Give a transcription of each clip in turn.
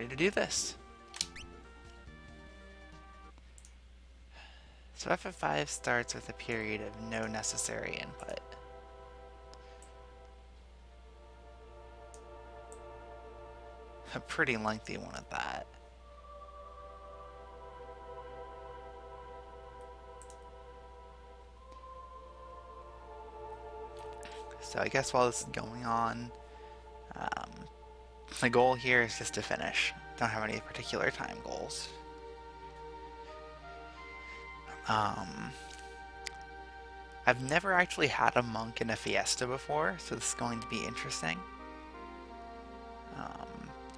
ready to do this. So FF5 starts with a period of no necessary input. A pretty lengthy one at that. So I guess while this is going on, the goal here is just to finish. Don't have any particular time goals. I've never actually had a monk in a Fiesta before, so this is going to be interesting.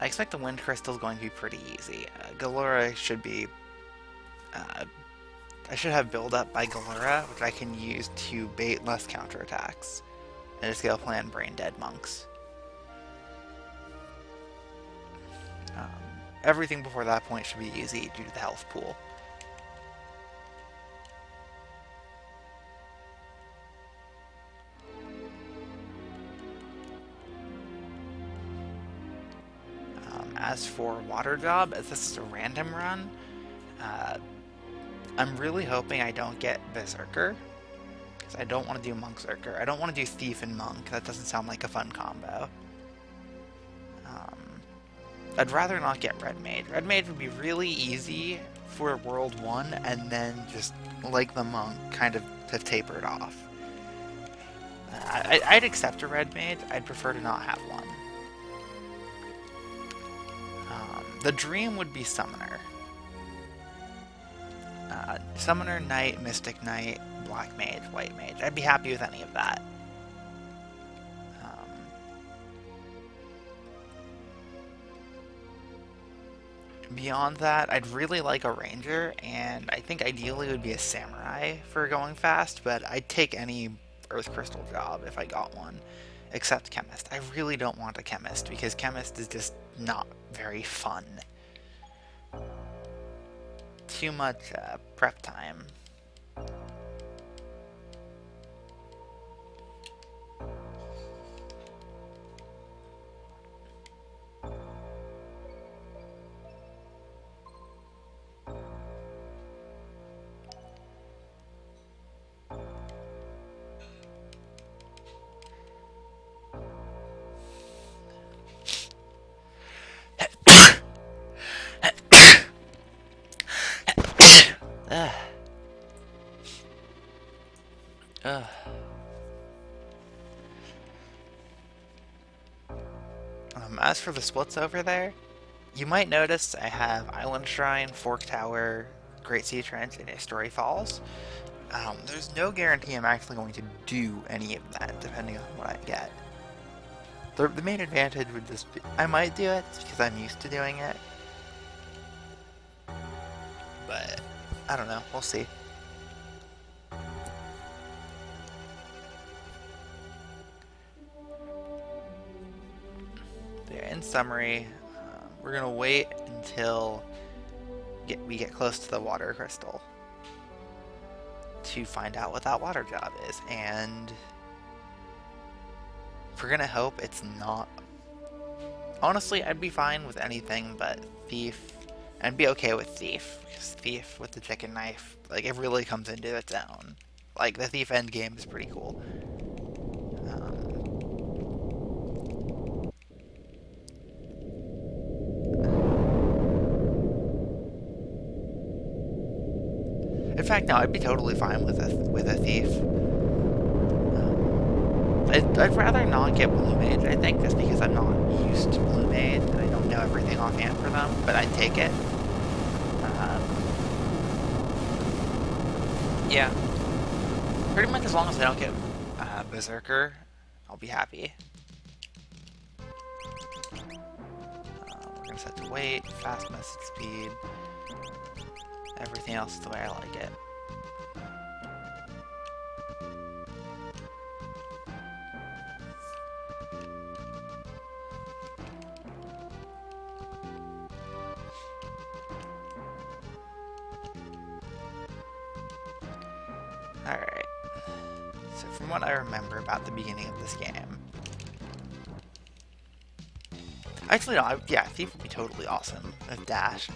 I expect the Wind Crystal is going to be pretty easy. Galura should be... I should have build up by Galura, which I can use to bait less counterattacks. And just go plan Brain Dead Monks. Everything before that point should be easy due to the health pool. As for Water Job, as this is a random run, I'm really hoping I don't get Berserker, because I don't want to do Monk Berserker. I don't want to do Thief and Monk. That doesn't sound like a fun combo. I'd rather not get Red Mage. Red Mage would be really easy for World 1, and then just, like the Monk, kind of have tapered off. I'd accept a Red Mage. I'd prefer to not have one. The dream would be Summoner. Summoner, Knight, Mystic Knight, Black Mage, White Mage. I'd be happy with any of that. Beyond that, I'd really like a Ranger, and I think ideally it would be a Samurai for going fast, but I'd take any Earth Crystal job if I got one, except Chemist. I really don't want a Chemist, because Chemist is just not very fun. Too much prep time. As for the splits over there, you might notice I have Island Shrine, Fork Tower, Great Sea Trench, and Story Falls. There's no guarantee I'm actually going to do any of that, depending on what I get. The main advantage would just be, I might do it, because I'm used to doing it. But, I don't know, we'll see. In summary, we're going to wait until we get close to the water crystal to find out what that water job is, and we're going to hope it's not... Honestly, I'd be fine with anything but Thief. I'd be okay with Thief, because Thief with the chicken knife, like, it really comes into its own. Like, the Thief endgame is pretty cool. In fact, no, I'd be totally fine with a Thief. I'd rather not get Blue Mage, I think, just because I'm not used to Blue Mage, and I don't know everything offhand for them, but I'd take it. Yeah. Pretty much as long as I don't get Berserker, I'll be happy. We're gonna set to wait, fast message speed. Everything else is the way I like it. Alright. So from what I remember about the beginning of this game, Actually, no. Yeah, Thief would be totally awesome with dash.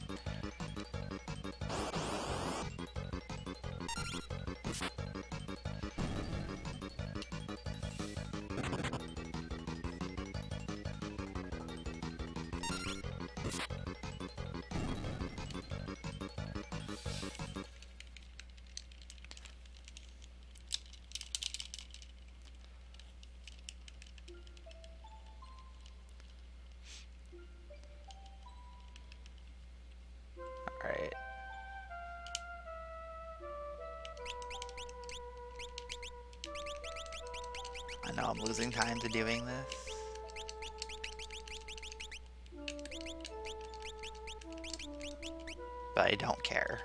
Alright. I know I'm losing time to doing this. But I don't care.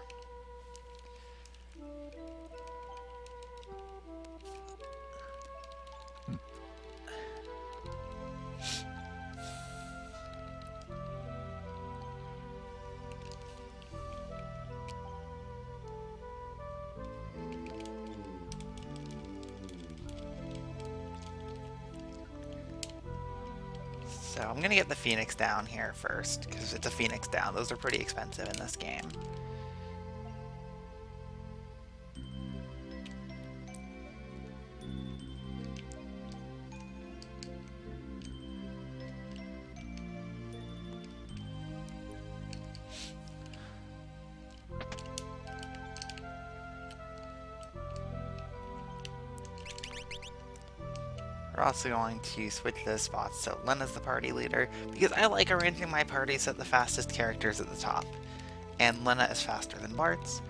So I'm gonna get the Phoenix down here first, because it's a Phoenix down. Those are pretty expensive in this game. We're also going to switch those spots so Lena's the party leader, because I like arranging my parties at the fastest characters at the top. And Lena is faster than Bart's.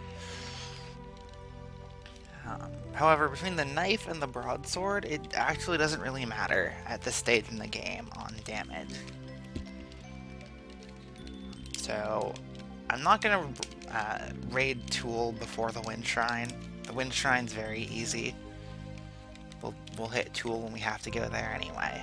However, between the knife and the broadsword, it actually doesn't really matter at this stage in the game on damage. So, I'm not going to raid Tool before the Wind Shrine. The Wind Shrine's very easy. We'll hit Tool when we have to go there anyway.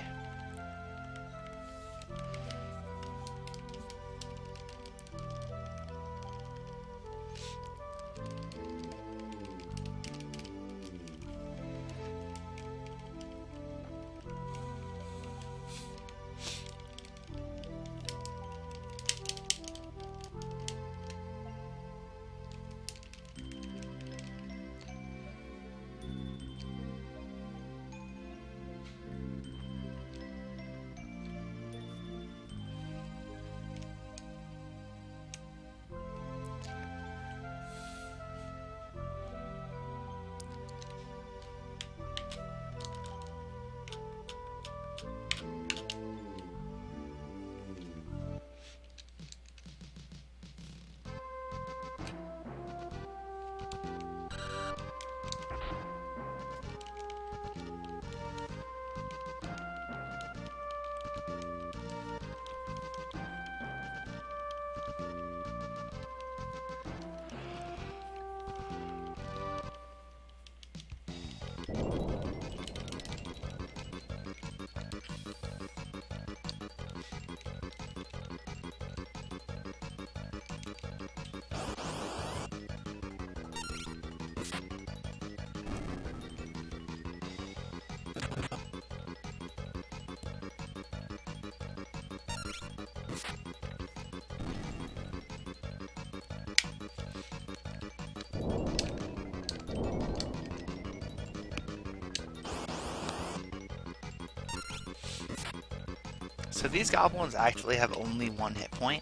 So these goblins actually have only one hit point.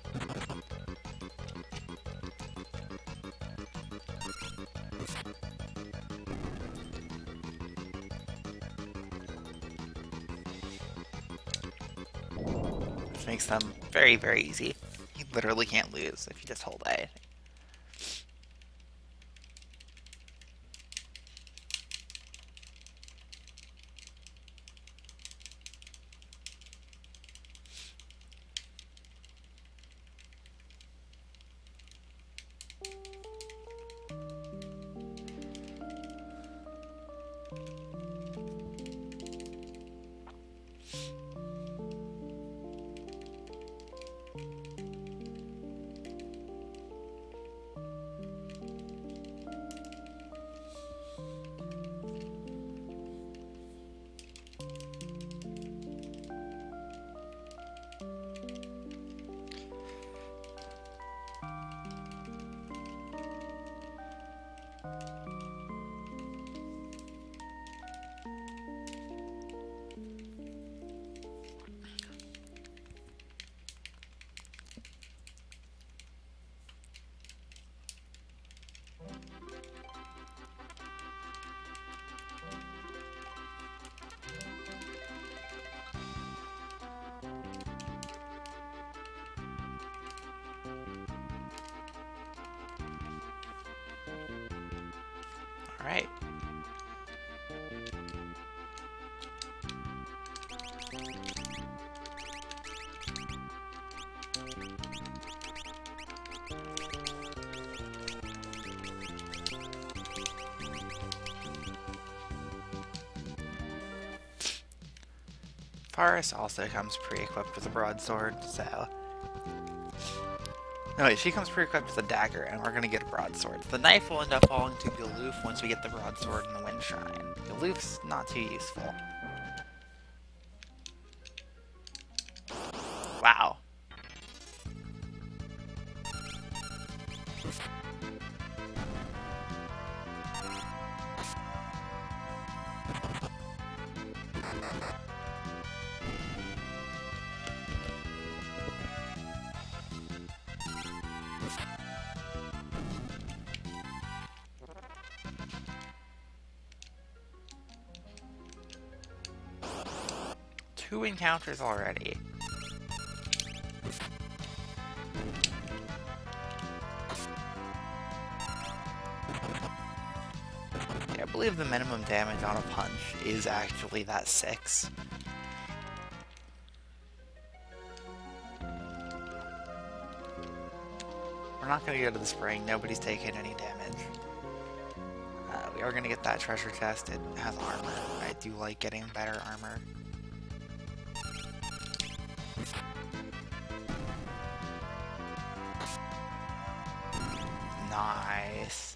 Which makes them very, very easy. You literally can't lose if you just hold A. Alright. Faris also comes pre-equipped with a broadsword, so... No wait, she comes pre-equipped with a dagger, and we're gonna get a broadsword. The knife will end up falling to the aloof once we get the broadsword and the wind shrine. The aloof's not too useful. Wow. Two encounters already. Yeah, I believe the minimum damage on a punch is actually that 6. We're not gonna go to the spring, nobody's taking any damage. We are gonna get that treasure chest, it has armor. I do like getting better armor. Nice.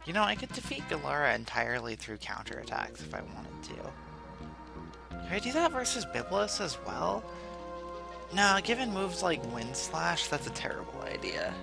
You know, I could defeat Galara entirely through counterattacks if I wanted to. Can I do that versus Biblos as well? No, given moves like Wind Slash, that's a terrible idea.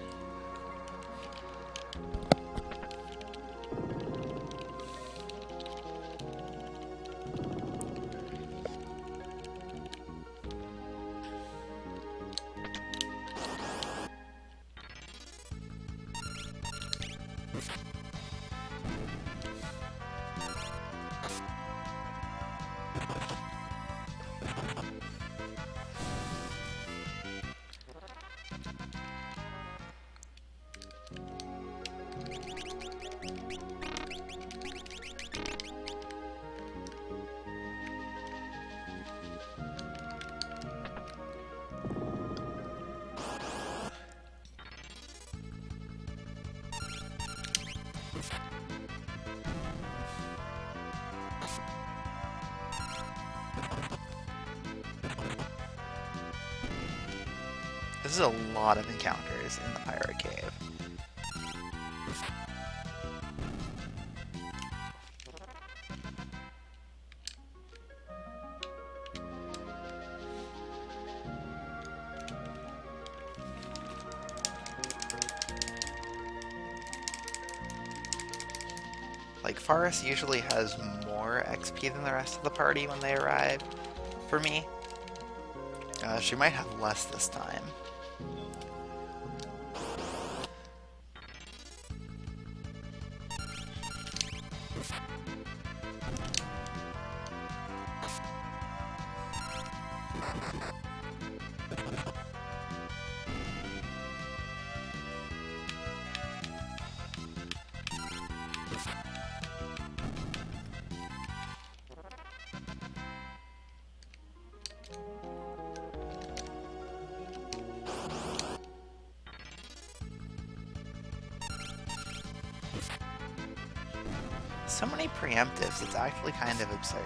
This is a lot of encounters in the Pirate Cave. Like, Faris usually has more XP than the rest of the party when they arrive, for me. She might have less this time. So many preemptives, it's actually kind of absurd.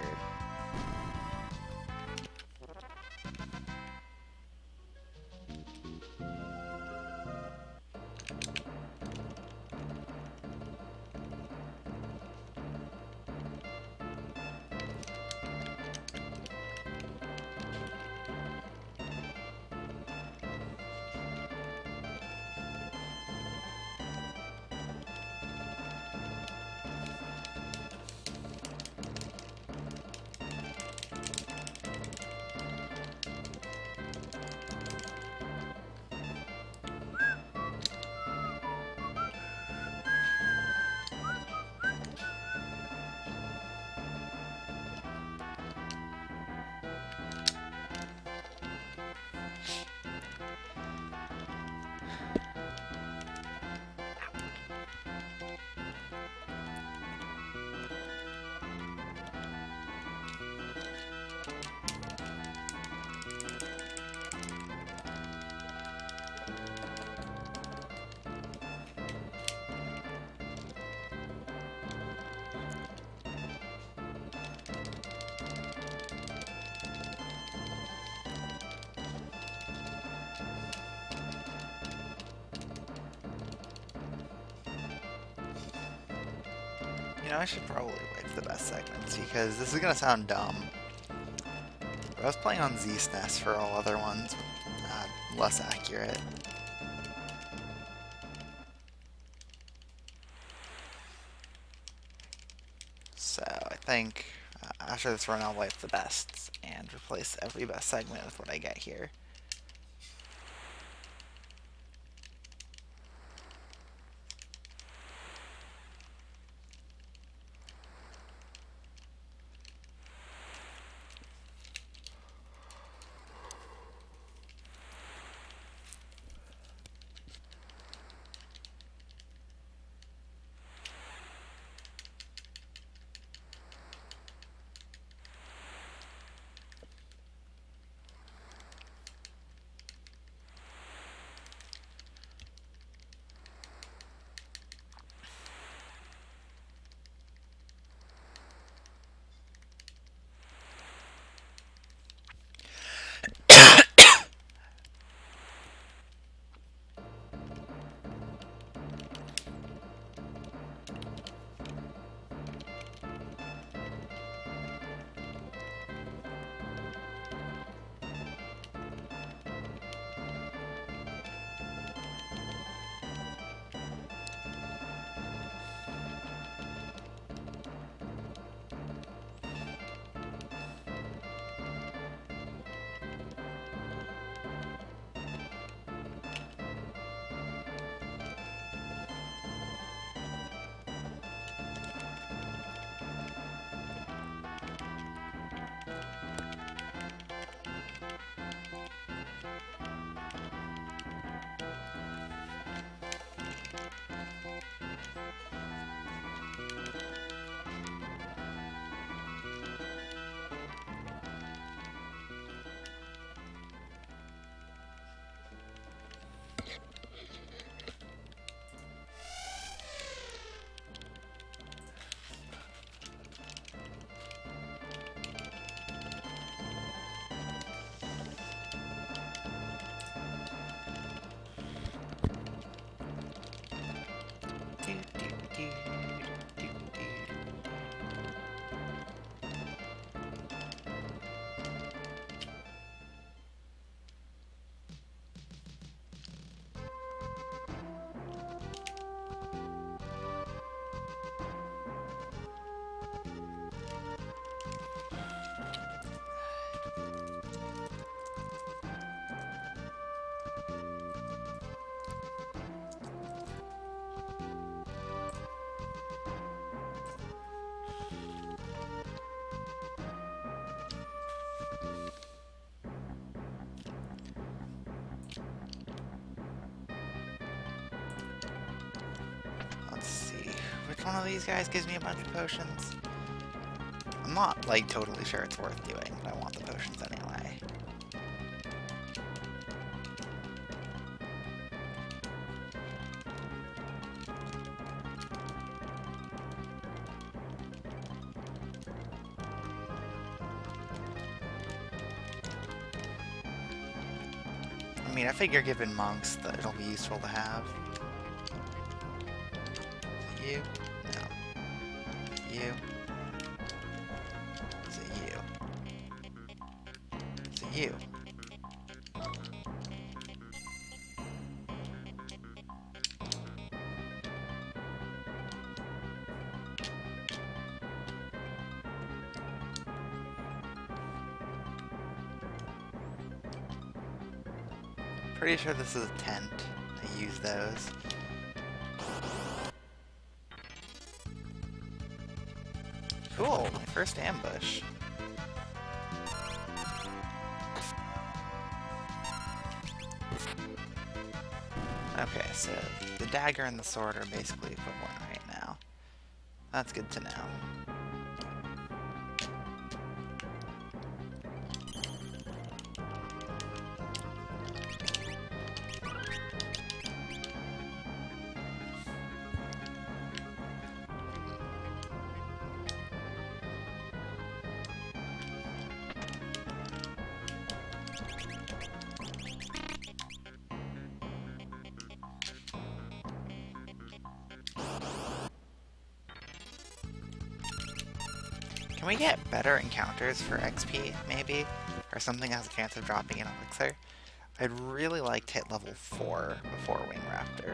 You know, I should probably wait for the best segments, because this is gonna sound dumb. But I was playing on Z-SNES for all other ones, less accurate. So I think after this run I'll wipe the bests and replace every best segment with what I get here. Which one of these guys gives me a bunch of potions? I'm not, like, totally sure it's worth doing, but I want the potions anyway. I mean, I figure given monks that it'll be useful to have. Is it you? No. You? Is it you? Is it you? Pretty sure this is a tent. I use those. Cool, my first ambush. Okay, so the dagger and the sword are basically equivalent right now. That's good to know. Can we get better encounters for XP, maybe? Or something that has a chance of dropping an elixir? I'd really like to hit level 4 before Wing Raptor.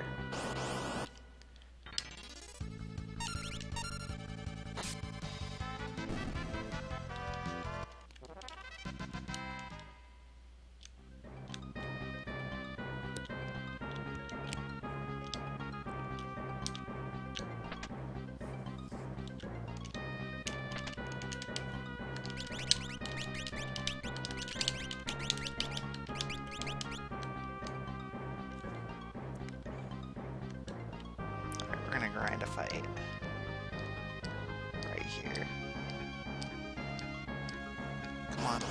We're gonna grind a fight. Right here. Come on.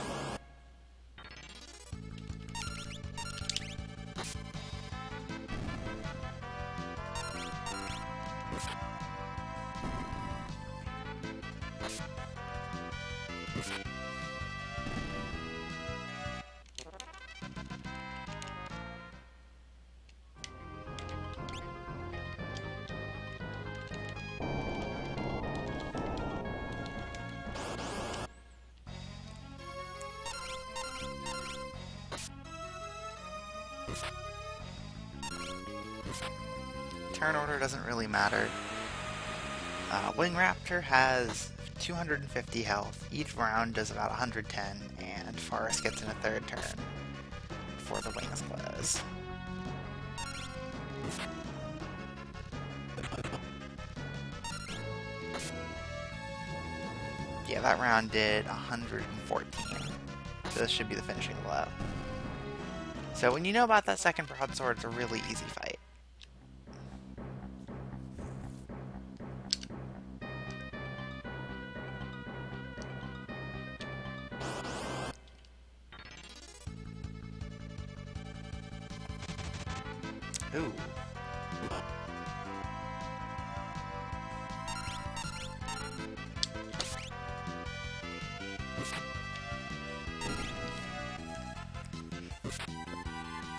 Turn order doesn't really matter. Wing Raptor has 250 health, each round does about 110, and Forest gets in a third turn before the wings close. Yeah, that round did 114, so this should be the finishing blow. So when you know about that second broadsword, it's a really easy fight. Ooh.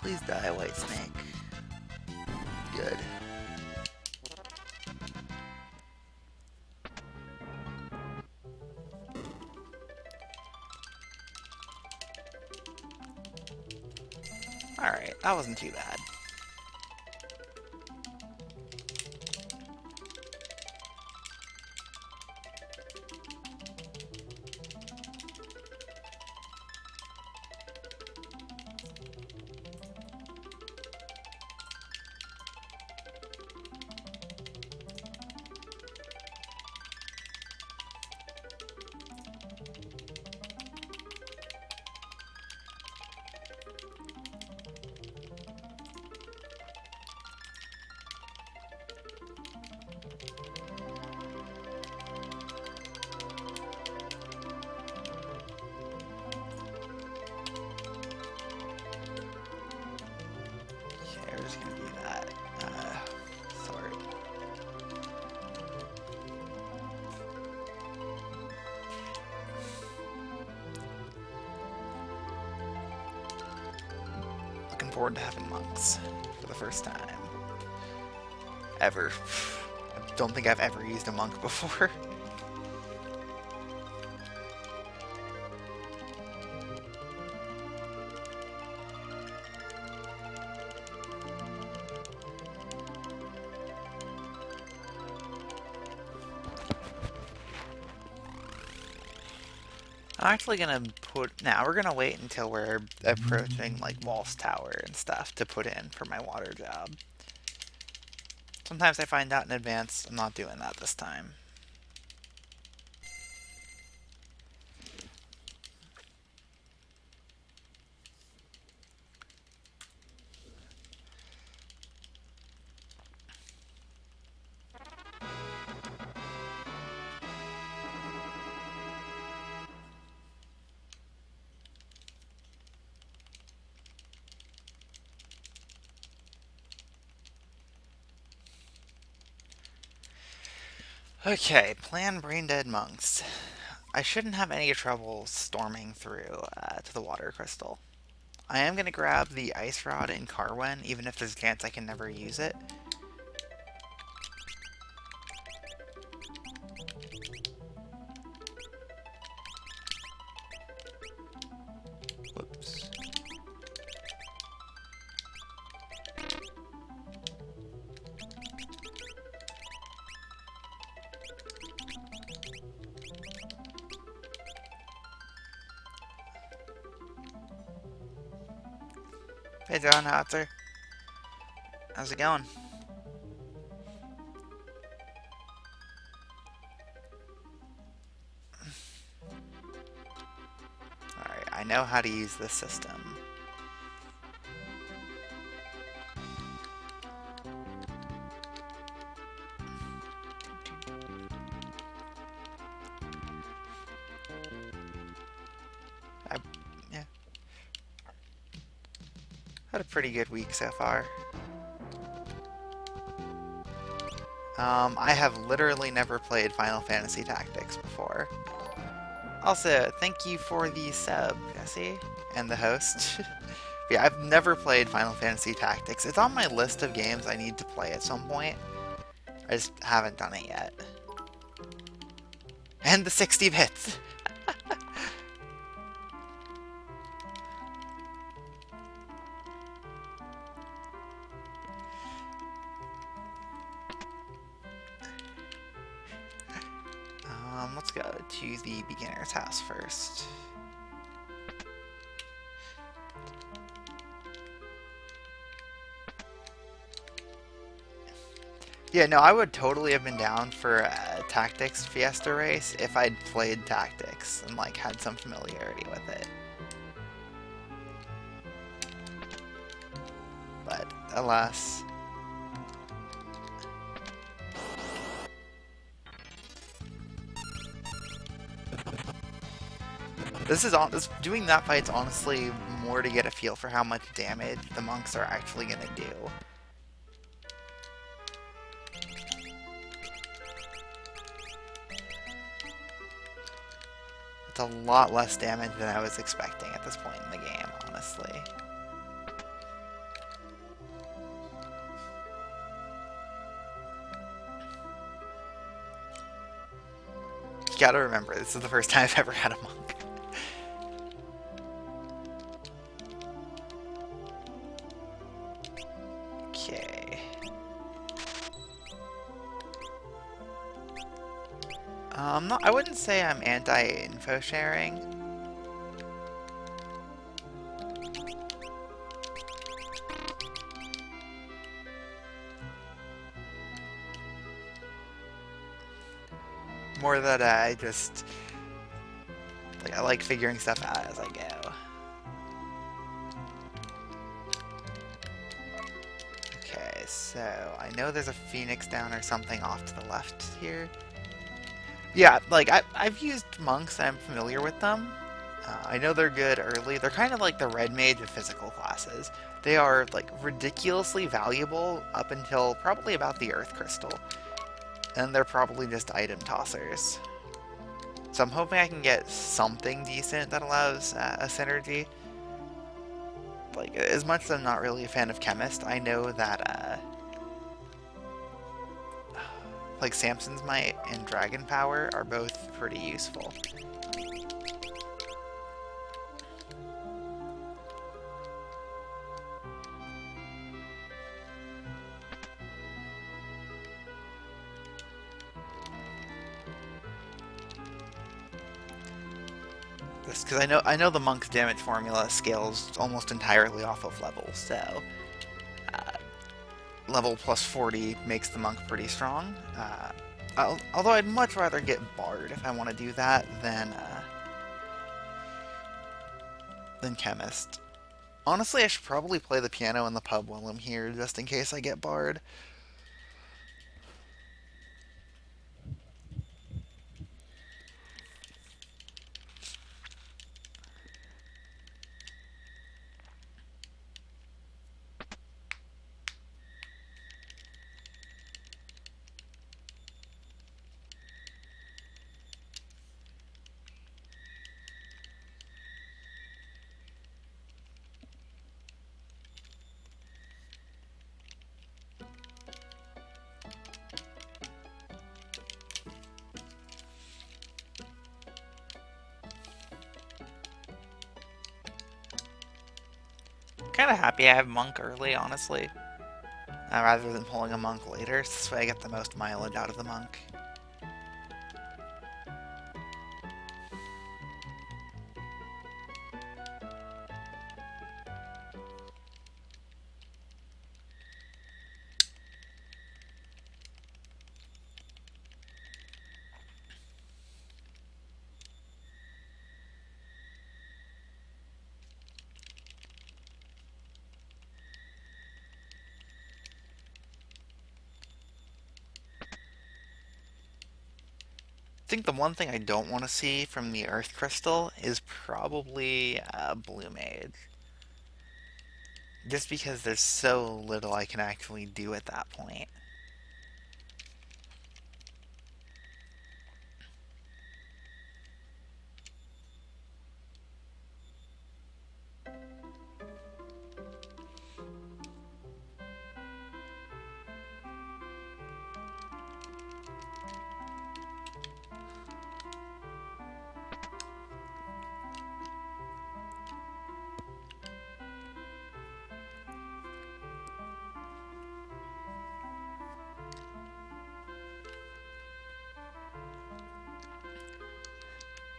Please die, White Snake. Good. Alright, that wasn't too bad. forward to having monks for the first time. Ever. I don't think I've ever used a monk before. I'm actually gonna now we're gonna wait until we're approaching like Walls Tower and stuff to put in for my water job. Sometimes I find out in advance. I'm not doing that this time. Okay, plan Brain Dead Monks. I shouldn't have any trouble storming through to the Water Crystal. I am going to grab the Ice Rod in Carwen, even if there's a chance I can never use it. Whoops. Hey John Hotzer. How's it going? Alright, I know how to use this system. Yeah. Had a pretty good week so far. I have literally never played Final Fantasy Tactics before. Also, thank you for the sub, Jesse, and the host. Yeah, I've never played Final Fantasy Tactics. It's on my list of games I need to play at some point. I just haven't done it yet. And the 60 bits! Let's go to the beginner's house first. Yeah, no, I would totally have been down for a Tactics Fiesta race if I'd played Tactics and like had some familiarity with it. But alas. Doing that fight's honestly more to get a feel for how much damage the monks are actually gonna do. It's a lot less damage than I was expecting at this point in the game, honestly. You gotta remember, this is the first time I've ever had a monk. Okay. I wouldn't say I'm anti-info sharing. More that I just I like figuring stuff out as I go. Okay, so I know there's a phoenix down or something off to the left here. Yeah, like I've used monks and I'm familiar with them. I know they're good early. They're kind of like the red mage of physical classes. They are like ridiculously valuable up until probably about the earth crystal. And they're probably just item tossers. So I'm hoping I can get something decent that allows a synergy. like, as much as I'm not really a fan of Chemist, I know that, like, Samson's Might and Dragon Power are both pretty useful. Because I know the monk's damage formula scales almost entirely off of levels, so uh, level plus 40 makes the monk pretty strong. Although I'd much rather get Bard if I want to do that than Chemist. Honestly, I should probably play the piano in the pub while I'm here, just in case I get Bard. Kind of happy I have Monk early, honestly, rather than pulling a Monk later. This way I get the most mileage out of the Monk. I think the one thing I don't want to see from the Earth Crystal is probably Blue Mage. Just because there's so little I can actually do at that point.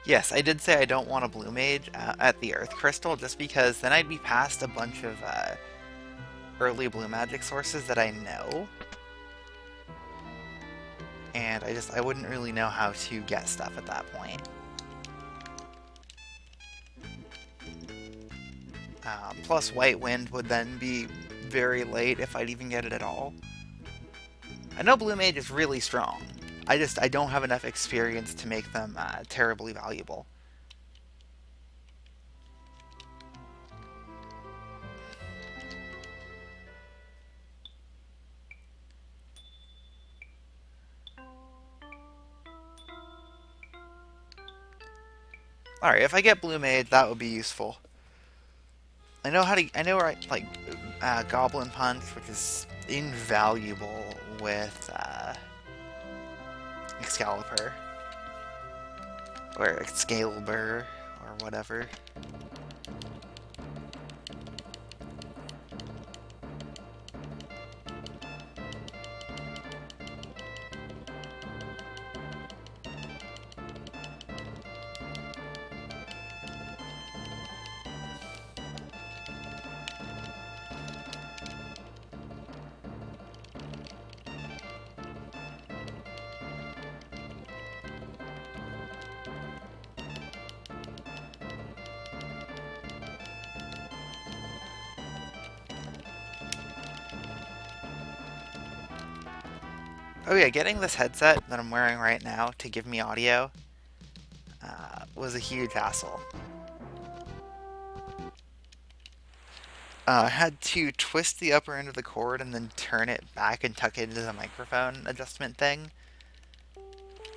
Yes, I did say I don't want a Blue Mage at the Earth Crystal, just because then I'd be past a bunch of early blue magic sources that I know. And I wouldn't really know how to get stuff at that point. Plus White Wind would then be very late if I'd even get it at all. I know Blue Mage is really strong. I don't have enough experience to make them terribly valuable. Alright, if I get Blue Mage, that would be useful. I know where Goblin Punch, which is invaluable with Excalibur. Or Excalibur, or whatever. Oh yeah, getting this headset that I'm wearing right now to give me audio was a huge hassle. I had to twist the upper end of the cord and then turn it back and tuck it into the microphone adjustment thing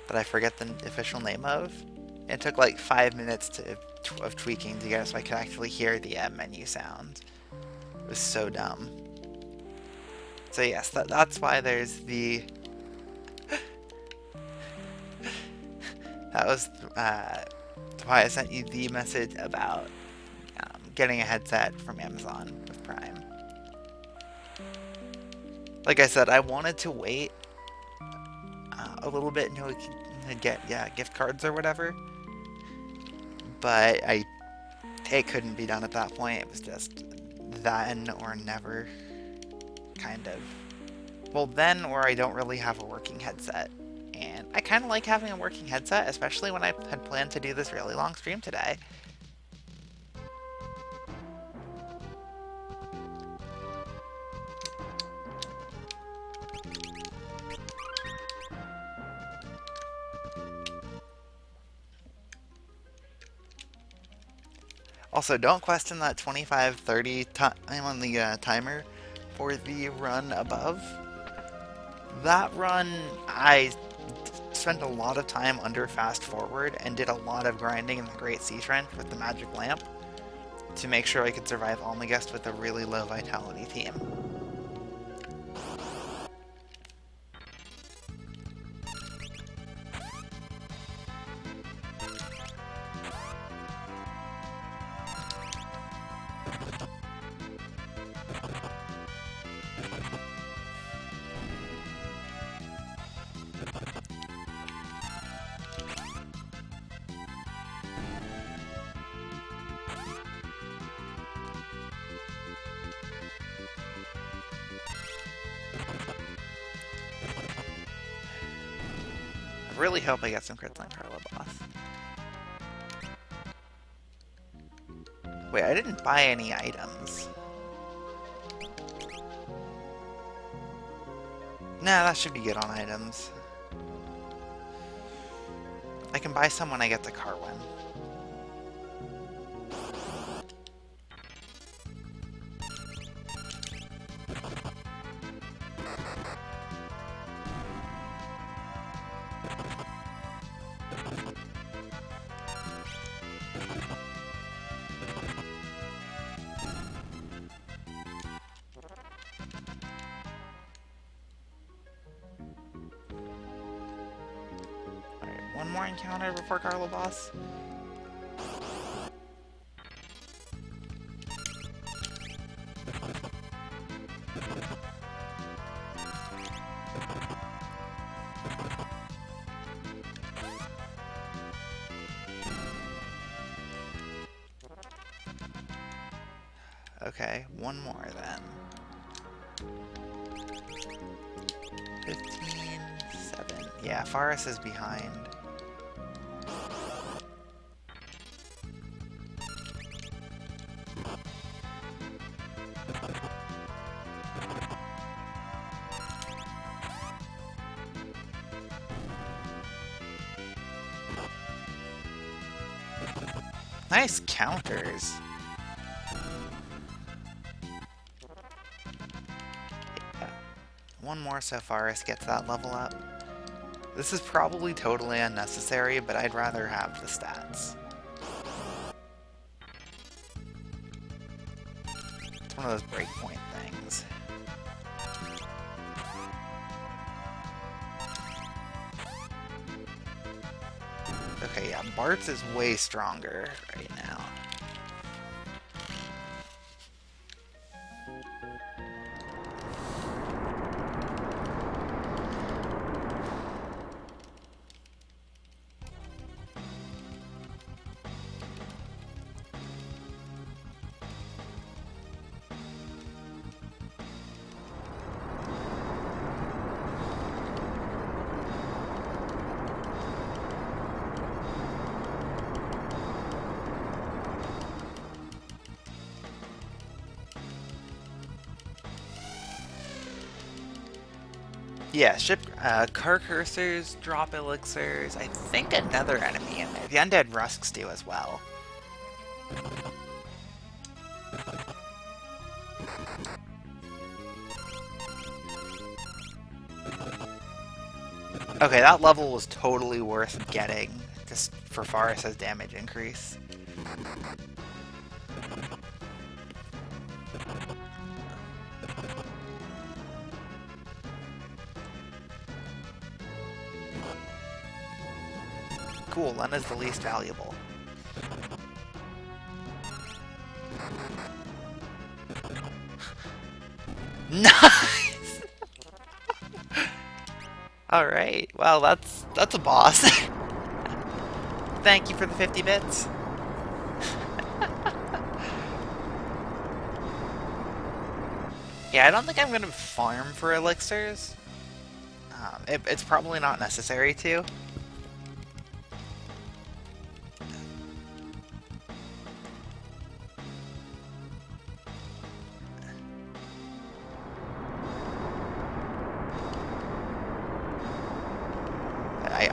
that I forget the official name of. It took like 5 minutes of tweaking to get it so I could actually hear the menu sound. was so dumb. So yes, that's why there's the... That was why I sent you the message about getting a headset from Amazon with Prime. Like I said, I wanted to wait a little bit until we could get gift cards or whatever, but it couldn't be done at that point. It was just then or never, kind of. Well, then or I don't really have a working headset. And I kind of like having a working headset, especially when I had planned to do this really long stream today. Also, don't question that 25-30 time on the timer for the run above. That run, I spent a lot of time under fast forward and did a lot of grinding in the Great Sea Trench with the magic lamp to make sure I could survive Almagest with a really low vitality team. I really hope I get some crits on Carla Boss. Wait, I didn't buy any items. Nah, that should be good on items. I can buy some when I get to Carwin. One more encounter before Carla Boss. Okay, one more then. 15, 7. Yeah, Faris is behind. Nice counters. Yeah. One more so Faris gets that level up. This is probably totally unnecessary, but I'd rather have the stats. It's one of those breakpoint things. Okay, yeah, Bart's is way stronger right now. Yeah, car cursors drop elixirs. I think another enemy in there. The undead rusks do as well. Okay, that level was totally worth getting just for Faris' damage increase. Cool, Lena's the least valuable. Nice! Alright, well that's a boss. Thank you for the 50 bits. Yeah, I don't think I'm going to farm for elixirs. It's probably not necessary to.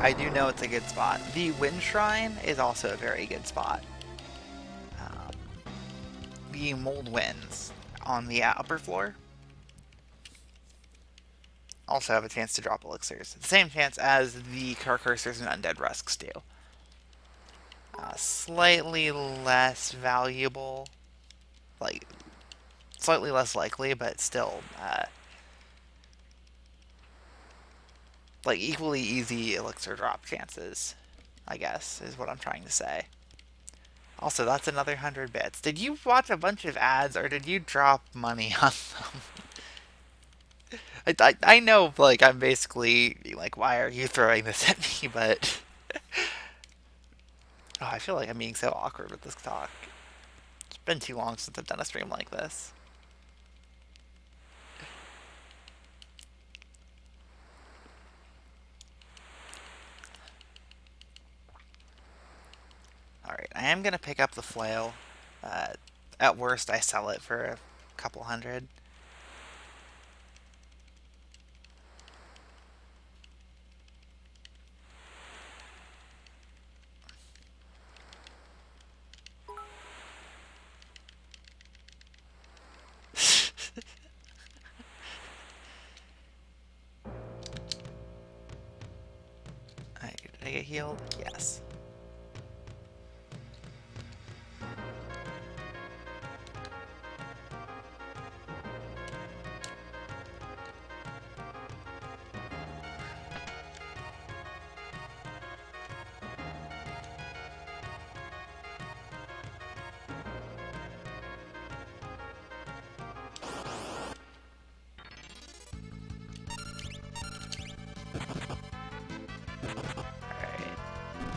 I do know it's a good spot. The Wind Shrine is also a very good spot. The Mold Winds on the upper floor also have a chance to drop elixirs. The same chance as the Carcursors and Undead Rusks do. Slightly less valuable. Like, slightly less likely, but still, like, equally easy elixir drop chances, I guess, is what I'm trying to say. Also, that's another 100 bits. Did you watch a bunch of ads, or did you drop money on them? I know, like, I'm basically, like, why are you throwing this at me, but... Oh, I feel like I'm being so awkward with this talk. It's been too long since I've done a stream like this. Alright, I am going to pick up the flail. At worst, I sell it for a couple hundred. Did I get healed? Yes.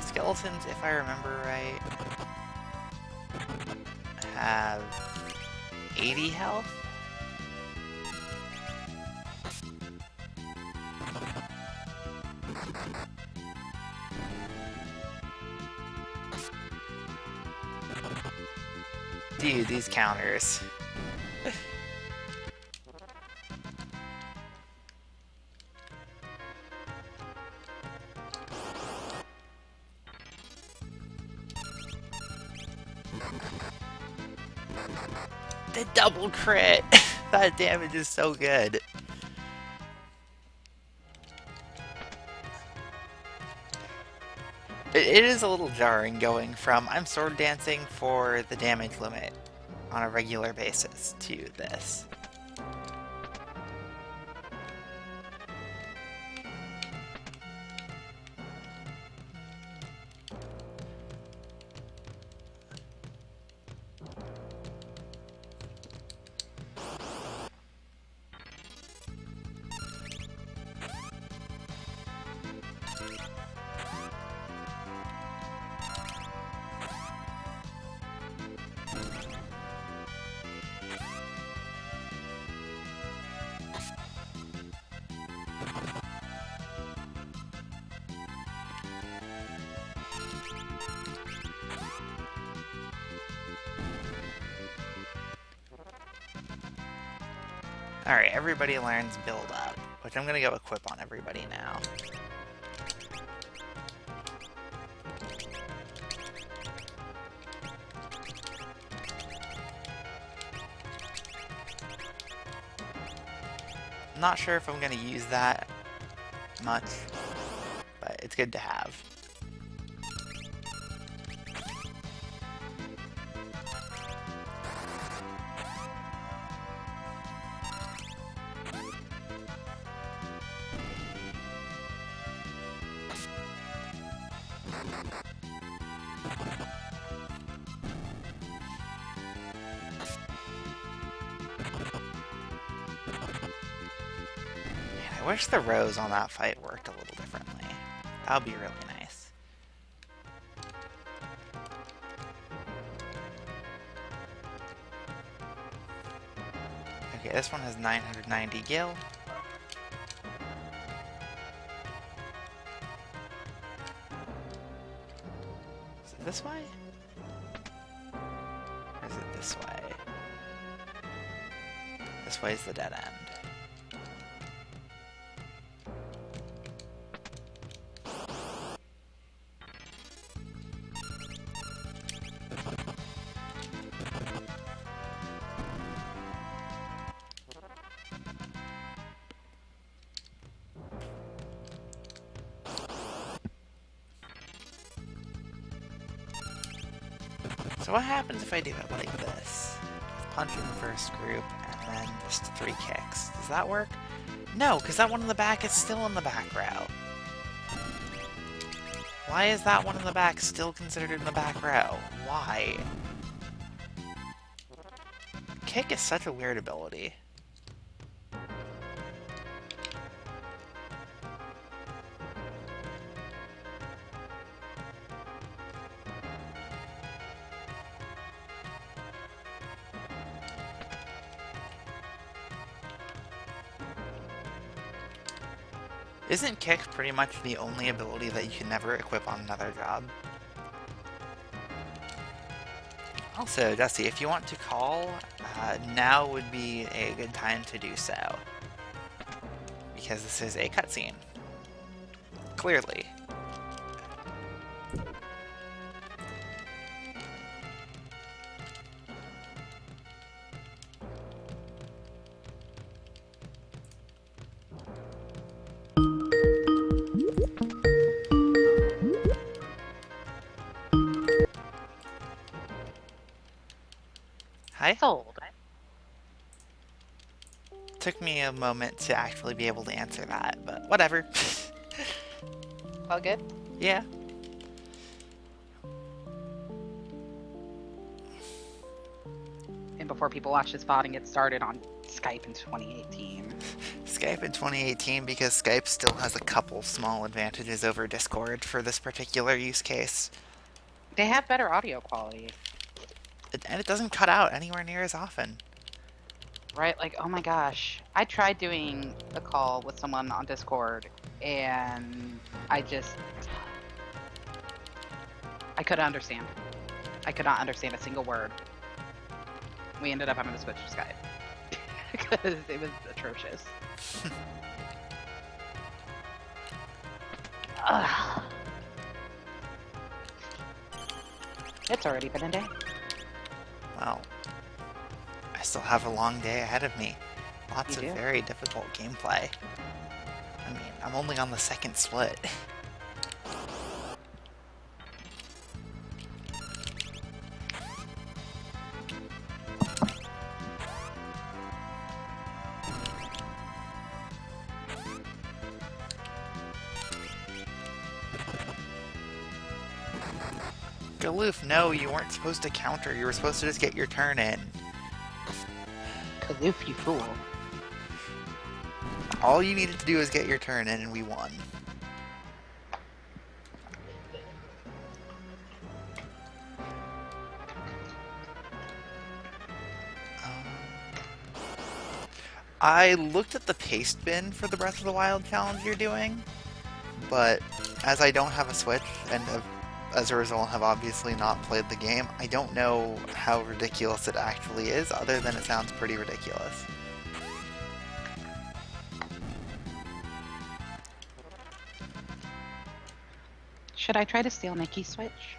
Skeletons, if I remember right, have 80 health. Dude, these counters. The double crit! That damage is so good. It is a little jarring going from I'm sword dancing for the damage limit on a regular basis to this. Alright, everybody learns build up, which I'm gonna go equip on everybody now. I'm not sure if I'm gonna use that much, but it's good to have. I wish the rows on that fight worked a little differently. That would be really nice. Okay, this one has 990 gil. Is it this way? Or is it this way? This way is the dead end. So what happens if I do it like this? Punch in the first group, and then just 3 kicks. Does that work? No, because that one in the back is still in the back row. Why is that one in the back still considered in the back row? Why? Kick is such a weird ability. Isn't kick pretty much the only ability that you can never equip on another job? Also, Jesse, if you want to call, now would be a good time to do so. Because this is a cutscene. Clearly. Hi. Sold. Took me a moment to actually be able to answer that, but whatever. All good? Yeah. And before people watch this VOD and get started on Skype in 2018. Skype in 2018 because Skype still has a couple small advantages over Discord for this particular use case. They have better audio quality. And it doesn't cut out anywhere near as often. Right? Like, oh my gosh. I tried doing a call with someone on Discord and I couldn't understand. I could not understand a single word. We ended up having to switch to Skype. Because it was atrocious. Ugh. It's already been a day. Well, I still have a long day ahead of me. Lots of very difficult gameplay. I mean, I'm only on the second split. Galoof, no, you weren't supposed to counter. You were supposed to just get your turn in. Galoof, you fool. All you needed to do is get your turn in and we won. I looked at the paste bin for the Breath of the Wild challenge you're doing, but as I don't have a Switch and as a result have obviously not played the game, I don't know how ridiculous it actually is, other than it sounds pretty ridiculous. Should I try to steal Nikki's Switch?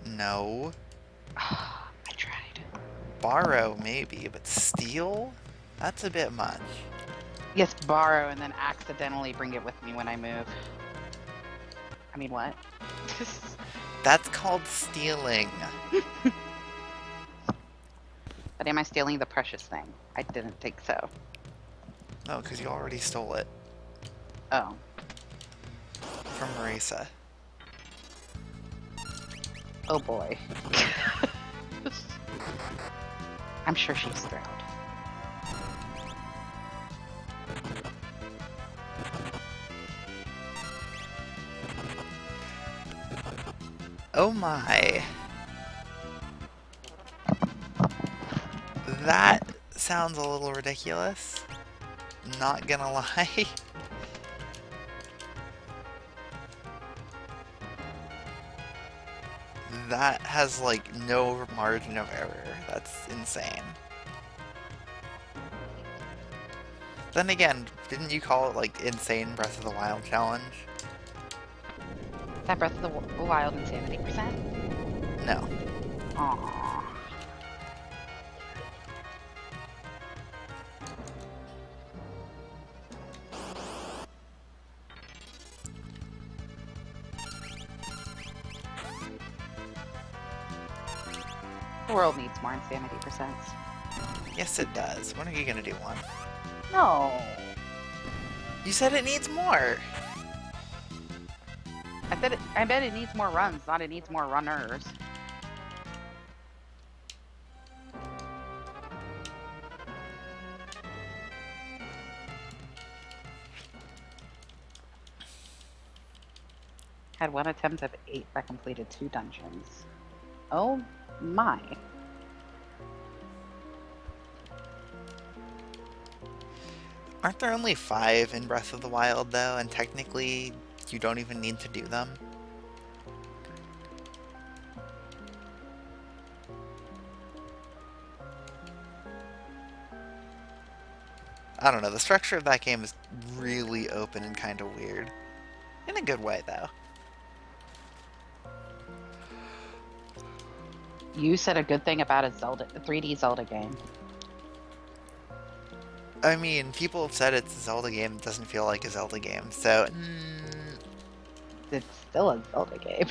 No. I tried. Borrow, maybe, but steal? That's a bit much. Yes, borrow and then accidentally bring it with me when I move. I mean, what? That's called stealing. But am I stealing the precious thing? I didn't think so. No, because you already stole it. Oh. From Marisa. Oh boy. I'm sure she's thrilled. Oh my. That sounds a little ridiculous. Not gonna lie. That has, like, no margin of error. That's insane. Then again, didn't you call it, like, Insane Breath of the Wild Challenge? That Breath of the Wild insanity percent? No. Aww. The world needs more insanity percents. Yes, it does. When are you gonna do one? No. You said it needs more! I bet it needs more runs, not it needs more runners. Had one attempt of 8 that completed 2 dungeons. Oh my. Aren't there only 5 in Breath of the Wild, though, and technically you don't even need to do them? I don't know, the structure of that game is really open and kind of weird. In a good way, though. You said a good thing about a 3D Zelda game. I mean, people have said it's a Zelda game that doesn't feel like a Zelda game, so... It's still a Zelda game.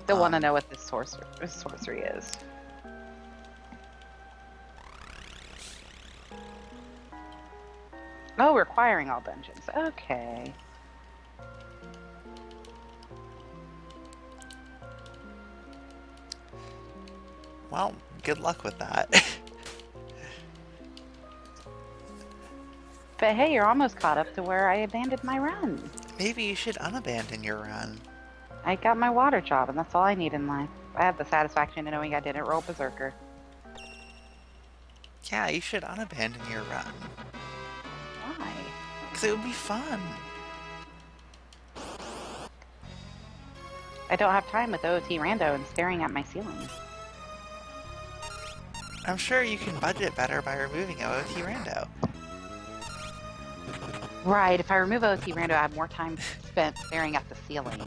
Still want to know what this sorcery is. Oh, requiring all dungeons. Okay. Well, good luck with that. But hey, you're almost caught up to where I abandoned my run. Maybe you should unabandon your run. I got my water job, and that's all I need in life. I have the satisfaction of knowing I didn't roll Berserker. Yeah, you should unabandon your run. Why? Because it would be fun. I don't have time with OT Rando and staring at my ceiling. I'm sure you can budget better by removing OT Rando. Right, if I remove OT Rando, I have more time spent staring at the ceiling.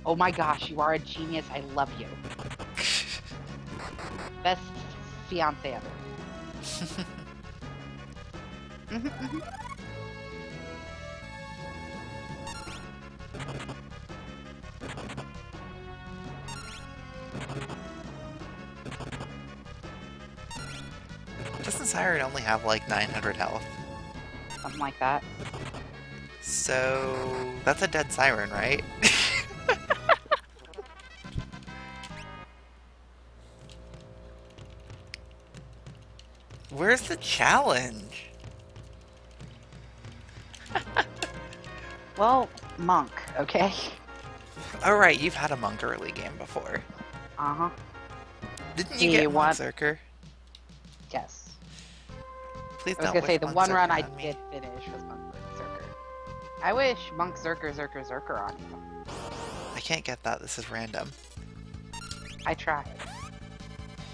Oh my gosh, you are a genius. I love you. Best fiance ever. Doesn't Siren only have like 900 health? Something like that. So that's a dead Siren, right? Where's the challenge? Well, monk, okay? Alright, you've had a monk early game before. Uh-huh. Didn't you get Monk Zerker? Yes. Please I was don't gonna say, the wish one Monk run Zerker I on me. did finish was Monk Zerker. I wish Monk Zerker on you. I can't get that, this is random. I tried.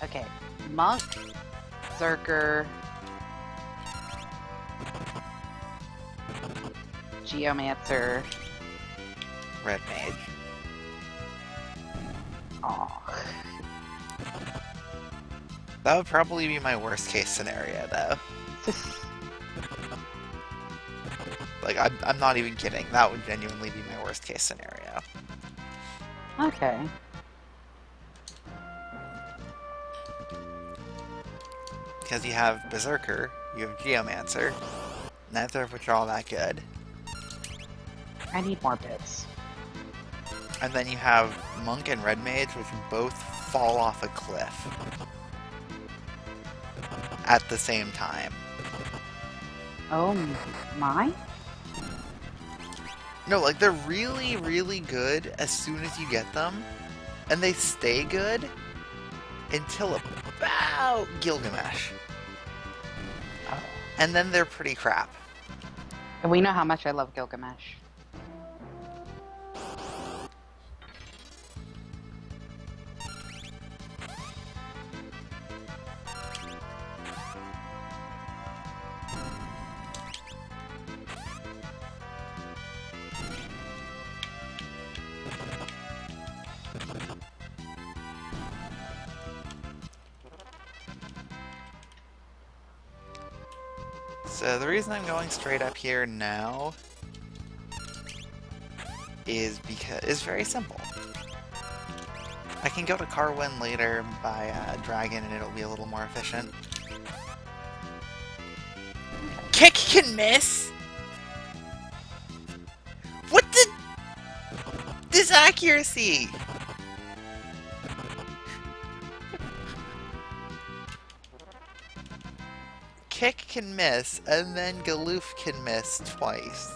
Okay. Monk, Zerker, Geomancer. Red Mage. Aw. That would probably be my worst case scenario, though. Like, I'm not even kidding. That would genuinely be my worst case scenario. Okay. Because you have Berserker, you have Geomancer, neither of which are all that good. I need more bits. And then you have Monk and Red Mage, which both fall off a cliff at the same time. Oh my? No, like they're really, really good as soon as you get them, and they stay good until about Gilgamesh. Oh. And then they're pretty crap. And we know how much I love Gilgamesh. So the reason I'm going straight up here now is because it's very simple. I can go to Carwin later by Dragon and it'll be a little more efficient. Kick can miss! What the... This accuracy! Kick can miss, and then Galoof can miss twice.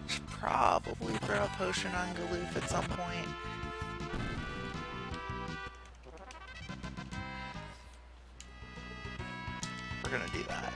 Should probably throw a potion on Galoof at some point. We're gonna do that.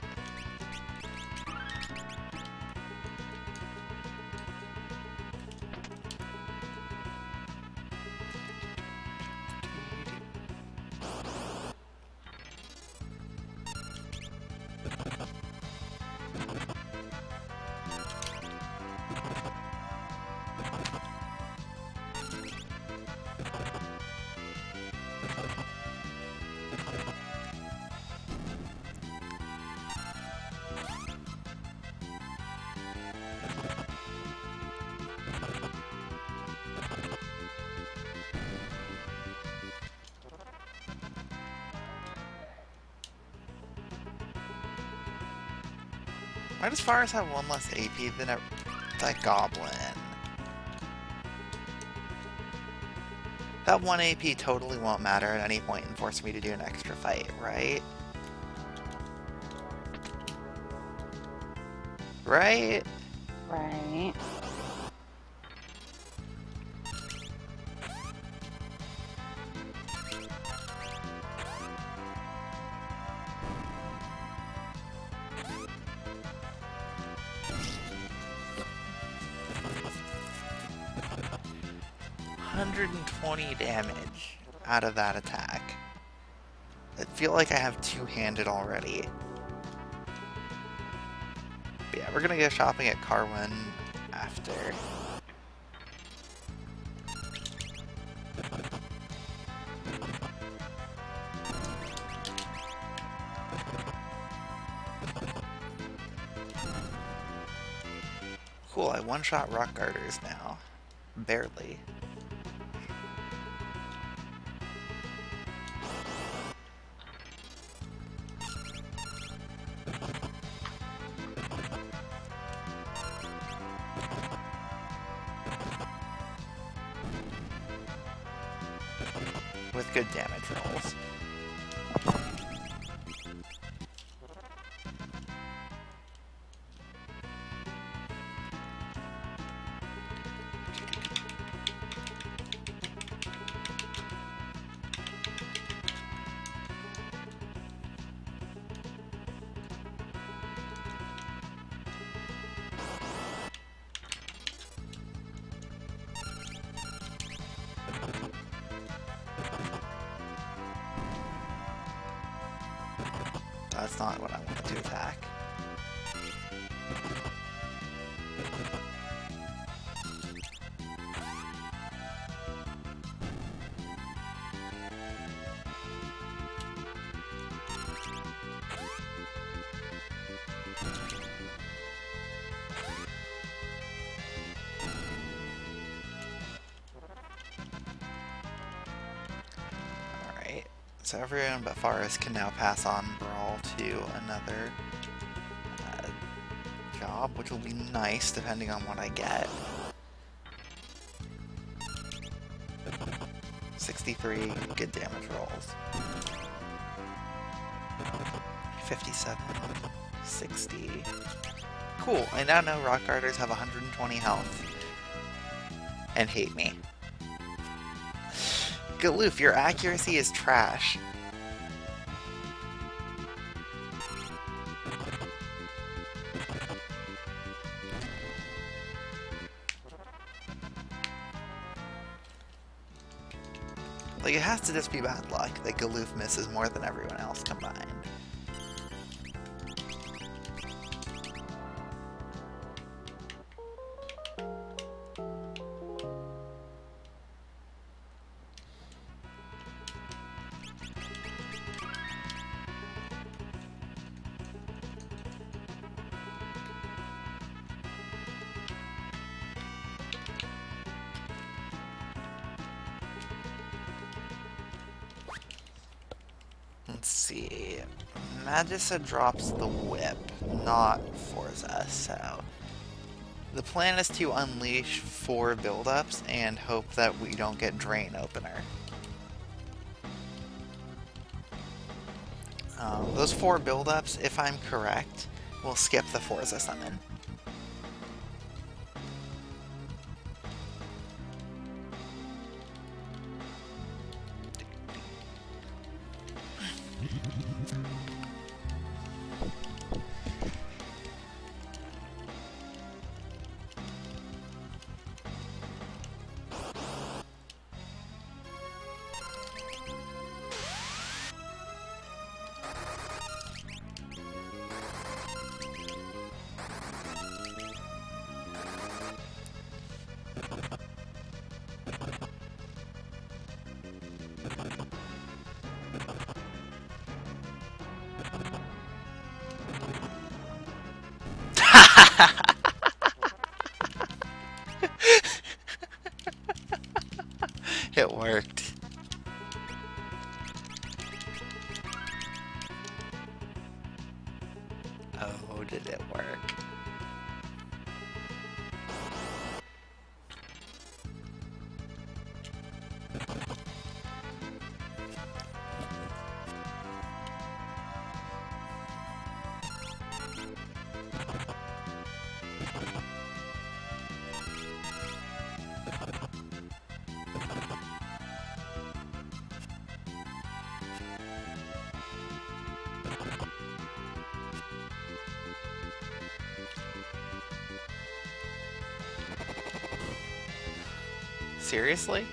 Why does Fires have one less AP than that Goblin? That 1 AP totally won't matter at any point and force me to do an extra fight, right? Right? Right. $120 damage out of that attack. I feel like I have two-handed already. But yeah, we're gonna go shopping at Carwin after. Cool, I one-shot rock garters now. Barely. With good damage rolls. That's not what I wanted to attack. So everyone but Forest can now pass on Brawl to another job, which will be nice depending on what I get. 63 good damage rolls. 57, 60. Cool, I now know Rock Riders have 120 health. And hate me. Galoof, your accuracy is trash. Like, it has to just be bad luck that Galoof misses more than everyone else combined. Let's see. Magissa drops the whip, not Forza, so the plan is to unleash 4 buildups and hope that we don't get Drain Opener. Those 4 buildups, if I'm correct, will skip the Forza summon. It worked. Oh, did it work? Seriously?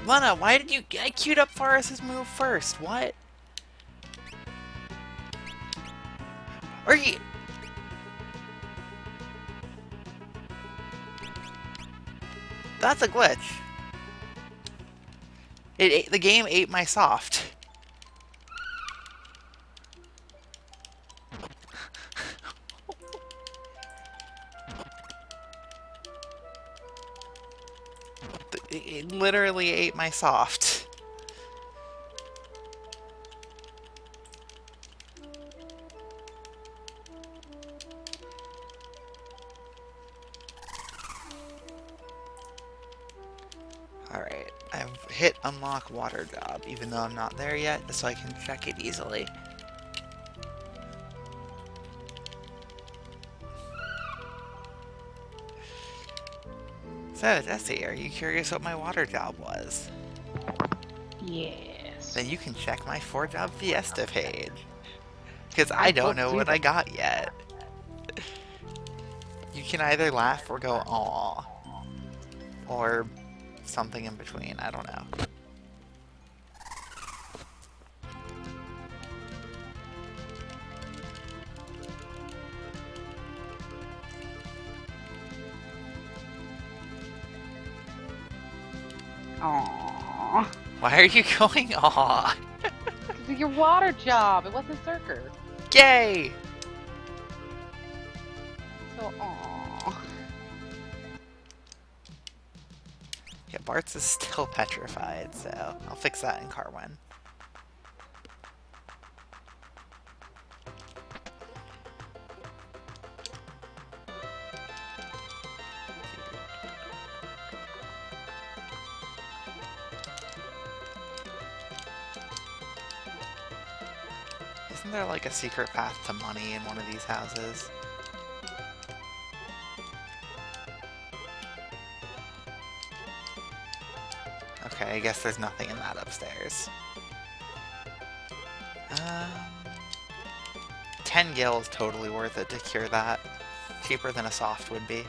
Lena, why did you... I queued up Forrest's move first. What? Are you... That's a glitch. The game ate my soft. It literally ate my soft. Alright, I've hit unlock water job, even though I'm not there yet, so I can check it easily. So, Jesse, are you curious what my water job was? Yes. Then you can check my 4-job Fiesta page. Because I don't know what I got yet. You can either laugh or go, aww. Or something in between, I don't know. Aww. Why are you going, aww? Your water job. It wasn't Zerker. Yay! So, aww. Okay, Bart's is still petrified, so I'll fix that in Carwin. Isn't there like a secret path to money in one of these houses? Okay, I guess there's nothing in that upstairs. 10 gil is totally worth it to cure that. Cheaper than a soft would be.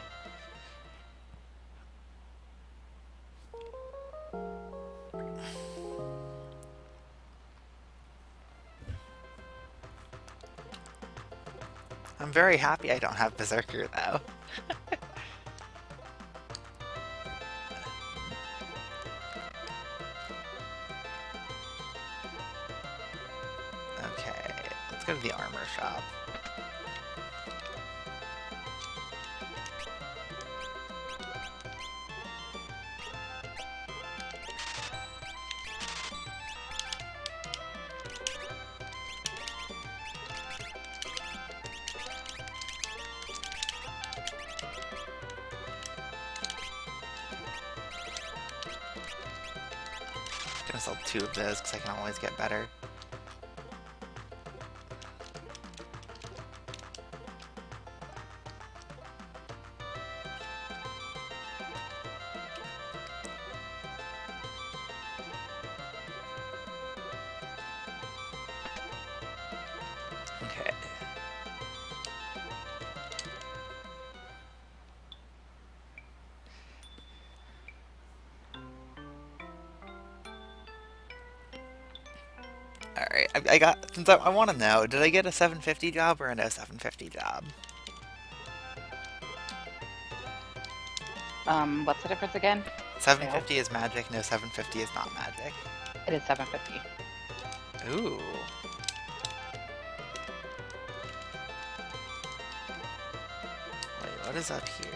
I'm very happy I don't have Berserker though. Okay, let's go to the armor shop. Gonna sell 2 of those because I can always get better. Okay. Alright, I got, since I want to know, did I get a 750 job or a no 750 job? What's the difference again? 750 is magic, no 750 is not magic. It is 750. Ooh. Wait, what is up here?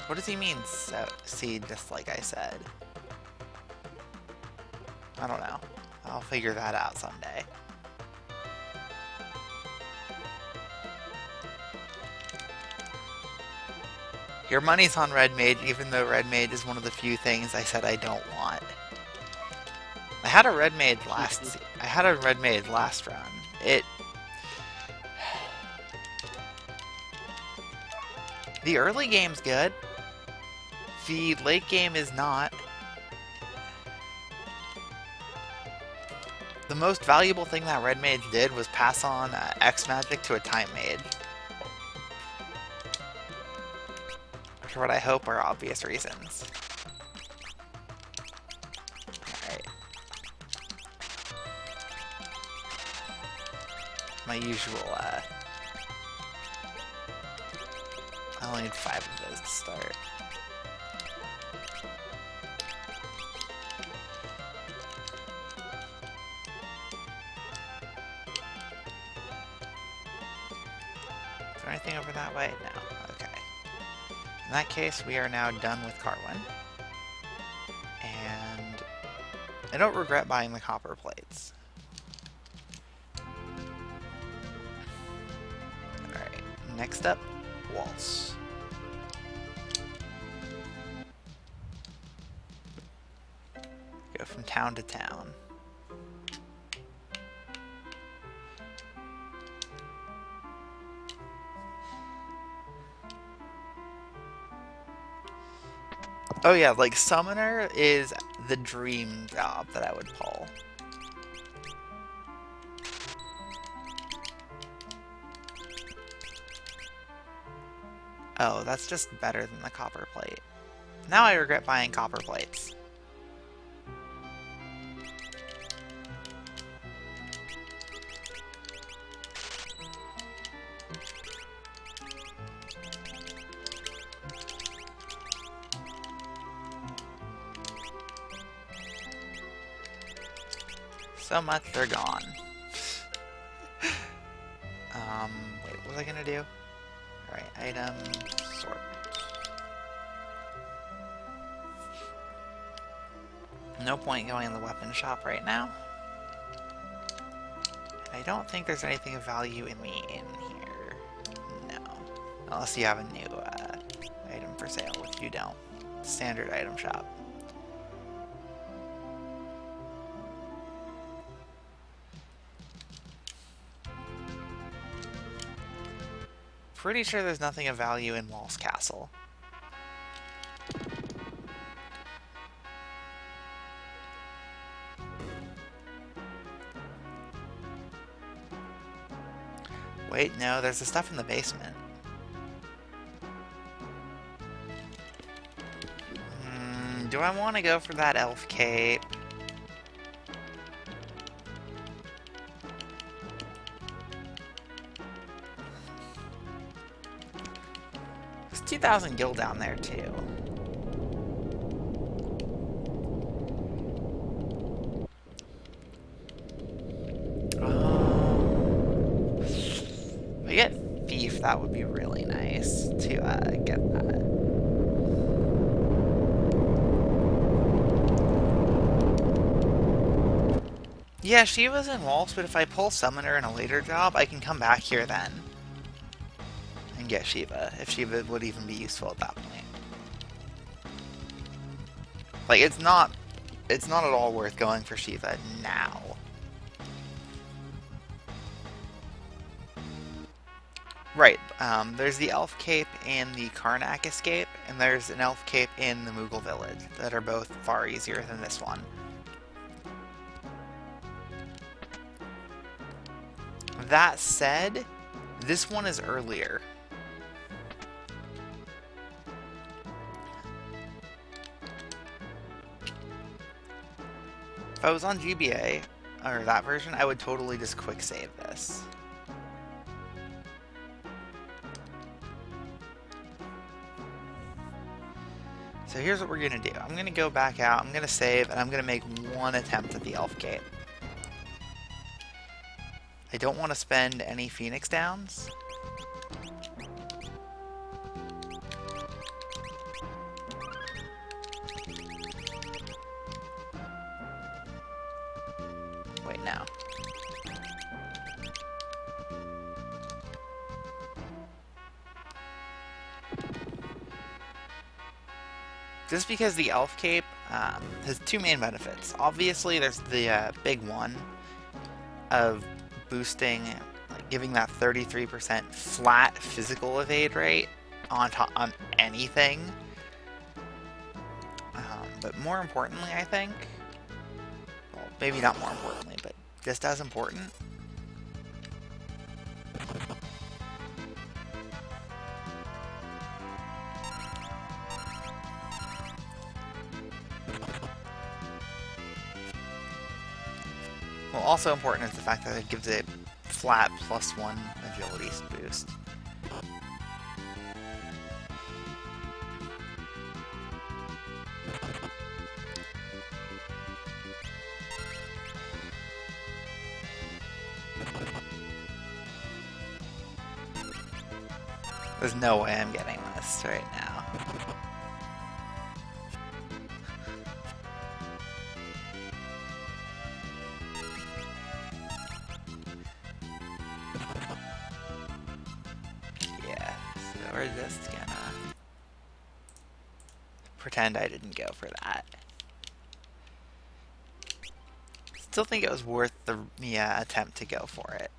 What does he mean, so, see, just like I said? I don't know. I'll figure that out someday. Your money's on Red Mage, even though Red Mage is one of the few things I said I don't want. I had a Red Mage last run. The early game's good. The late game is not. The most valuable thing that Red Mage did was pass on X Magic to a Time Mage. For what I hope are obvious reasons. Alright. My usual, I only need 5 of those to start. Is there anything over that way? No. Okay. In that case, we are now done with Carwin. And I don't regret buying the copper plates. Alright, next up, Waltz. Go from town to town. Oh yeah, like Summoner is the dream job that I would pull. Oh, that's just better than the copper plate. Now I regret buying copper plates. So much they're gone. Wait, what was I gonna do? Alright, item, sort. No point going in the weapon shop right now. I don't think there's anything of value in the inn here. No. Unless you have a new item for sale, which you don't. Standard item shop. Pretty sure there's nothing of value in Walls Castle. Wait, no, there's the stuff in the basement. Do I want to go for that elf cape? There's 2,000 gil down there, too. If we get Thief, that would be really nice to get that. Yeah, Shiva's in Waltz, but if I pull Summoner in a later job, I can come back here then. And get Shiva, if Shiva would even be useful at that point. Like, it's not at all worth going for Shiva now. Right, there's the Elf Cape in the Karnak Escape, and there's an Elf Cape in the Moogle Village that are both far easier than this one. That said, this one is earlier. If I was on GBA, or that version, I would totally just quick save this. So here's what we're going to do. I'm going to go back out, I'm going to save, and I'm going to make one attempt at the Elf Cape. I don't want to spend any Phoenix Downs. Wait, now. Just because the Elf Cape has two main benefits. Obviously, there's the big one of boosting, like giving that 33% flat physical evade rate on anything. But more importantly, I think, well, maybe not more importantly, but just as important, well, also important is the fact that it gives a flat +1 agility boost. There's no way I'm getting this right now. Yeah, so we're just gonna pretend I didn't go for that. Still think it was worth the attempt to go for it.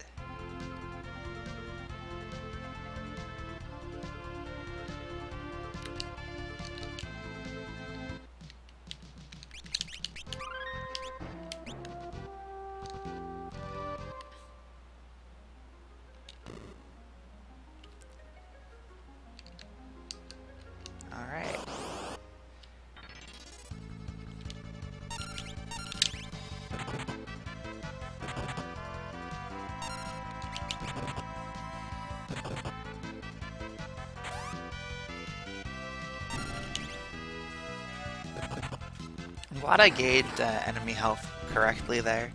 I'm glad I gauged enemy health correctly there.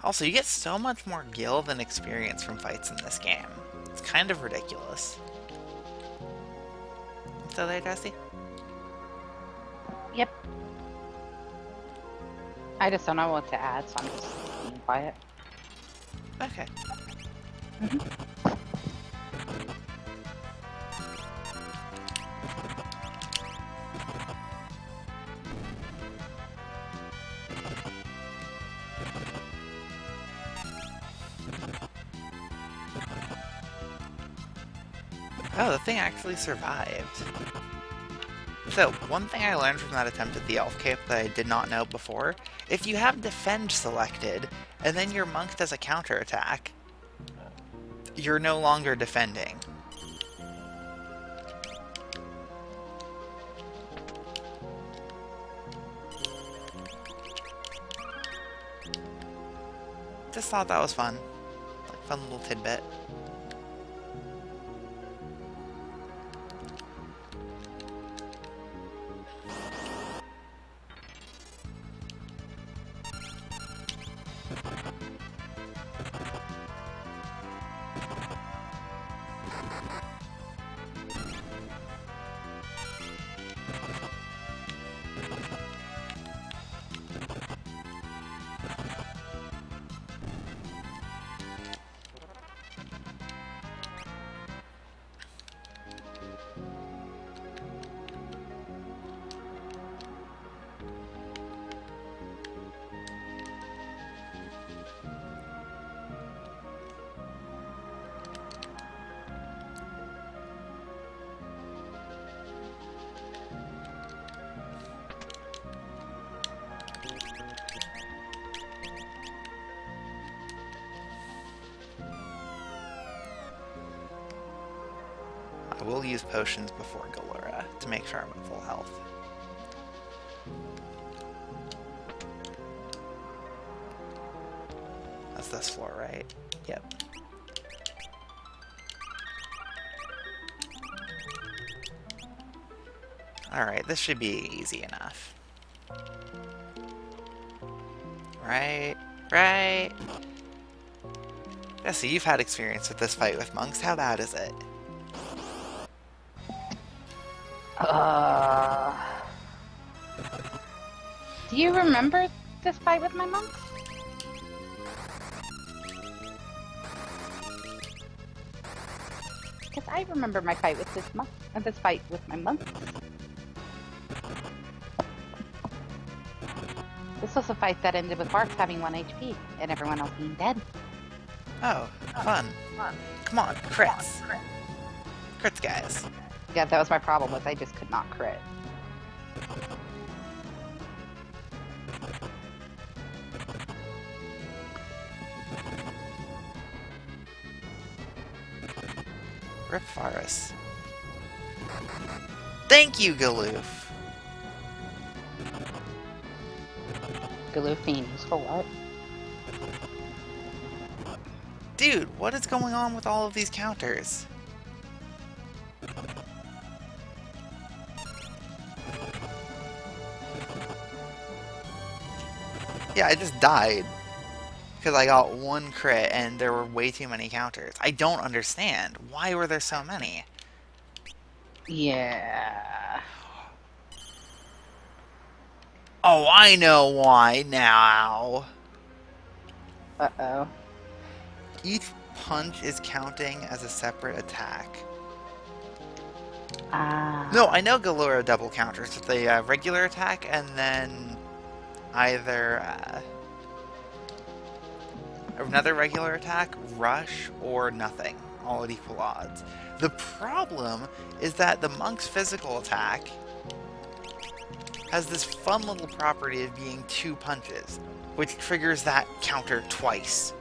Also, you get so much more gil than experience from fights in this game. It's kind of ridiculous. Still there, Jesse? Yep. I just don't know what to add, so I'm just being quiet. Okay. Oh, the thing actually survived. So, one thing I learned from that attempt at the Elf Cape that I did not know before, if you have Defend selected, and then your monk does a counterattack, you're no longer defending. Just thought that was fun. Like, fun little tidbit. I will use potions before Galura to make sure I'm at full health. That's this floor, right? Yep. Alright, this should be easy enough. Right? Right? Jesse, you've had experience with this fight with monks. How bad is it? Do you remember this fight with my monks? Because I remember my fight with this monk. This fight with my monks. This was a fight that ended with Barks having 1 HP and everyone else being dead. Oh, fun. Come on, crits. Crits, guys. Yeah, that was my problem, was I just could not crit. Rip Faris. Thank you, Galoof. Galoof being useful, what? Dude, what is going on with all of these counters? Yeah, I just died. Because I got 1 crit and there were way too many counters. I don't understand. Why were there so many? Yeah. Oh, I know why now. Uh-oh. Each punch is counting as a separate attack. Ah. No, I know Galura double counters with the regular attack and then either another regular attack, rush, or nothing, all at equal odds. The problem is that the monk's physical attack has this fun little property of being 2 punches, which triggers that counter twice.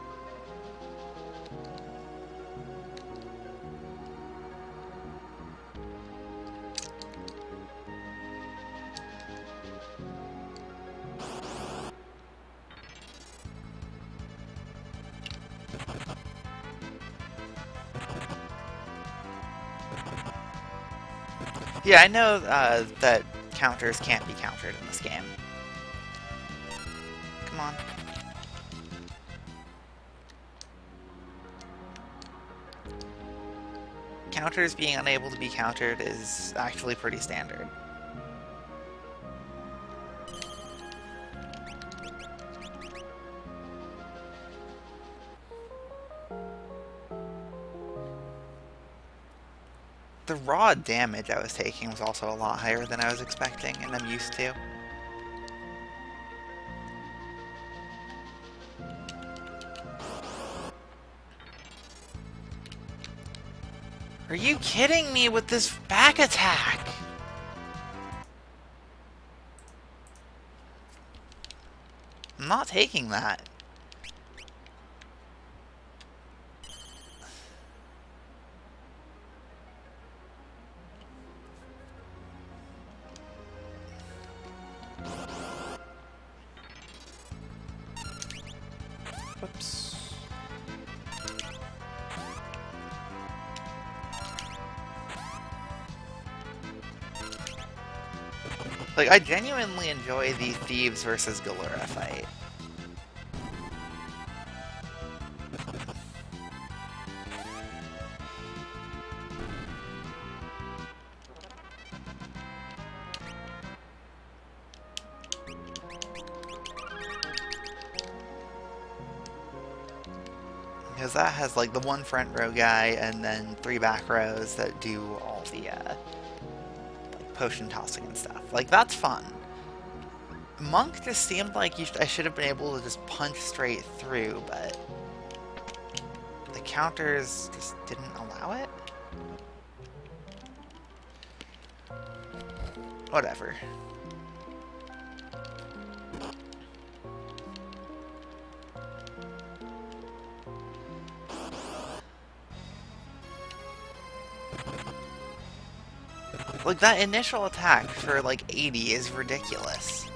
Yeah, I know that counters can't be countered in this game. Come on. Counters being unable to be countered is actually pretty standard. the raw damage I was taking was also a lot higher than I was expecting, and I'm used to. Are you kidding me with this back attack? I'm not taking that. Whoops. Like, I genuinely enjoy the Thieves versus Galura fight. Because that has, like, the one front row guy and then 3 back rows that do all the, like, potion tossing and stuff. Like, that's fun. Monk just seemed like I should have been able to just punch straight through, but the counters just didn't allow it? Whatever. Like, that initial attack for, like, 80 is ridiculous.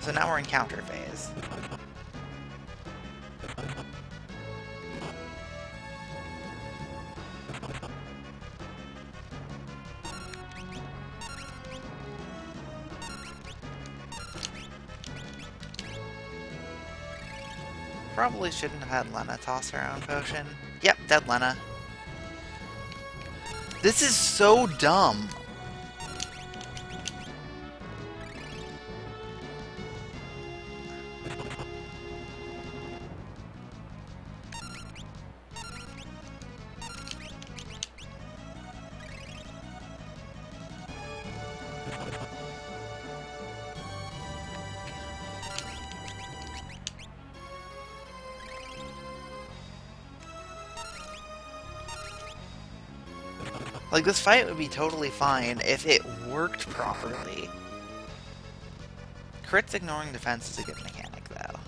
So now we're in counter phase. Probably shouldn't have had Lena toss her own potion. Yep, dead Lena. This is so dumb. Like, this fight would be totally fine if it worked properly. Crits ignoring defense is a good mechanic, though.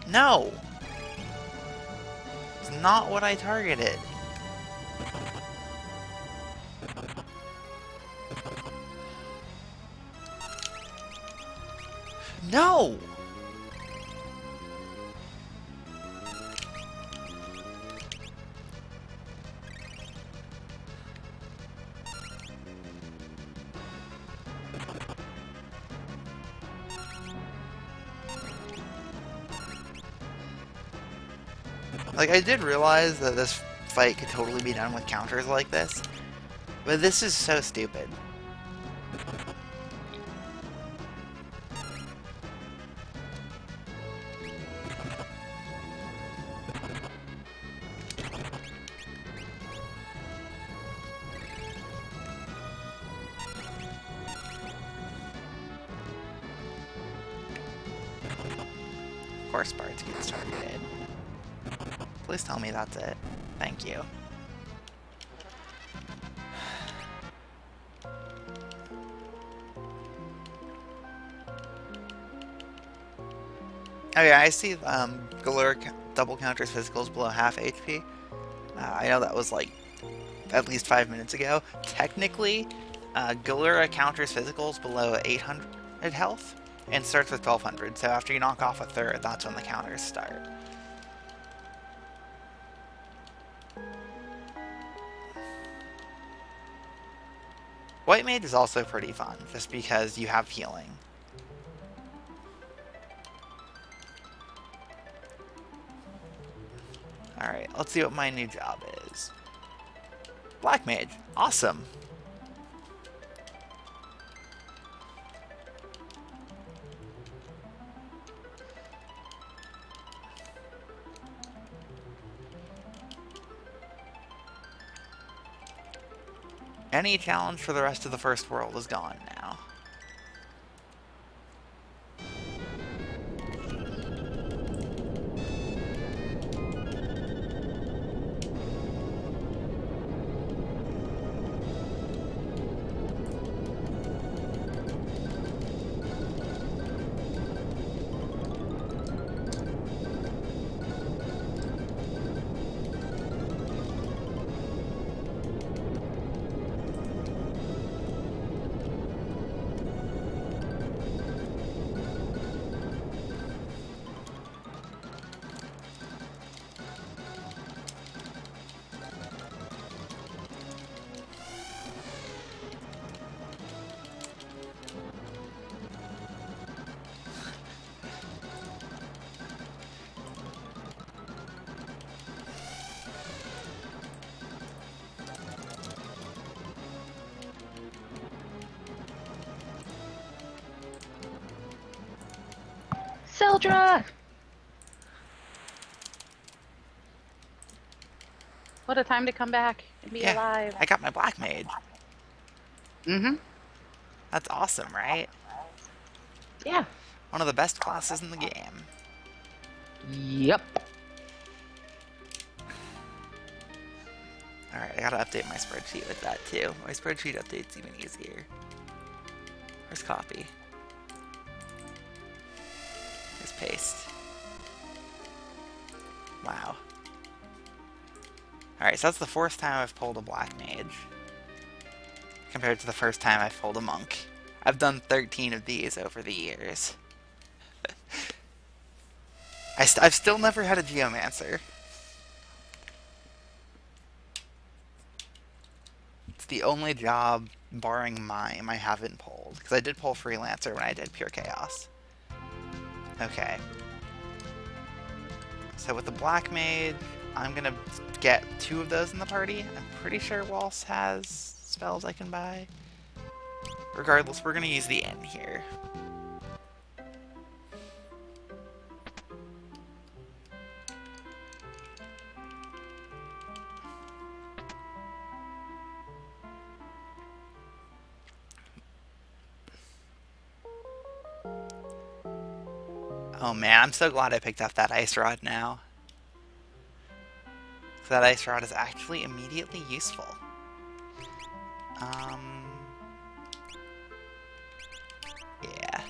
No! It's not what I targeted. No! Like, I did realize that this fight could totally be done with counters like this, but this is so stupid. Of course Bards gets targeted. Please tell me that's it. Thank you. Oh yeah, I see Galura double counters physicals below half HP. I know that was like at least 5 minutes ago. Technically, Galura counters physicals below 800 health and starts with 1200. So after you knock off a third, that's when the counters start. White Mage is also pretty fun, just because you have healing. Alright, let's see what my new job is. Black Mage. Awesome. Any challenge for the rest of the first world is gone now. Sildra! What a time to come back and be alive. I got my Black Mage. Mm-hmm. That's awesome, right? Yeah. One of the best classes in the game. Yep. Alright, I gotta update my spreadsheet with that too. My spreadsheet update's even easier. Where's copy? Here's paste. Wow. Alright, so that's the fourth time I've pulled a Black Mage. Compared to the first time I've pulled a Monk. I've done 13 of these over the years. I've still never had a Geomancer. It's the only job, barring Mime, I haven't pulled. Because I did pull Freelancer when I did Pure Chaos. Okay. So with the Black Mage, I'm gonna get 2 of those in the party. I'm pretty sure Waltz has spells I can buy. Regardless, we're gonna use the Inn here. Oh man, I'm so glad I picked up that Ice Rod now. That Ice Rod is actually immediately useful. Yeah.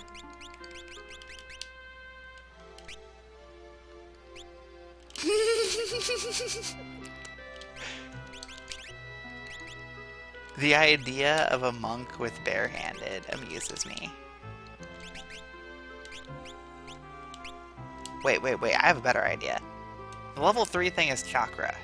The idea of a monk with barehanded amuses me. Wait, I have a better idea. The level 3 thing is chakra.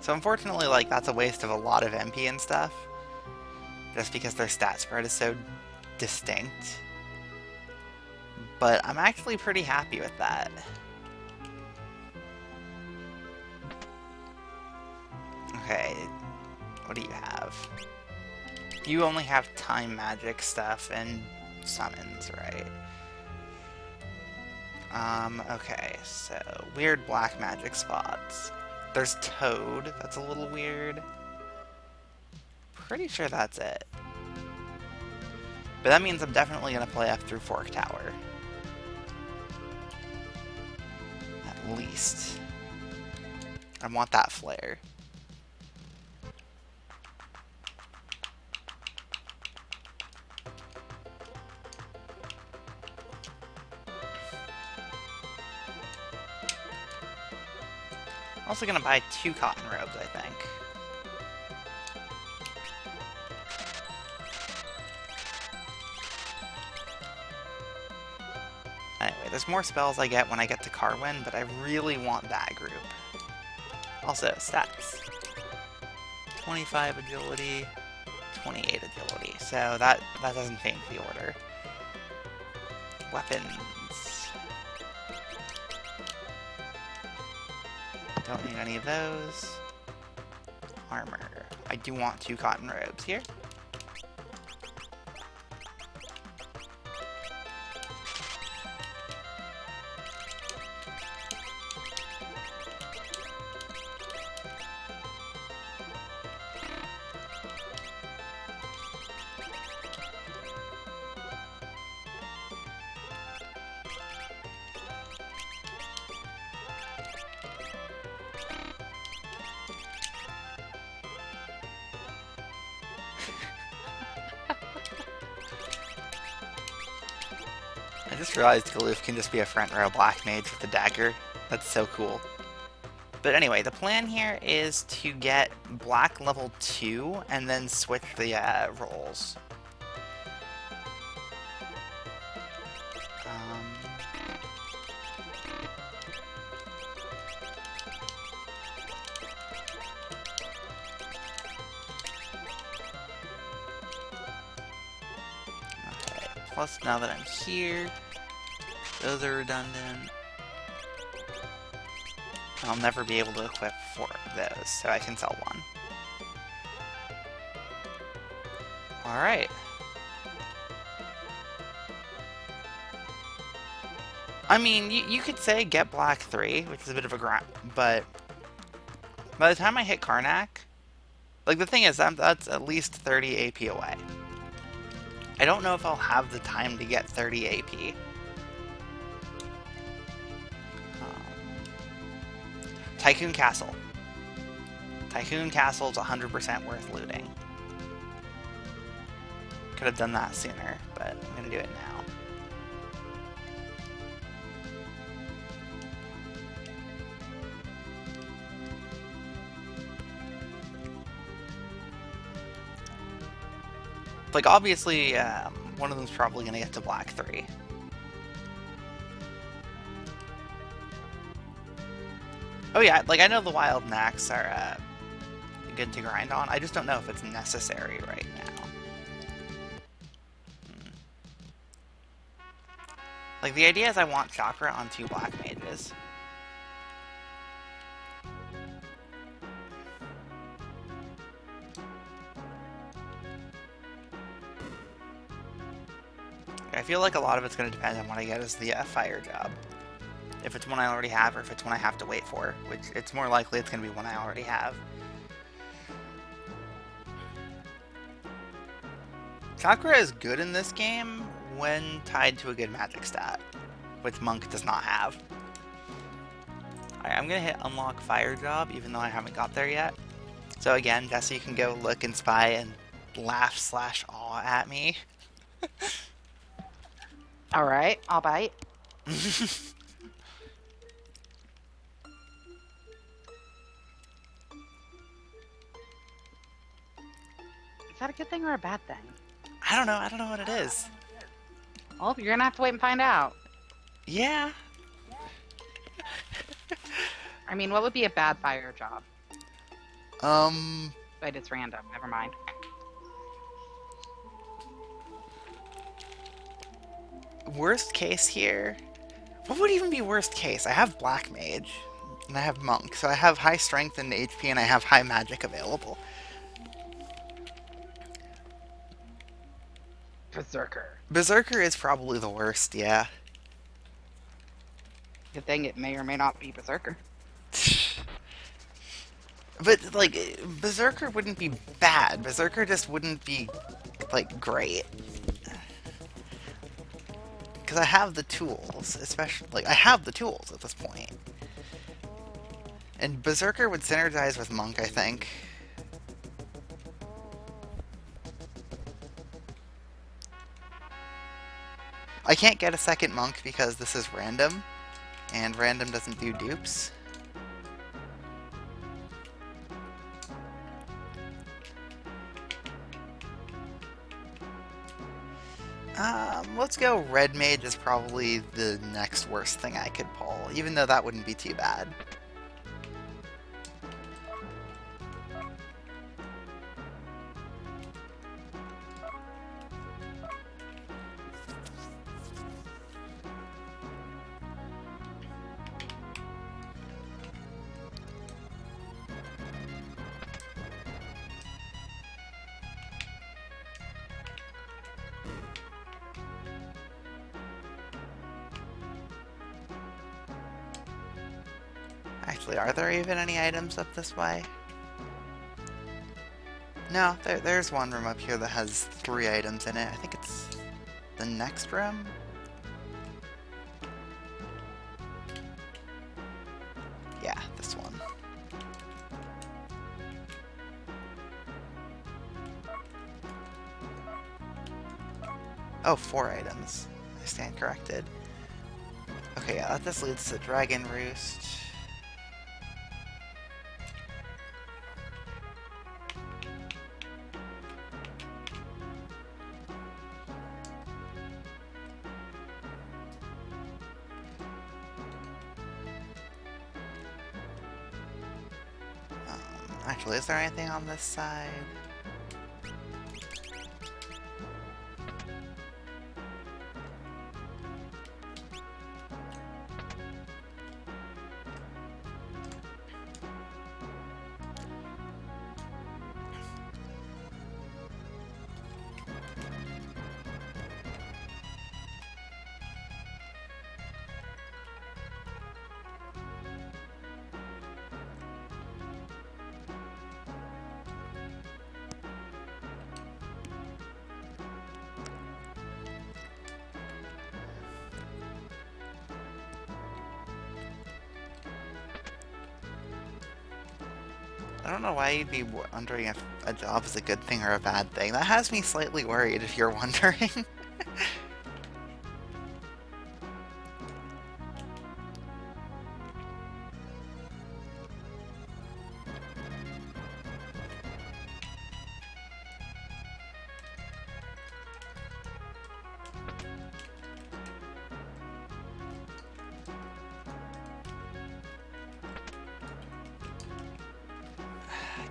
So unfortunately, like, that's a waste of a lot of MP and stuff. Just because their stat spread is so distinct. But I'm actually pretty happy with that. Okay, what do you have? You only have time magic stuff and summons, right? Okay, so weird black magic spots. There's Toad, that's a little weird. Pretty sure that's it. But that means I'm definitely gonna play up through Fork Tower. At least. I want that flare. I'm also gonna buy 2 cotton robes, I think. Anyway, there's more spells I get when I get to Carwin, but I really want that group. Also, stats. 25 agility, 28 agility, so that doesn't change the order. Weapons. Don't need any of those. Armor. I do want 2 cotton robes here. I just realized Galoof can just be a front row black mage with a dagger. That's so cool. But anyway, the plan here is to get black level 2 and then switch the roles. Okay, plus now that I'm here, those are redundant. I'll never be able to equip 4 of those, so I can sell 1. Alright. I mean, you could say get black 3, which is a bit of a grind, but by the time I hit Karnak, like the thing is, that's at least 30 AP away. I don't know if I'll have the time to get 30 AP. Tycoon Castle. Tycoon Castle is 100% worth looting. Could have done that sooner, but I'm gonna do it now. Like, obviously, one of them's probably gonna get to black 3. Oh yeah, like I know the wild knacks are good to grind on. I just don't know if it's necessary right now. Like the idea is I want chakra on 2 black mages. I feel like a lot of it's going to depend on what I get as the fire job. If it's one I already have, or if it's one I have to wait for, which it's more likely it's going to be one I already have. Chakra is good in this game when tied to a good magic stat, which Monk does not have. Alright, I'm going to hit unlock fire job, even though I haven't got there yet. So again, Jesse can go look and spy and laugh/awe at me. Alright, I'll bite. Is that a good thing or a bad thing? I don't know what it is. Well, you're gonna have to wait and find out. Yeah. I mean, what would be a bad fire job? Wait, it's random. Never mind. Worst case here? What would even be worst case? I have Black Mage. And I have Monk, so I have high strength and HP, and I have high magic available. Berserker. Berserker is probably the worst, yeah. Good thing it may or may not be Berserker. But, like, Berserker wouldn't be bad. Berserker just wouldn't be, like, great. Because I have the tools, especially, like, I have the tools at this point. And Berserker would synergize with Monk, I think. I can't get a second Monk because this is random, and random doesn't do dupes. Let's go Red Mage is probably the next worst thing I could pull, even though that wouldn't be too bad. Actually, are there even any items up this way? No, there's one room up here that has 3 items in it. I think it's the next room? Yeah, this one. Oh, 4 items. I stand corrected. Okay, yeah, this leads to Dragon Roost. Actually, is there anything on this side? I don't know why you'd be wondering if a job is a good thing or a bad thing. That has me slightly worried if you're wondering.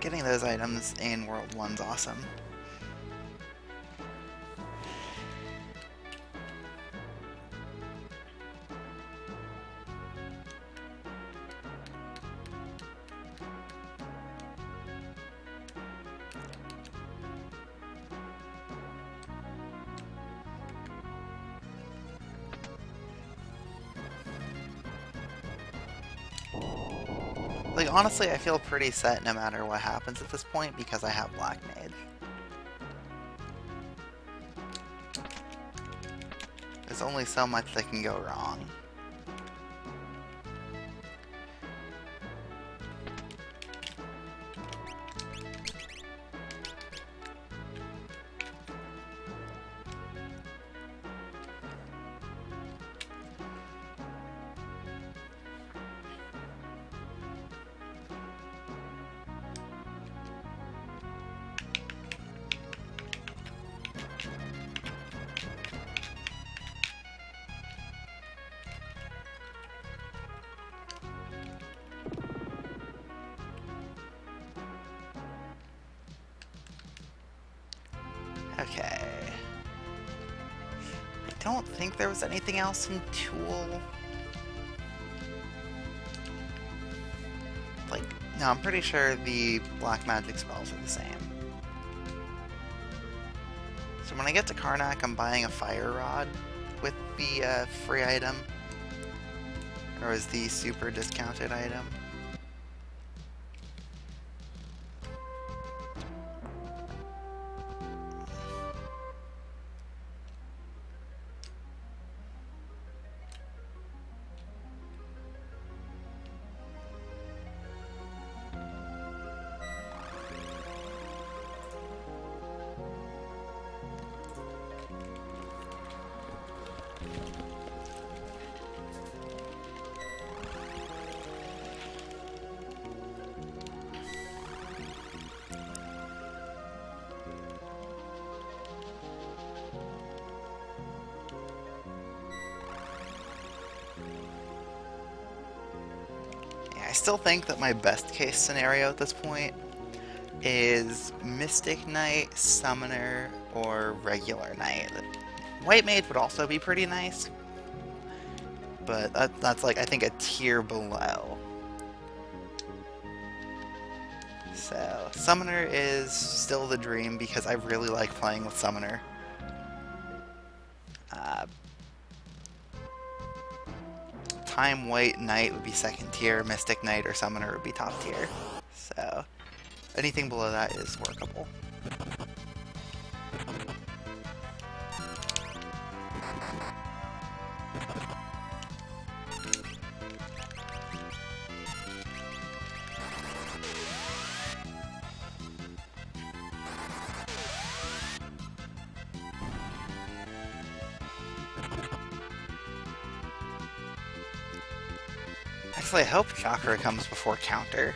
Getting those items in World 1's awesome. Like, honestly, I feel pretty set no matter what happens at this point because I have Black Mage. There's only so much that can go wrong. Okay. I don't think there was anything else in Tool. No, I'm pretty sure the black magic spells are the same. So when I get to Karnak, I'm buying a fire rod with the free item. Or is the super discounted item? I still think that my best case scenario at this point is Mystic Knight, Summoner, or regular Knight. White Mage would also be pretty nice, but that's like, I think, a tier below. So, Summoner is still the dream because I really like playing with Summoner. Time White Knight would be second tier, Mystic Knight or Summoner would be top tier. So, anything below that is workable. Actually, I hope Chakra comes before Counter.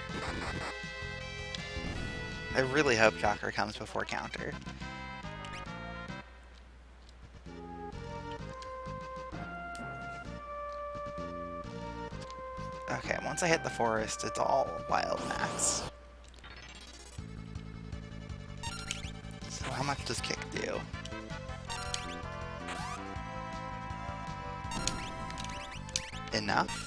I really hope Chakra comes before Counter. Okay, once I hit the forest, it's all wild max. So how much does kick do? Enough?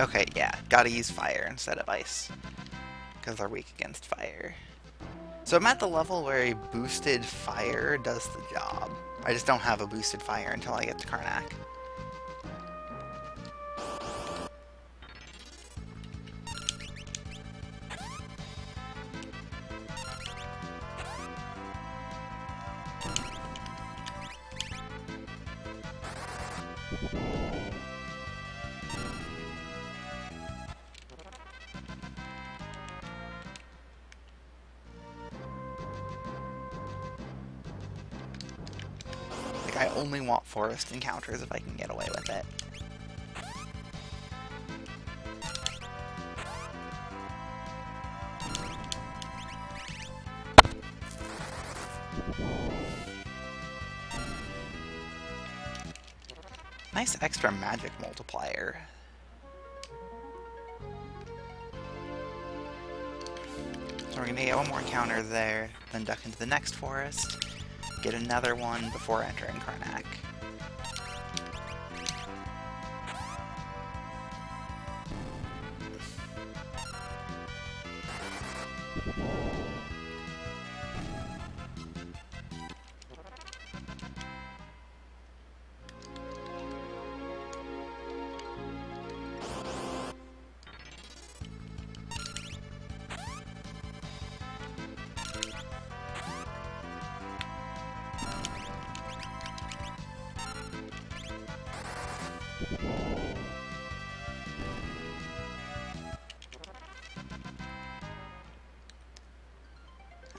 Okay, yeah, gotta use fire instead of ice, because they're weak against fire. So I'm at the level where a boosted fire does the job. I just don't have a boosted fire until I get to Karnak. I only want forest encounters if I can get away with it. Nice extra magic multiplier. So we're gonna get one more encounter there, then duck into the next forest. Get another one before entering Karnak.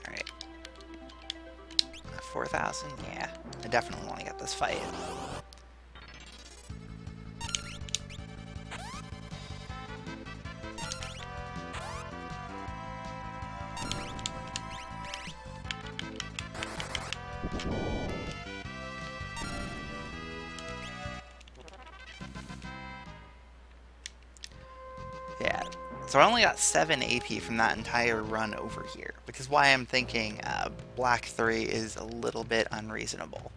Alright. 4,000? Yeah. I definitely want to get this fight. Yeah, so I only got 7 AP from that entire run over here, which is why I'm thinking Black 3 is a little bit unreasonable.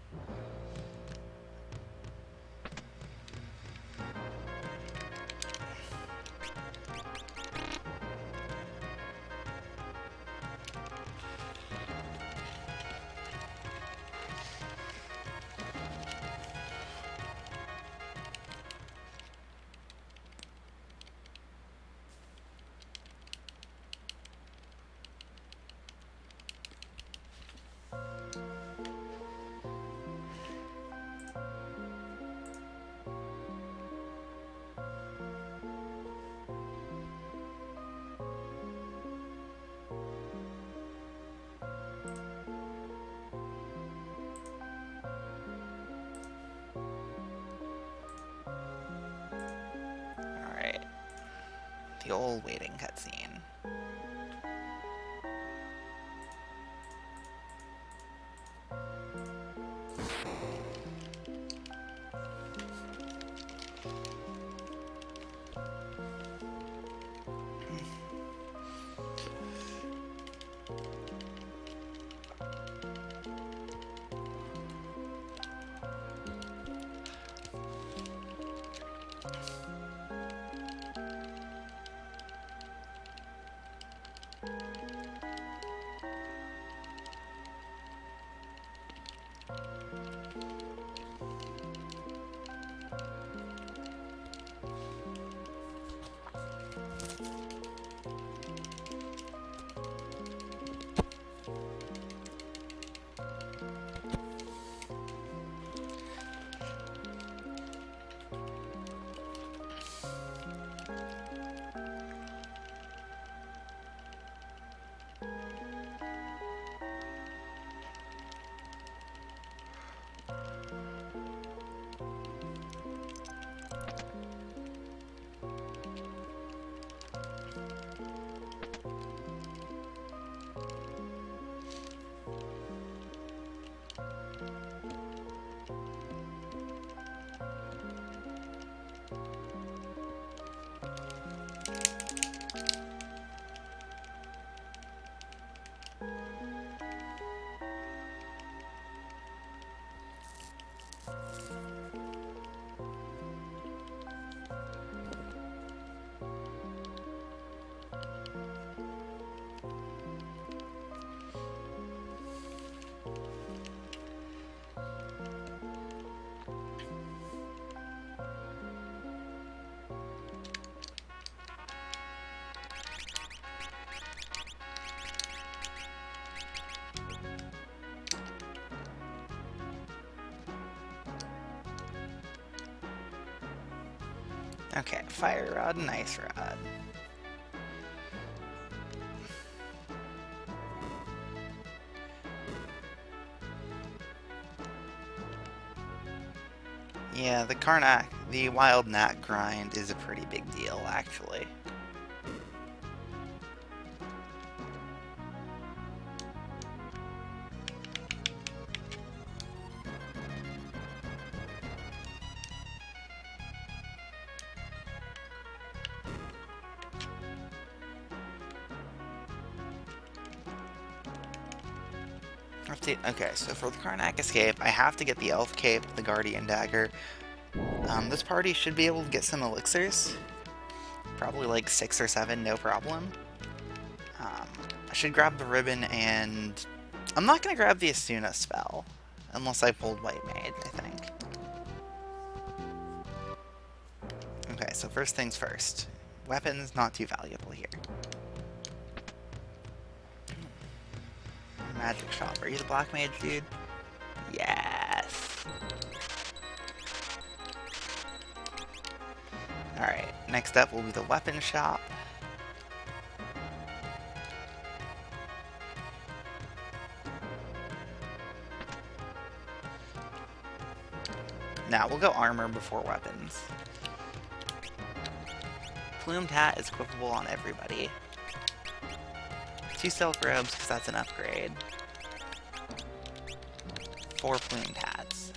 old waiting cutscene. Okay, fire rod and ice rod. Yeah, the wild gnat grind is a pretty big deal, actually. Okay, so for the Karnak escape, I have to get the Elf Cape, the Guardian Dagger. This party should be able to get some elixirs. Probably like 6 or 7, no problem. I should grab the ribbon, and I'm not going to grab the Asuna spell. Unless I pulled White Mage, I think. Okay, so first things first. Weapons, not too valuable here. Magic shop. Are you the Black Mage, dude? Yes! Alright, next up will be the weapon shop. Now, we'll go armor before weapons. Plumed hat is equipable on everybody. 2 stealth robes, because that's an upgrade. 4 plumed hats.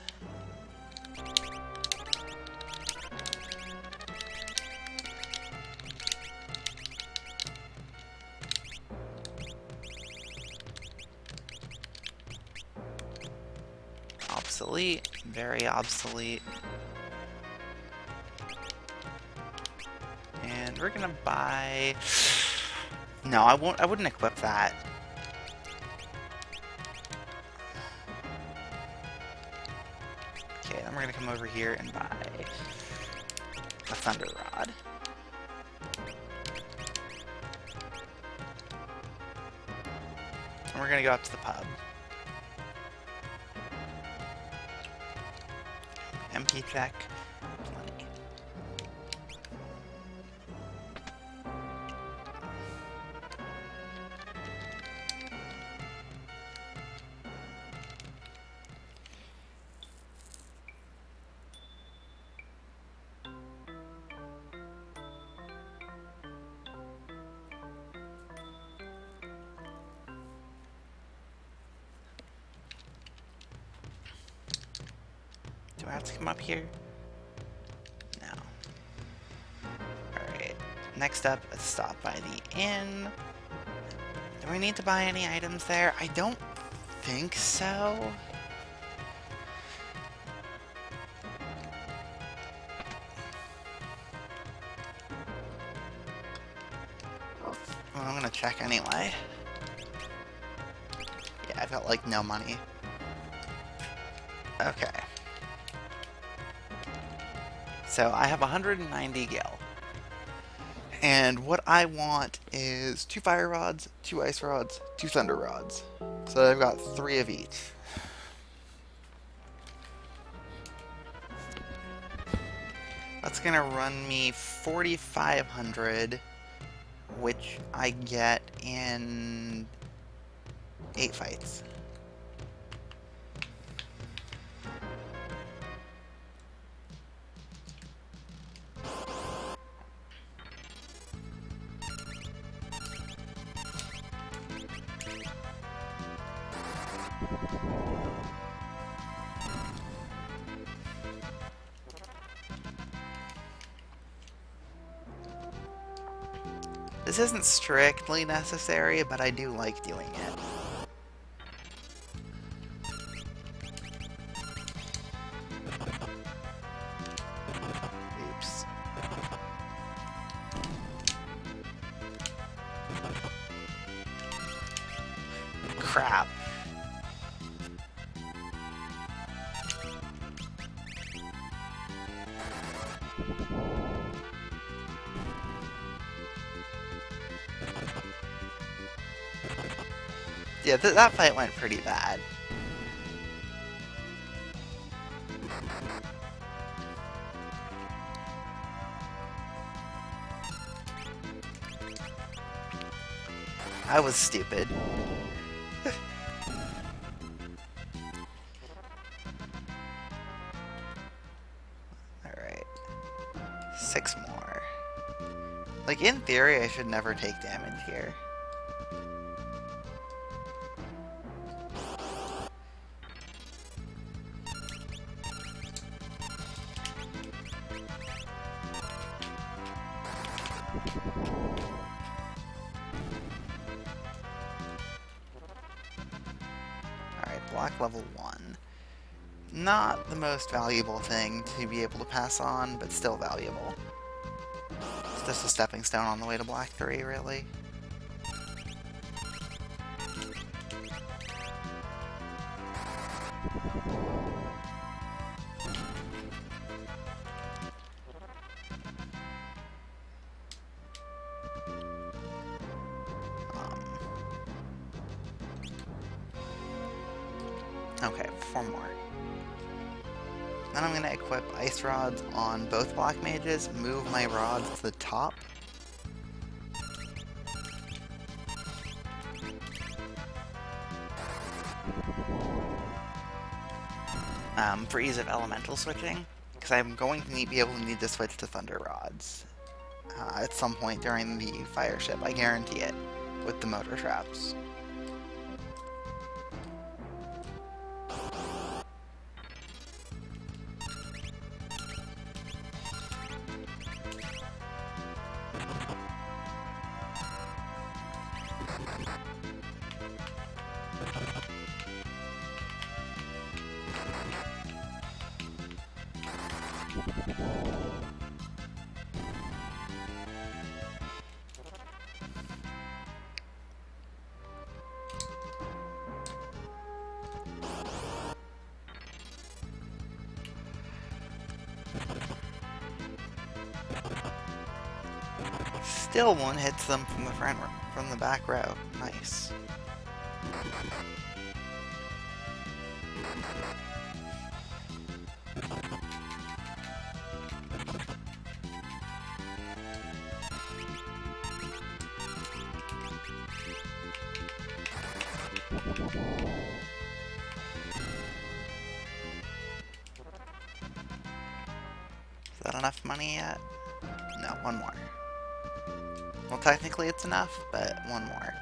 Obsolete, very obsolete. And we're gonna buy... No, I wouldn't equip that. Okay, then we're gonna come over here and buy a Thunder Rod. And we're gonna go up to the pub. MP check. Plenty. Do I have to come up here? No. Alright. Next up, let's stop by the inn. Do we need to buy any items there? I don't think so. Well, I'm gonna check anyway. Yeah, I've got like no money. Okay. So I have 190 gil. And what I want is 2 fire rods, 2 ice rods, 2 thunder rods. So I've got 3 of each. That's gonna run me 4,500, which I get in 8 fights. This isn't strictly necessary, but I do like doing it. Oops. Crap. Yeah, that fight went pretty bad. I was stupid. Alright. 6 more. Like, in theory, I should never take damage here. Alright, block level 1. Not the most valuable thing to be able to pass on, but still valuable. It's just a stepping stone on the way to block 3, really. Okay, 4 more. Then I'm going to equip ice rods on both block mages, move my rods to the top. For ease of elemental switching, because I'm going to be able to need to switch to thunder rods at some point during the fire ship. I guarantee it, with the motor traps. Still one hits them from the back row. Nice. Is that enough money yet? No, 1 more. Well, technically it's enough, but 1 more.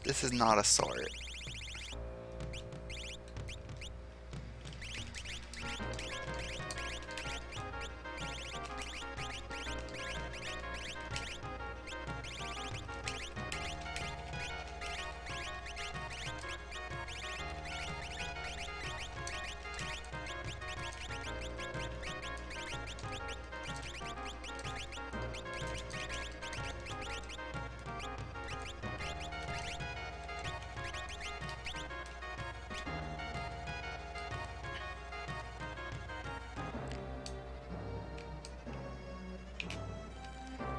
This is not a sort.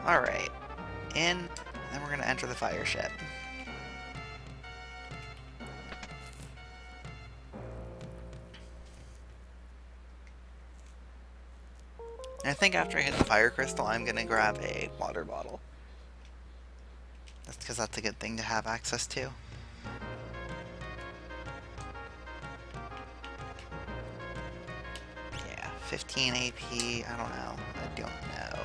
Alright, and then we're going to enter the fire ship. And I think after I hit the fire crystal, I'm going to grab a water bottle. That's because that's a good thing to have access to. Yeah, 15 AP, I don't know. I don't know.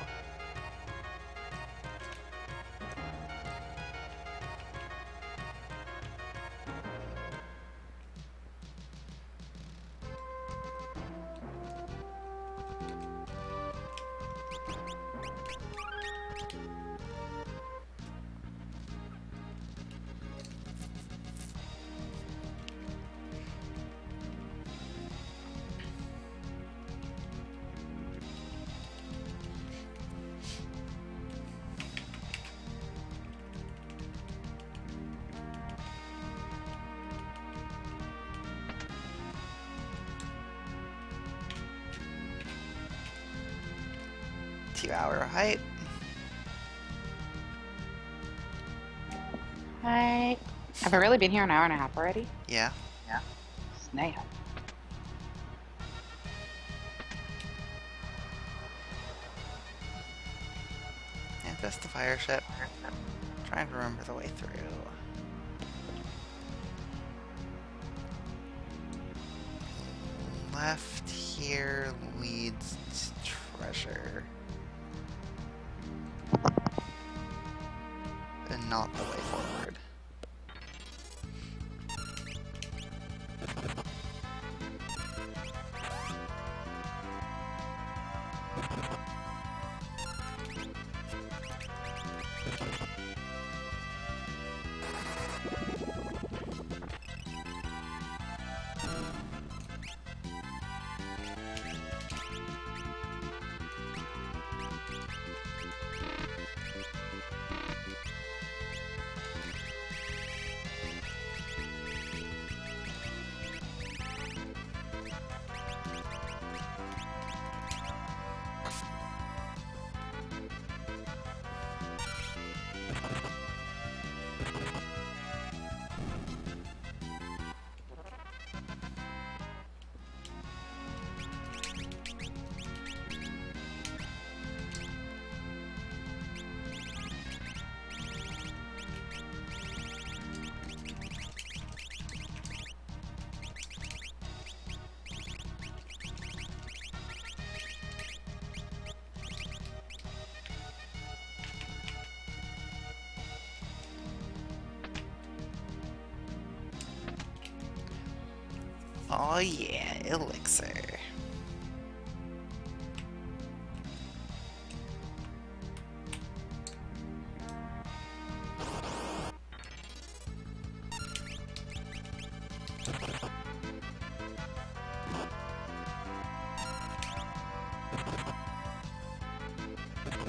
Hour height. Hi. Have I really been here an hour and a half already? Yeah. Yeah. Snap. And that's the fire ship. Trying to remember the way through. Left here leads to treasure. And not the way forward. Oh yeah, elixir.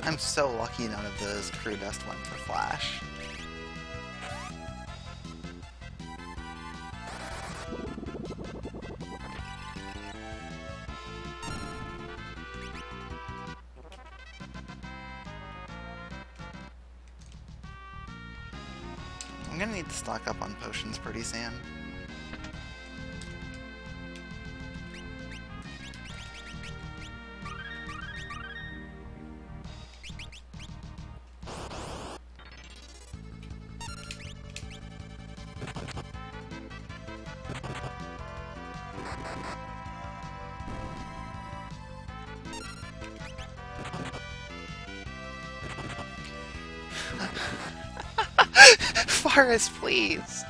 I'm so lucky none of those crew dust went for flash. I'm gonna need to stock up on potions pretty soon. Forest, please.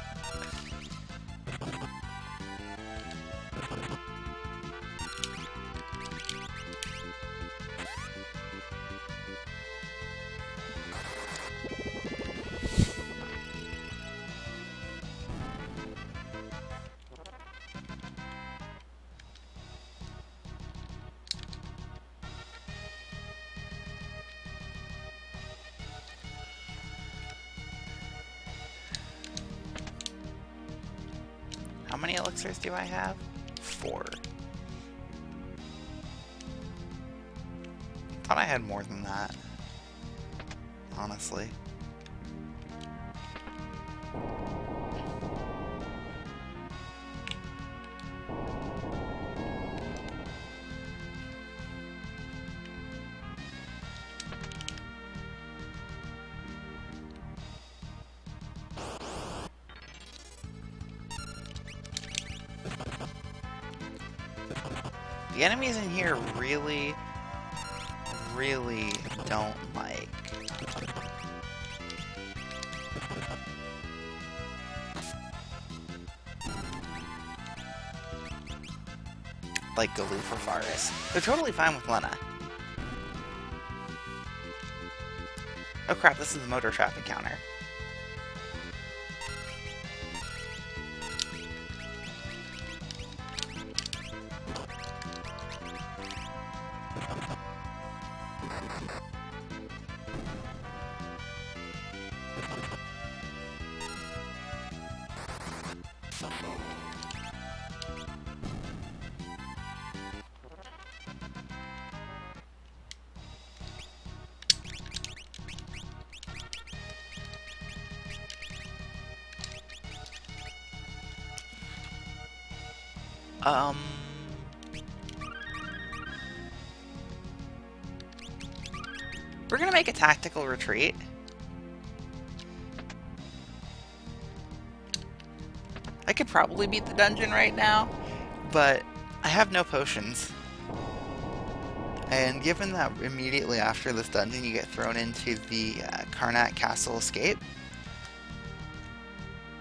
How many elixirs do I have? 4. Thought I had more than that. Honestly. The enemies in here really don't like Galoof or Forest. They're totally fine with Lena. Oh crap, this is the motor traffic counter. We're gonna make a tactical retreat. I could probably beat the dungeon right now, but I have no potions. And given that immediately after this dungeon you get thrown into the Karnak Castle escape,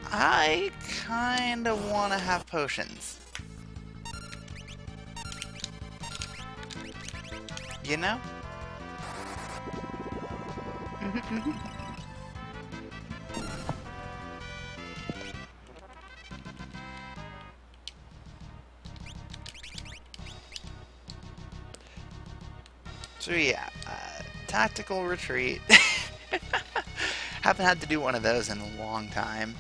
I kinda wanna have potions. You know? So yeah, tactical retreat. Haven't had to do one of those in a long time.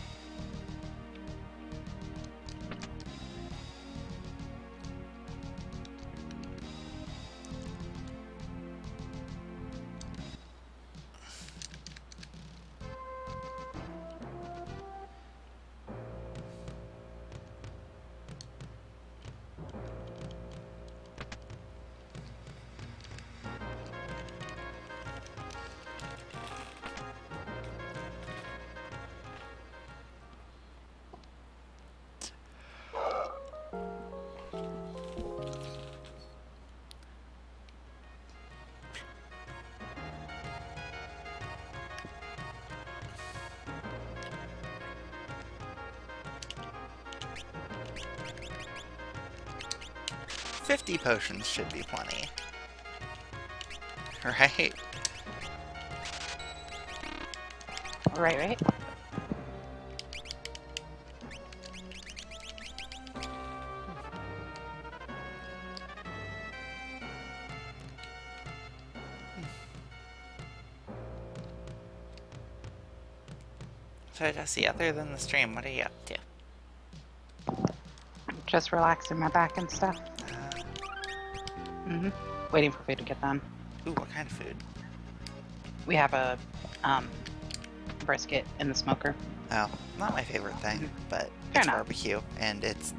$50 potions should be plenty. Right? Right. So Jesse, other than the stream, what are you up to? Just relaxing my back and stuff. Waiting for food to get done. Ooh, what kind of food? We have a brisket in the smoker. Oh, not my favorite thing, but Fair it's enough. barbecue, and it's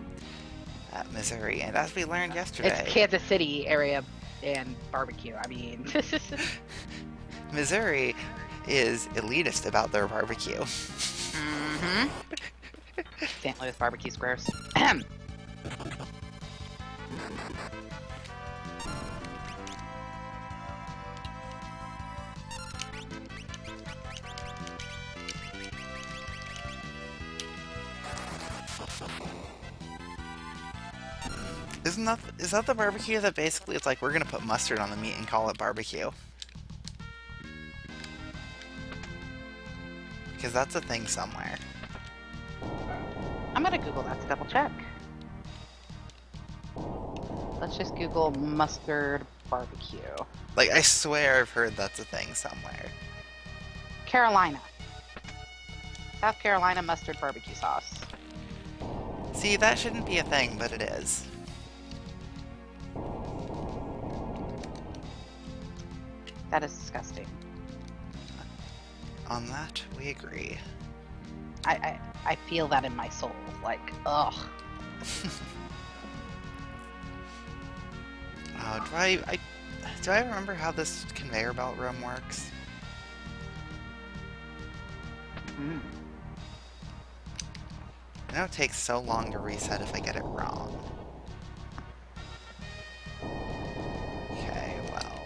at Missouri, and as we learned yesterday... It's Kansas City area and barbecue, I mean... Missouri is elitist about their barbecue. St. Louis barbecue squares. Is that the barbecue that basically it's like we're gonna put mustard on the meat and call it barbecue? Because that's a thing somewhere. I'm gonna Google that to double check. Let's just Google mustard barbecue. Like, I swear I've heard that's a thing somewhere. Carolina. South Carolina mustard barbecue sauce. See, that shouldn't be a thing, but it is. That is disgusting. On that, we agree. I feel that in my soul. Like, ugh. Do I remember how this conveyor belt room works? Mm. I know it takes so long to reset if I get it wrong. Okay, well.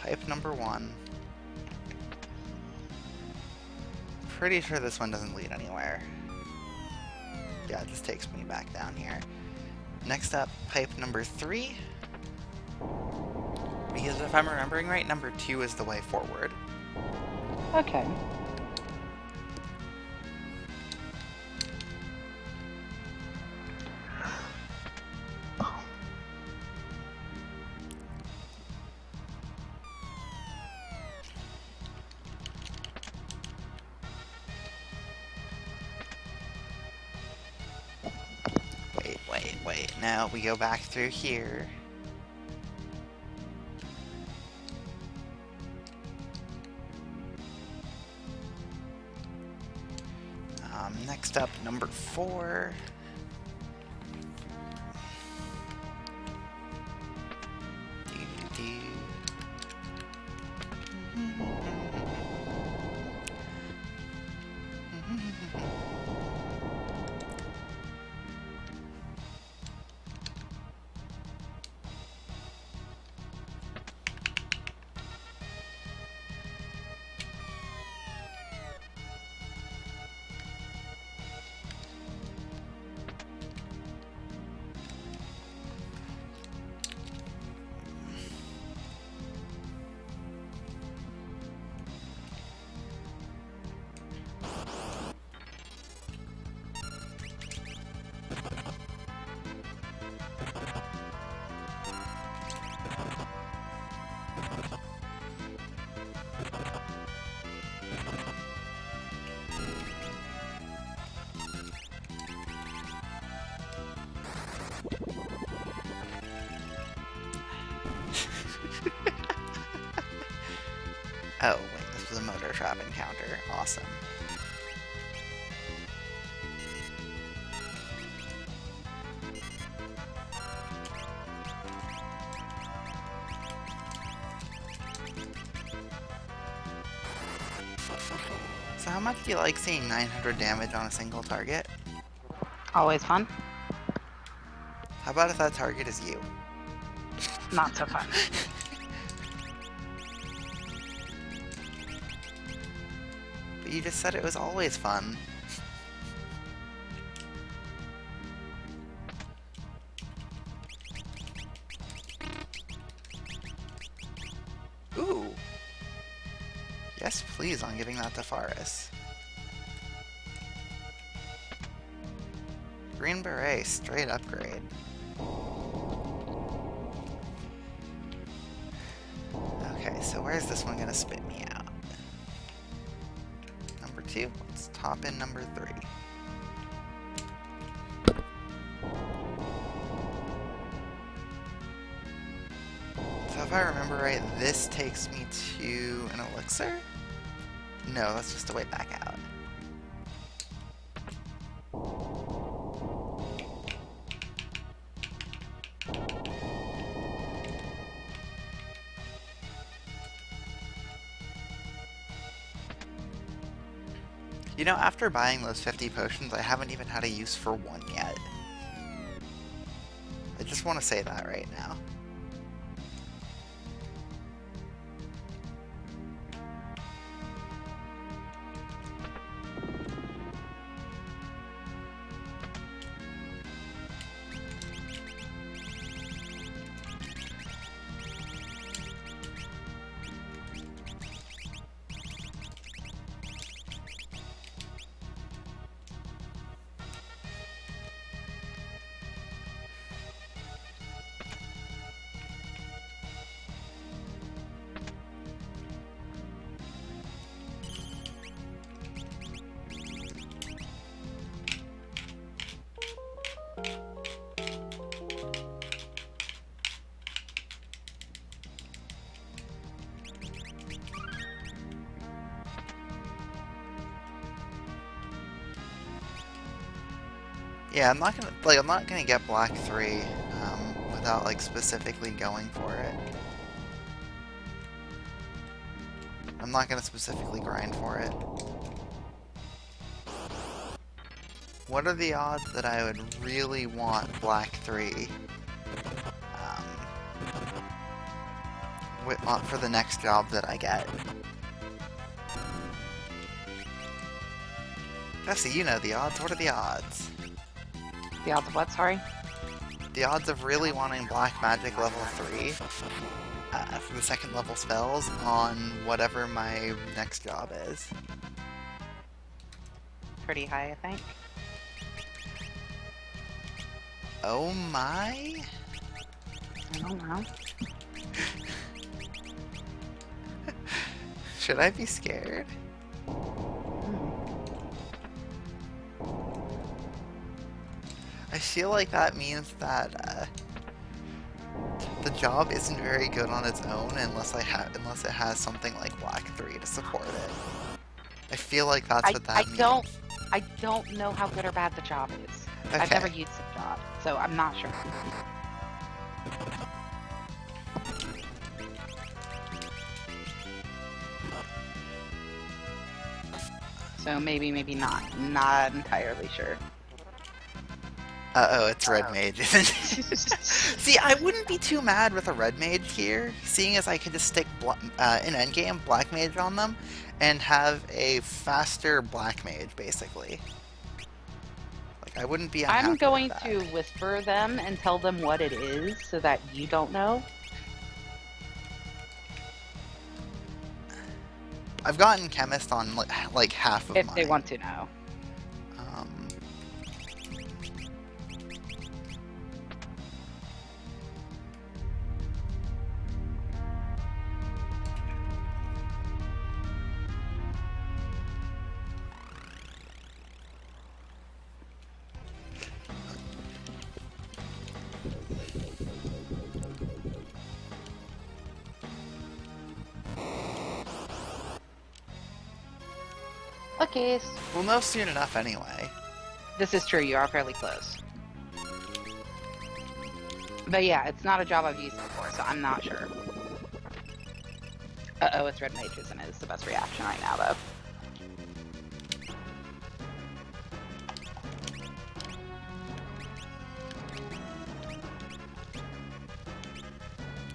Pipe number 1. Pretty sure this one doesn't lead anywhere. Yeah, it just takes me back down here. Next up, pipe number 3. Because if I'm remembering right, number 2 is the way forward. Okay. Wait. Now we go back through here. Next up, number 4. Oh, wait, this was a motor trap encounter. Awesome. So how much do you like seeing 900 damage on a single target? Always fun. How about if that target is you? Not so fun. But you just said it was always fun. Ooh. Yes, please, on giving that to Faris. Green Beret, straight upgrade. Okay, so where's this one gonna spit me out? Number 2, let's top in number 3. So if I remember right, this takes me to an elixir? No, that's just a way back out. You know, after buying those 50 potions, I haven't even had a use for one yet. I just want to say that right now. Yeah, I'm not gonna get black 3 without like specifically going for it. I'm not gonna specifically grind for it. What are the odds that I would really want black 3 for the next job that I get? Jesse, you know the odds. What are the odds? The odds of what, sorry? The odds of really wanting black magic level 3 for the second level spells on whatever my next job is. Pretty high, I think. Oh my? I don't know. Should I be scared? I feel like that means that the job isn't very good on its own unless it has something like black 3 to support it. I feel like that's what that means. I don't know how good or bad the job is. Okay. I've never used the job, so I'm not sure. So maybe not. Not entirely sure. Uh-oh, it's red mage, isn't it? See, I wouldn't be too mad with a red mage here, seeing as I could just stick in endgame black mage on them and have a faster black mage, basically. Like, I wouldn't be unhappy I'm going with that. to whisper them and tell them what it is so that you don't know. I've gotten chemist on like half of If mine. they want to know. Okay. We'll know soon enough anyway. This is true, you are fairly close. But yeah, it's not a job I've used before, so I'm not sure. Uh-oh, it's red mage, isn't it? It's the best reaction right now, though.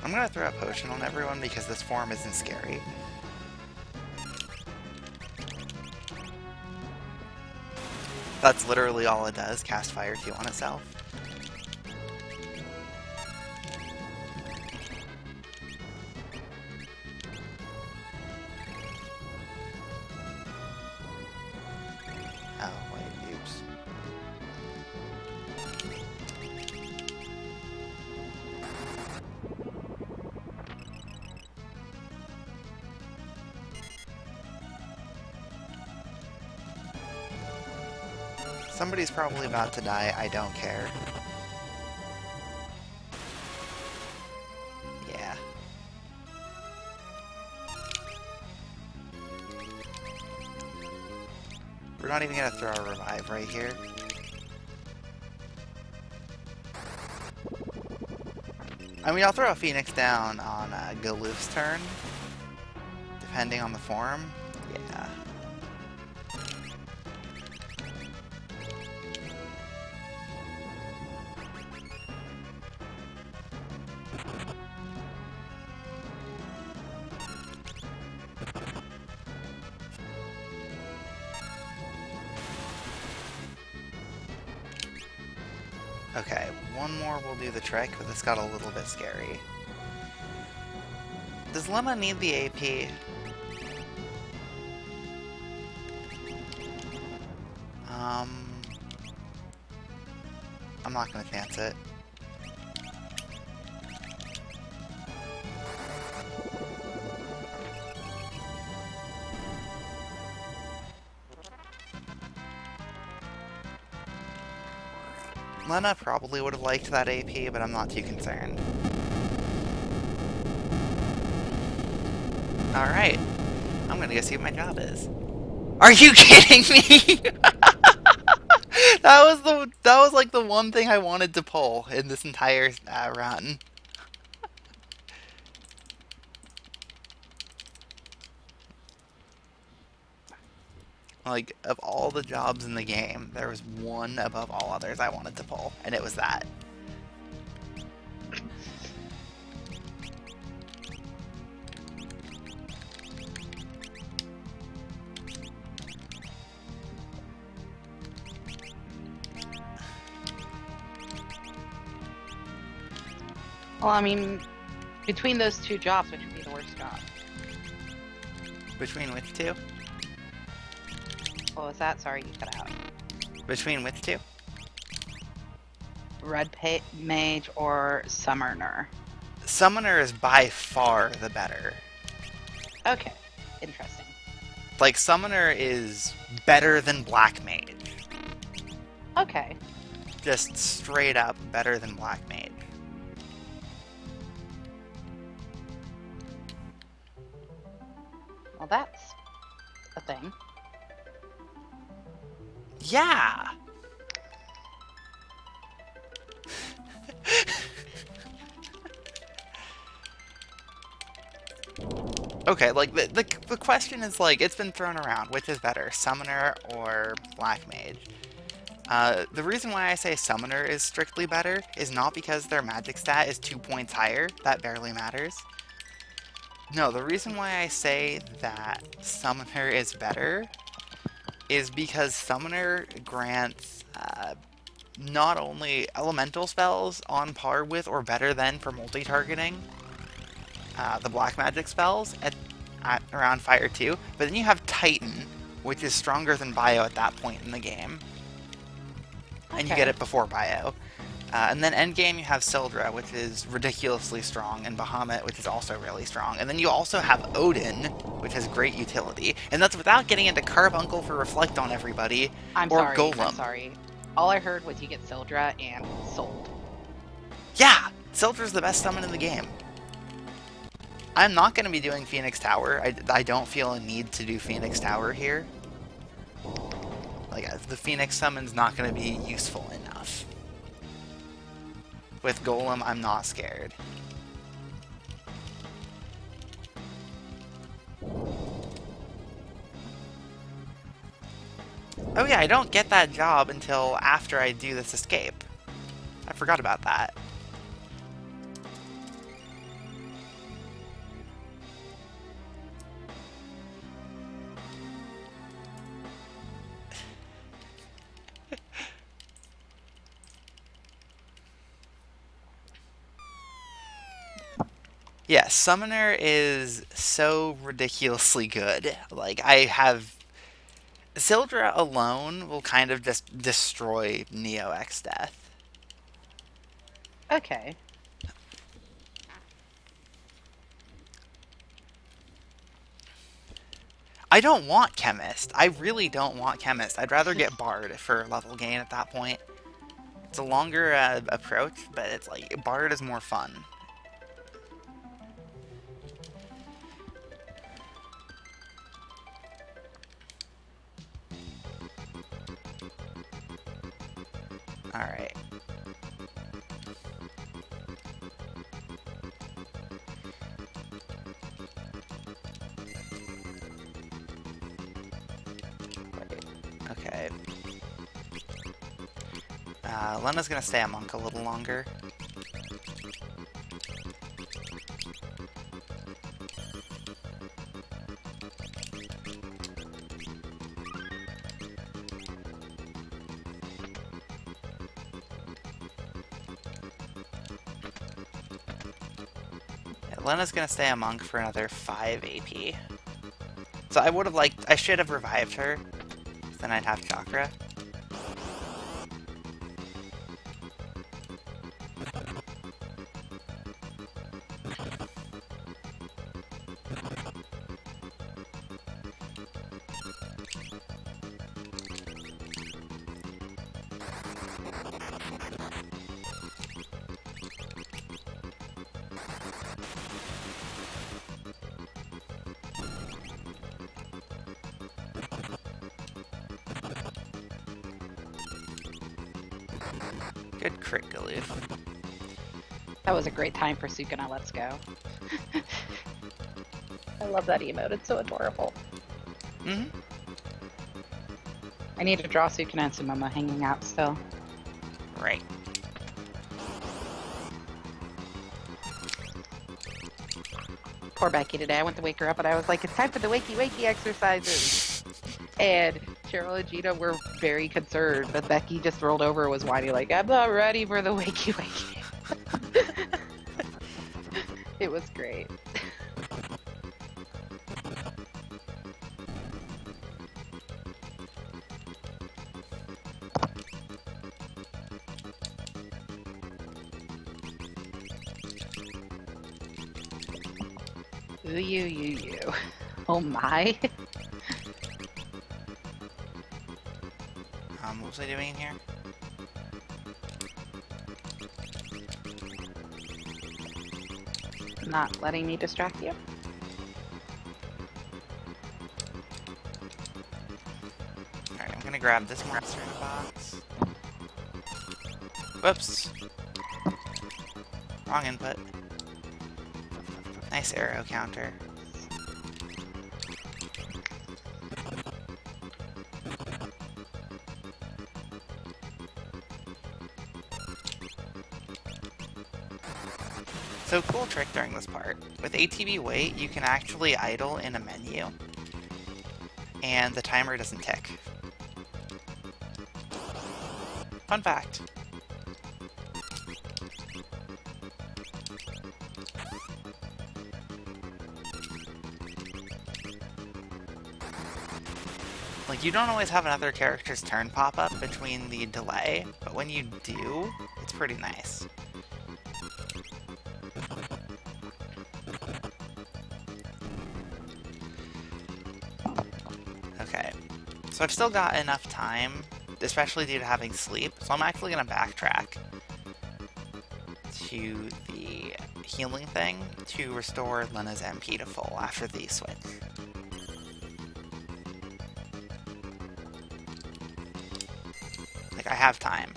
I'm gonna throw a potion on everyone because this form isn't scary. That's literally all it does, cast Fire 2 on itself. Oh, wait, oops. Somebody's probably about to die, I don't care. Yeah. We're not even gonna throw a revive right here. I mean, I'll throw a Phoenix down on Galoof's turn, depending on the form. Yeah. Okay, one more will do the trick, but this got a little bit scary. Does Lena need the AP? I'm not gonna chance it. Lena probably would have liked that AP, but I'm not too concerned. Alright. I'm gonna go see what my job is. Are you kidding me? that was like the one thing I wanted to pull in this entire run. Like, of all the jobs in the game, there was one above all others I wanted to pull, and it was that. Well, I mean, between those two jobs, which would be the worst job? Between which two? What was that? Sorry, you cut out. Between which two? Mage or Summoner? Summoner is by far the better. Okay, interesting. Like, Summoner is better than Black Mage. Okay. Just straight up better than Black Mage. Well, that's a thing. Yeah! Okay, like, the question is, like, it's been thrown around. Which is better, Summoner or Black Mage? The reason why I say Summoner is strictly better is not because their magic stat is 2 points higher. That barely matters. No, the reason why I say that Summoner is better is because Summoner grants not only elemental spells on par with or better than for multi-targeting the black magic spells at around Fire 2, but then you have Titan, which is stronger than Bio at that point in the game. Okay. And you get it before Bio. And then endgame you have Sildra, which is ridiculously strong, and Bahamut, which is also really strong. And then you also have Odin, which has great utility. And that's without getting into Carbuncle for Reflect on everybody, Golem. I'm sorry. All I heard was you get Sildra and sold. Yeah! Sildra's the best summon in the game. I'm not going to be doing Phoenix Tower. I don't feel a need to do Phoenix Tower here. Like, the Phoenix summon's not going to be useful enough. With Golem, I'm not scared. Oh yeah, I don't get that job until after I do this escape. I forgot about that. Yeah, Summoner is so ridiculously good. Like, I have... Sildra alone will kind of just destroy Neo X Death. Okay. I don't want Chemist. I really don't want Chemist. I'd rather get Bard for level gain at that point. It's a longer approach, but it's like, Bard is more fun. Alright. Okay. Lena's gonna stay a monk a little longer. Lena's gonna stay a monk for another 5 AP. So I should have revived her. Then I'd have Chakra. Good crit Galoof. That was a great time for Sukuna. Let's go. I love that emote. It's so adorable. Mm-hmm. I need to draw Sukuna and Sumoma hanging out still. Right. Poor Becky today. I went to wake her up and I was like, it's time for the wakey exercises. And Cheryl and Gina were very concerned, but Becky just rolled over and was whining like, I'm not ready for the wakey. It was great. Ooh, you. Oh my. What was I doing in here? Not letting me distract you. Alright, I'm gonna grab this monster in a box. Whoops. Wrong input. Nice arrow counter. So cool trick during this part. With ATB wait, you can actually idle in a menu, and the timer doesn't tick. Fun fact. Like, you don't always have another character's turn pop up between the delay, but when you do, it's pretty nice. Okay, so I've still got enough time, especially due to having sleep, so I'm actually going to backtrack to the healing thing to restore Lena's MP to full after the switch. Like, I have time,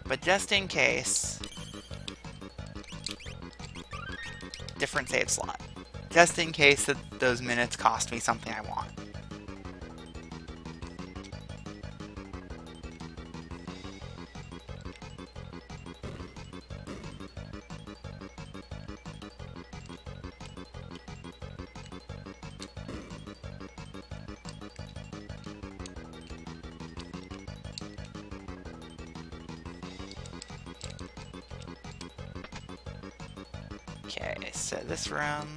but just in case, different save slot. Just in case that those minutes cost me something I want. Okay, so this room...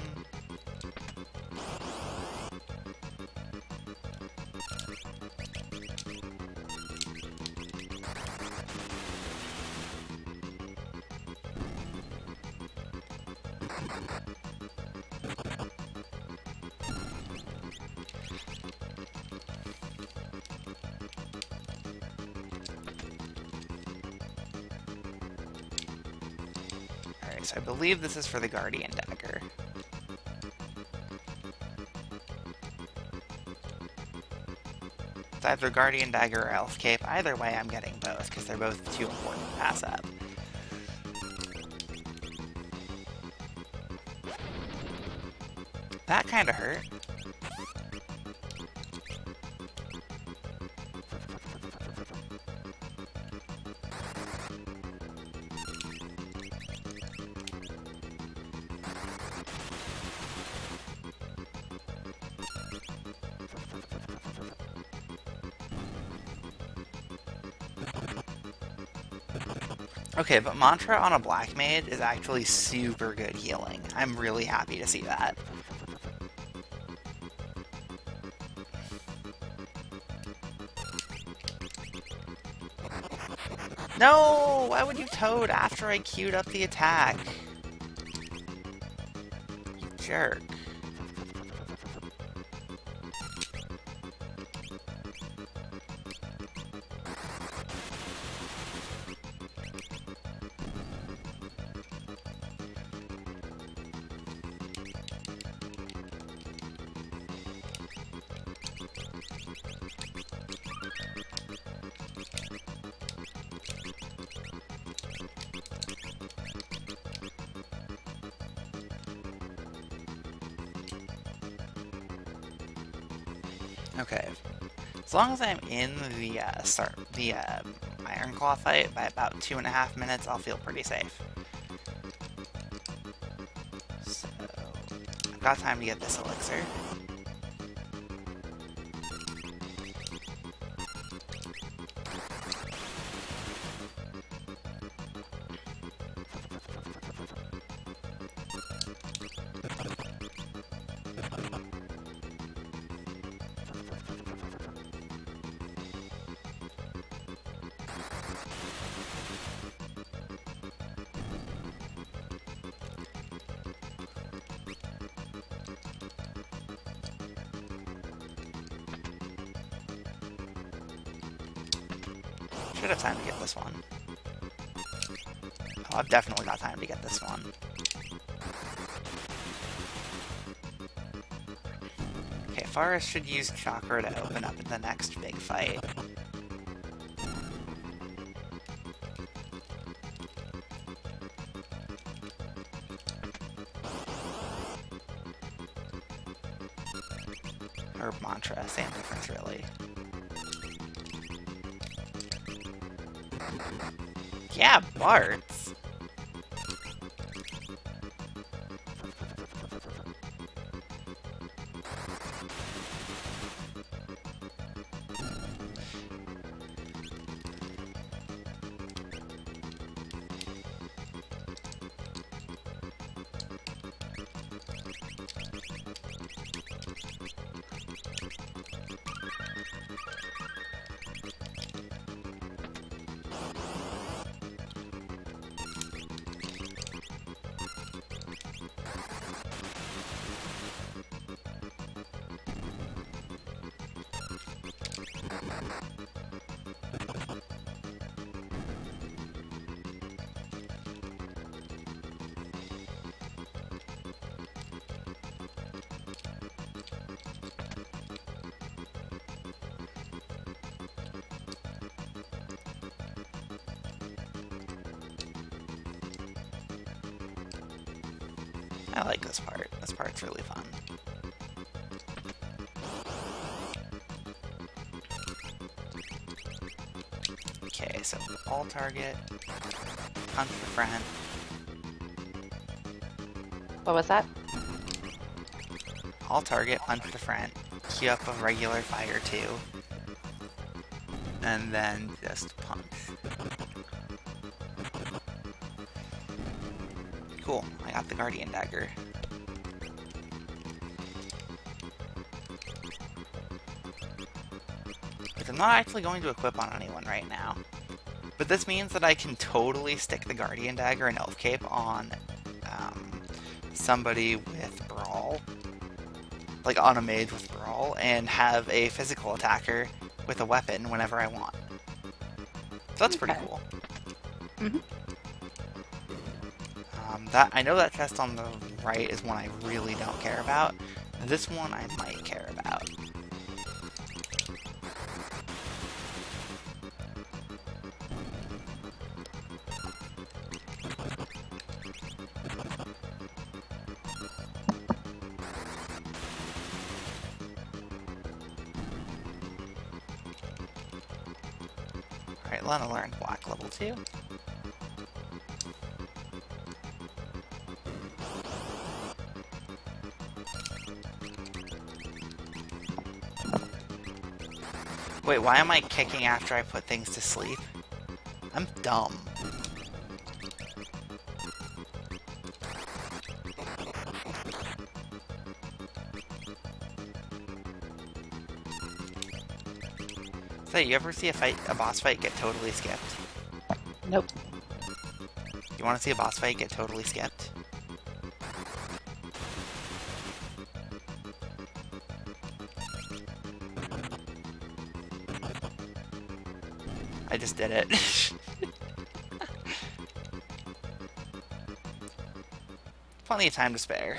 Alright, so I believe this is for the Guardian Dagger. It's either Guardian Dagger or Elf Cape. Either way, I'm getting both, because they're both too important to pass up. That kinda hurt. Okay, but Mantra on a Black Mage is actually super good healing. I'm really happy to see that. No! Why would you Toad after I queued up the attack? You jerk. Okay. As long as I'm in the Iron Claw fight by about 2.5 minutes, I'll feel pretty safe. So, I've got time to get this elixir. Should have time to get this one. Oh, I've definitely got time to get this one. Okay, Forest should use Chakra to open up the next big fight. Or Mantra, same difference really. Yeah, Barts. I like this part. This part's really fun. Okay, so all target, punch the friend. What was that? All target, punch the friend, queue up a regular fire too, and then just punch. Cool, I got the Guardian Dagger. Which I'm not actually going to equip on anyone right now. But this means that I can totally stick the Guardian Dagger and Elf Cape on somebody with Brawl. Like on a mage with Brawl, and have a physical attacker with a weapon whenever I want. So that's pretty cool. Mm-hmm. That I know that chest on the right is one I really don't care about. This one I might care about. Alright, Lena learned Black level 2. Wait, why am I kicking after I put things to sleep? I'm dumb. So, you ever see a boss fight get totally skipped? Nope. You want to see a boss fight get totally skipped? I just did it. Plenty of time to spare.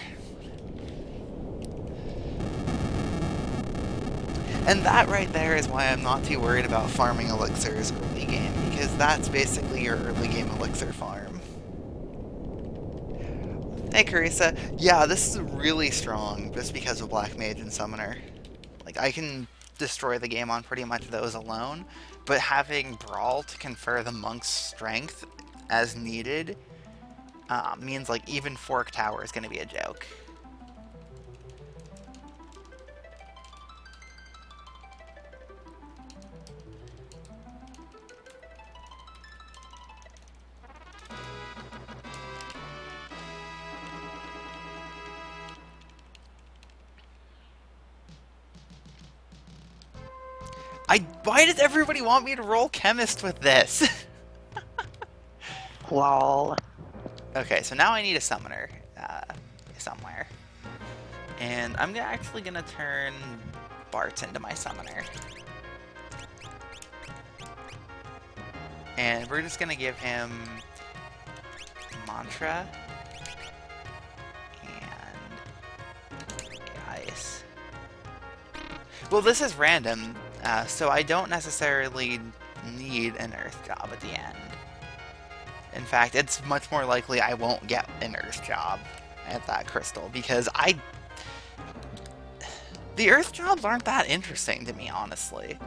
And that right there is why I'm not too worried about farming elixirs early game, because that's basically your early game elixir farm. Hey Carissa, yeah, this is really strong just because of Black Mage and Summoner. Like, I can destroy the game on pretty much those alone, but having Brawl to confer the monk's strength as needed means like even Fork Tower is going to be a joke. Why does everybody want me to roll Chemist with this? Lol. Okay, so now I need a summoner somewhere. And I'm actually going to turn Bart into my summoner. And we're just going to give him Mantra and Ice. Well, this is random, so I don't necessarily need an Earth job at the end. In fact, it's much more likely I won't get an Earth job at that crystal, because the Earth jobs aren't that interesting to me, honestly.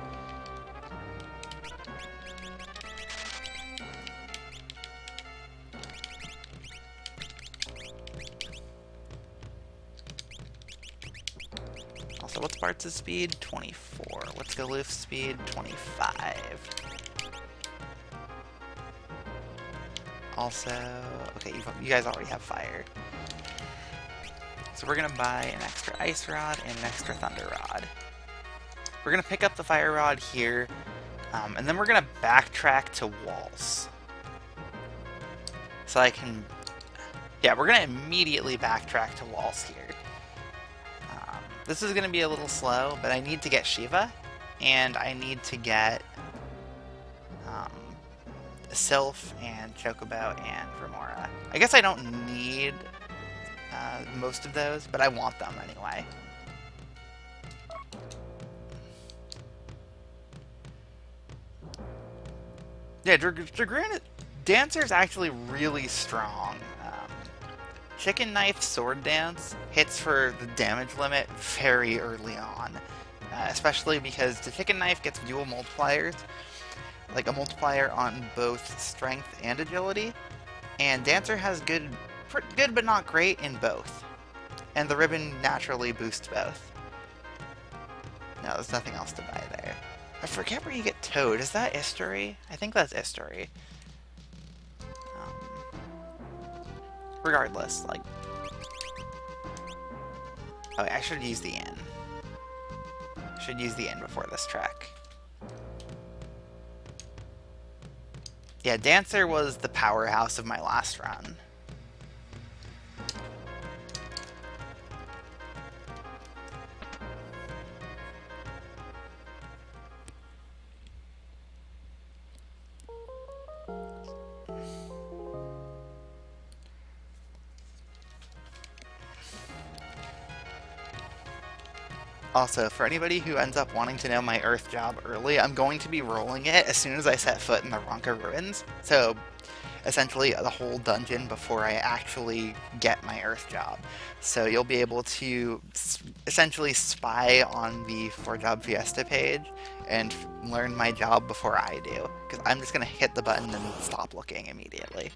Also, what's Bart's speed? 24. What's Galoof's speed? 25. Also, okay, you guys already have fire. So we're gonna buy an extra ice rod and an extra thunder rod. We're gonna pick up the fire rod here, and then we're gonna backtrack to walls. So I can, yeah, we're gonna immediately backtrack to walls here. This is gonna be a little slow, but I need to get Shiva, and I need to get Sylph and Chocobo and Remora. I guess I don't need most of those, but I want them anyway. Yeah, Dancer's actually really strong. Chicken Knife Sword Dance hits for the damage limit very early on, especially because the Chicken Knife gets dual multipliers, like a multiplier on both strength and agility, and Dancer has good but not great in both, and the ribbon naturally boosts both. No, there's nothing else to buy there. I forget where you get Toad. Is that Istory? I think that's Istory. Regardless, like... Oh, I should use the inn. Should use the inn before this trek. Yeah, Dancer was the powerhouse of my last run. Also, for anybody who ends up wanting to know my Earth job early, I'm going to be rolling it as soon as I set foot in the Ronka Ruins. So, essentially, the whole dungeon before I actually get my Earth job. So you'll be able to essentially spy on the 4-job Fiesta page and learn my job before I do. Because I'm just going to hit the button and stop looking immediately.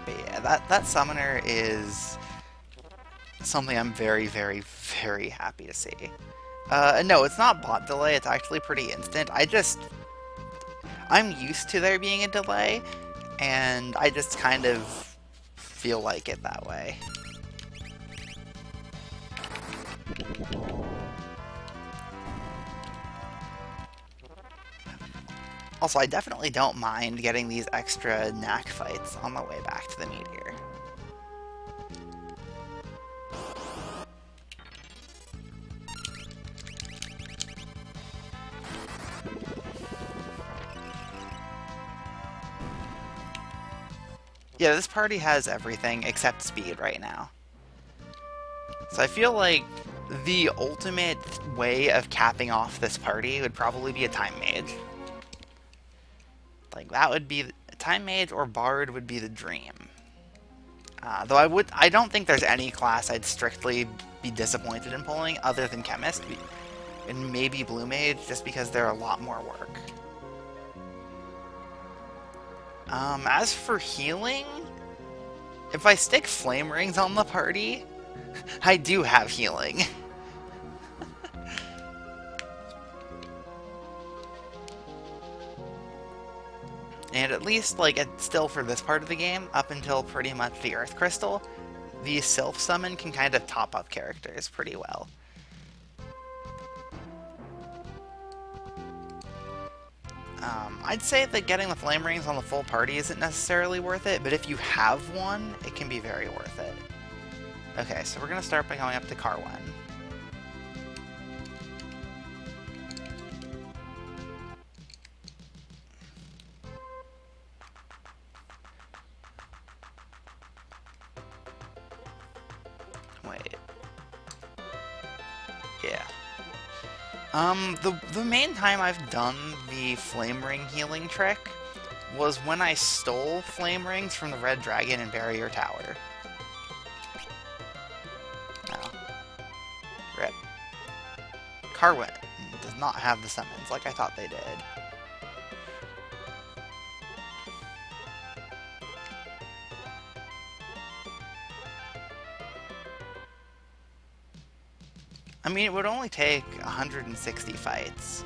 But yeah, that summoner is something I'm very, very, very happy to see. No, it's not bot delay, it's actually pretty instant. I'm used to there being a delay, and I just kind of feel like it that way. Also, I definitely don't mind getting these extra knack fights on the way back to the meteor. Yeah, this party has everything except speed right now. So I feel like the ultimate way of capping off this party would probably be a Time Mage. Like, that would be... Time Mage or Bard would be the dream. Though I don't think there's any class I'd strictly be disappointed in pulling other than Chemist, and maybe Blue Mage, just because they're a lot more work. As for healing, if I stick Flame Rings on the party, I do have healing. And at least, like, still for this part of the game, up until pretty much the Earth Crystal, the Sylph Summon can kind of top up characters pretty well. I'd say that getting the Flame Rings on the full party isn't necessarily worth it, but if you have one, it can be very worth it. Okay, so we're going to start by going up to Carwen. Wait. Yeah. The main time I've done the Flame Ring healing trick was when I stole Flame Rings from the Red Dragon in Barrier Tower. Oh. Rip. Carwen does not have the summons like I thought they did. I mean, it would only take 160 fights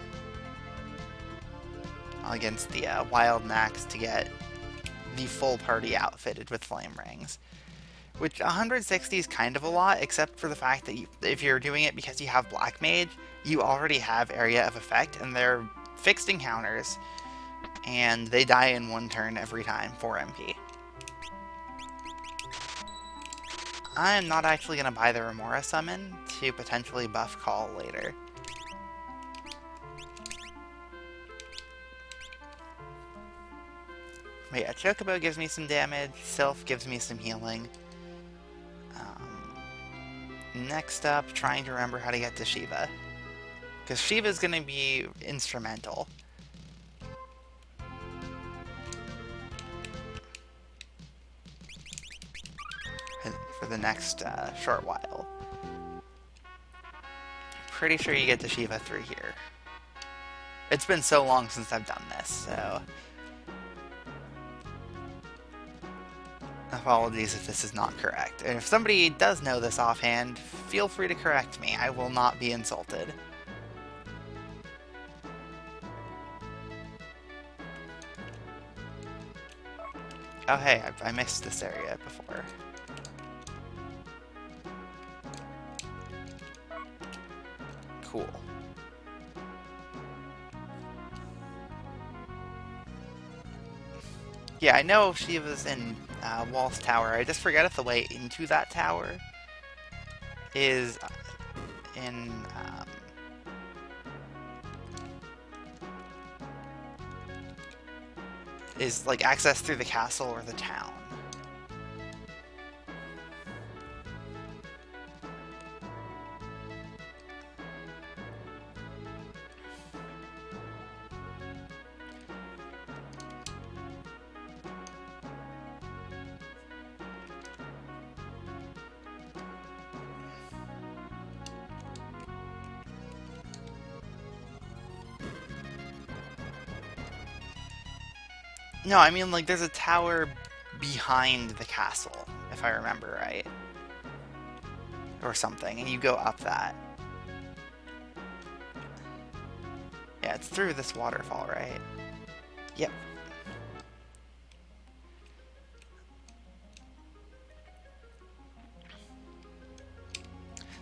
against the Wild Max to get the full party outfitted with Flame Rings. Which 160 is kind of a lot, except for the fact that if you're doing it because you have Black Mage, you already have Area of Effect, and they're fixed encounters, and they die in one turn every time, 4 MP. I'm not actually going to buy the Remora summon to potentially buff Call later. But yeah, Chocobo gives me some damage, Sylph gives me some healing. Next up, trying to remember how to get to Shiva. Because Shiva's going to be instrumental. For the next short while. Pretty sure you get to Shiva through here. It's been so long since I've done this, so... Apologies if this is not correct. And if somebody does know this offhand, feel free to correct me. I will not be insulted. Oh hey, I missed this area before. Cool. Yeah, I know she was in Wall's Tower. I just forget if the way into that tower is in... is like access through the castle or the town. No, I mean, like, there's a tower behind the castle, if I remember right. Or something, and you go up that. Yeah, it's through this waterfall, right? Yep.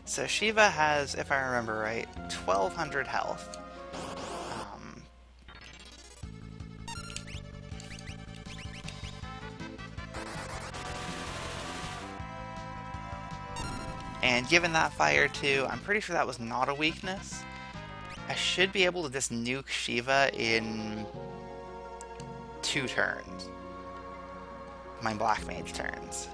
So Shiva has, if I remember right, 1200 health. And given that fire too, I'm pretty sure that was not a weakness. I should be able to just nuke Shiva in 2 turns. My Black Mage turns.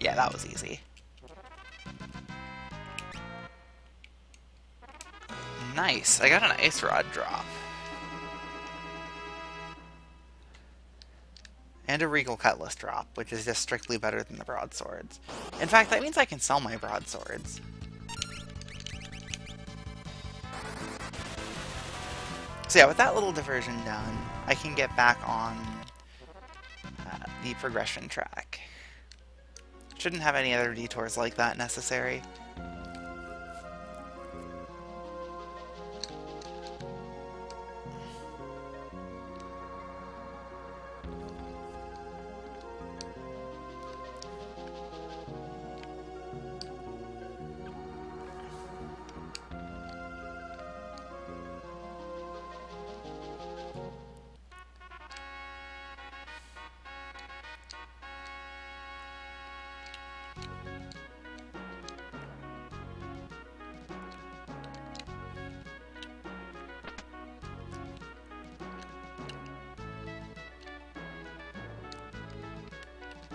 Yeah, that was easy. Nice. I got an ice rod drop. And a regal cutlass drop, which is just strictly better than the broadswords. In fact, that means I can sell my broadswords. So yeah, with that little diversion done, I can get back on the progression track. Shouldn't have any other detours like that necessary.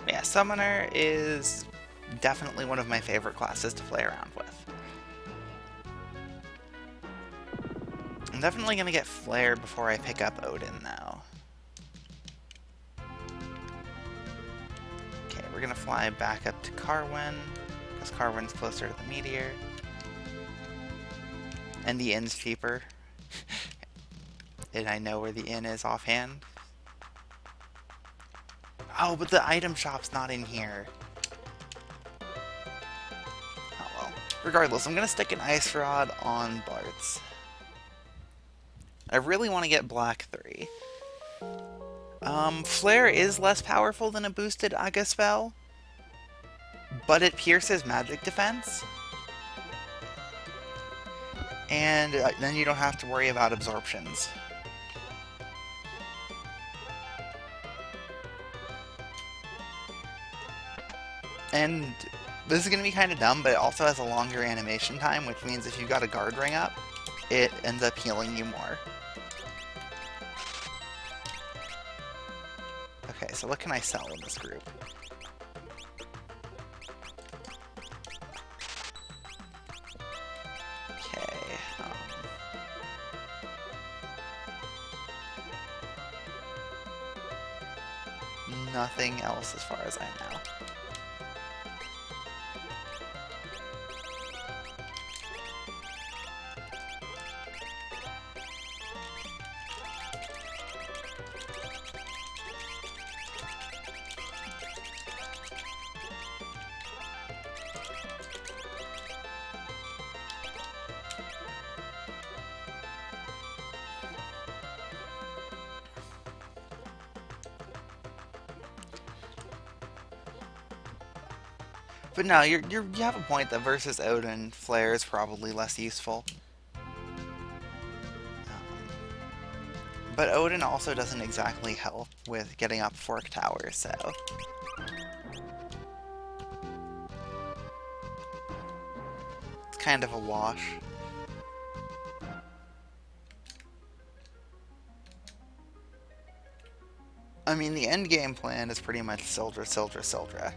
Yeah, Summoner is definitely one of my favorite classes to play around with. I'm definitely going to get Flare before I pick up Odin, though. Okay, we're going to fly back up to Carwin, because Carwin's closer to the Meteor. And the inn's cheaper. And I know where the inn is offhand. Oh, but the item shop's not in here. Oh well. Regardless, I'm gonna stick an ice rod on Bart's. I really want to get Black 3. Flare is less powerful than a boosted Aga spell, but it pierces magic defense. And then you don't have to worry about absorptions. And this is going to be kind of dumb, but it also has a longer animation time, which means if you've got a guard ring up, it ends up healing you more. Okay, so what can I sell in this group? Okay, nothing else as far as I know. But no, you have a point that versus Odin, Flare is probably less useful. But Odin also doesn't exactly help with getting up Fork Tower, so... it's kind of a wash. I mean, the end game plan is pretty much Sildra, Sildra, Sildra.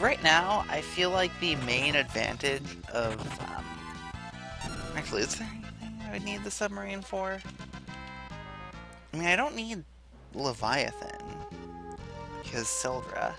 Right now, I feel like the main advantage of, actually, is there anything I would need the submarine for? I mean, I don't need Leviathan, because Sildra.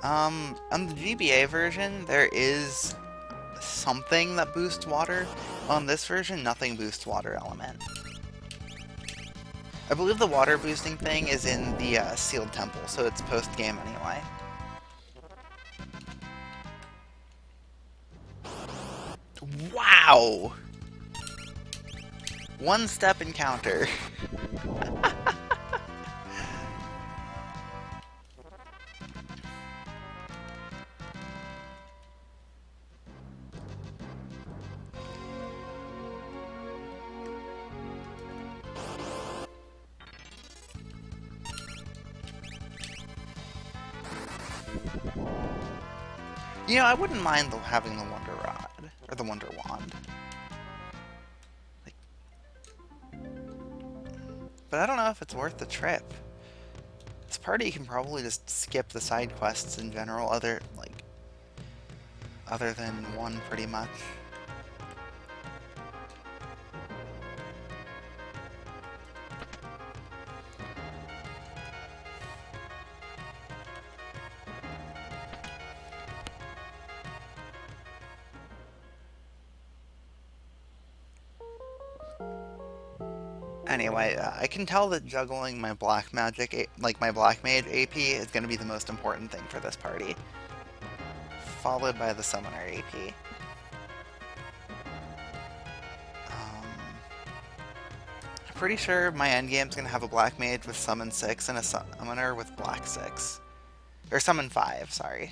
On the GBA version, there is something that boosts water. On this version, nothing boosts water element. I believe the water boosting thing is in the sealed temple, so it's post-game anyway. Wow! One-step encounter. You know, I wouldn't mind having the Wonder Rod, or the Wonder Wand. But I don't know if it's worth the trip. This party can probably just skip the side quests in general, other than one pretty much. Anyway, I can tell that juggling my black magic, my black mage AP, is going to be the most important thing for this party, followed by the summoner AP. I'm pretty sure my endgame's going to have a black mage with summon 6 and a summoner with black 6. Or summon 5, sorry.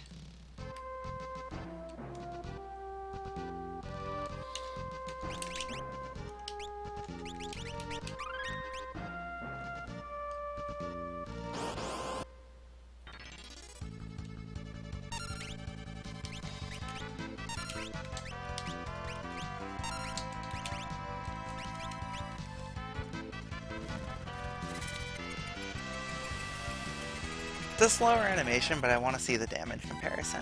The slower animation, but I want to see the damage comparison.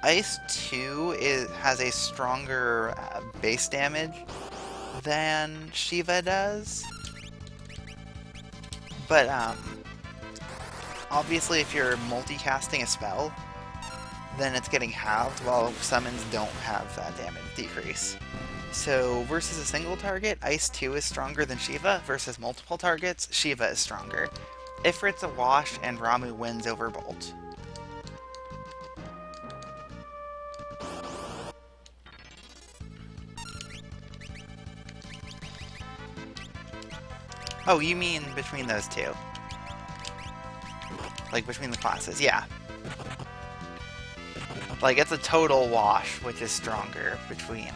Ice 2 has a stronger base damage than Shiva does. But, obviously if you're multicasting a spell, then it's getting halved, while summons don't have that damage decrease. So, versus a single target, Ice 2 is stronger than Shiva. Versus multiple targets, Shiva is stronger. Ifrit's a wash, and Ramu wins over Bolt. Oh, you mean between those two? Like, between the classes, yeah. Like, it's a total wash, which is stronger between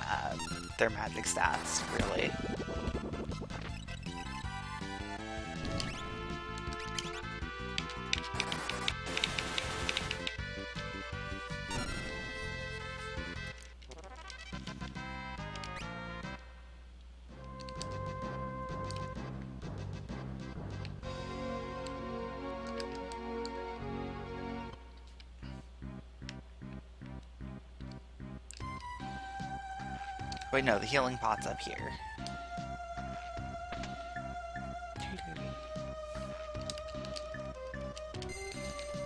their magic stats, really. Wait, no, the healing pot's up here.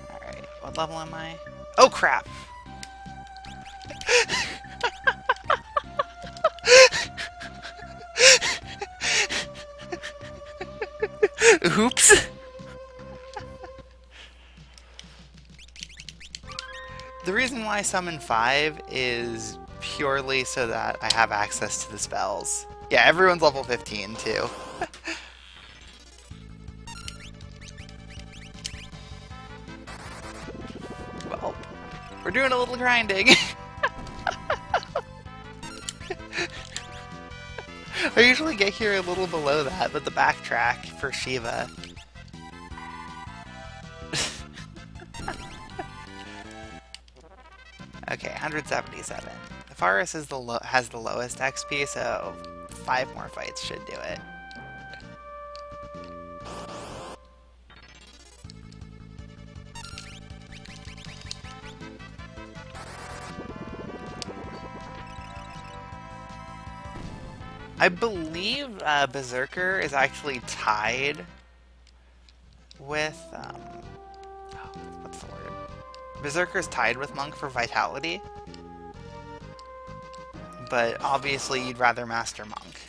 Alright, what level am I? Oh, crap! Oops! The reason why I summon 5 is purely so that I have access to the spells. Yeah, everyone's level 15 too. Well, we're doing a little grinding. I usually get here a little below that, but the backtrack for Shiva. Okay, 177. Faris is has the lowest XP, so 5 more fights should do it. I believe Berserker is actually tied with what's the word? Berserker is tied with Monk for vitality, but obviously you'd rather master Monk.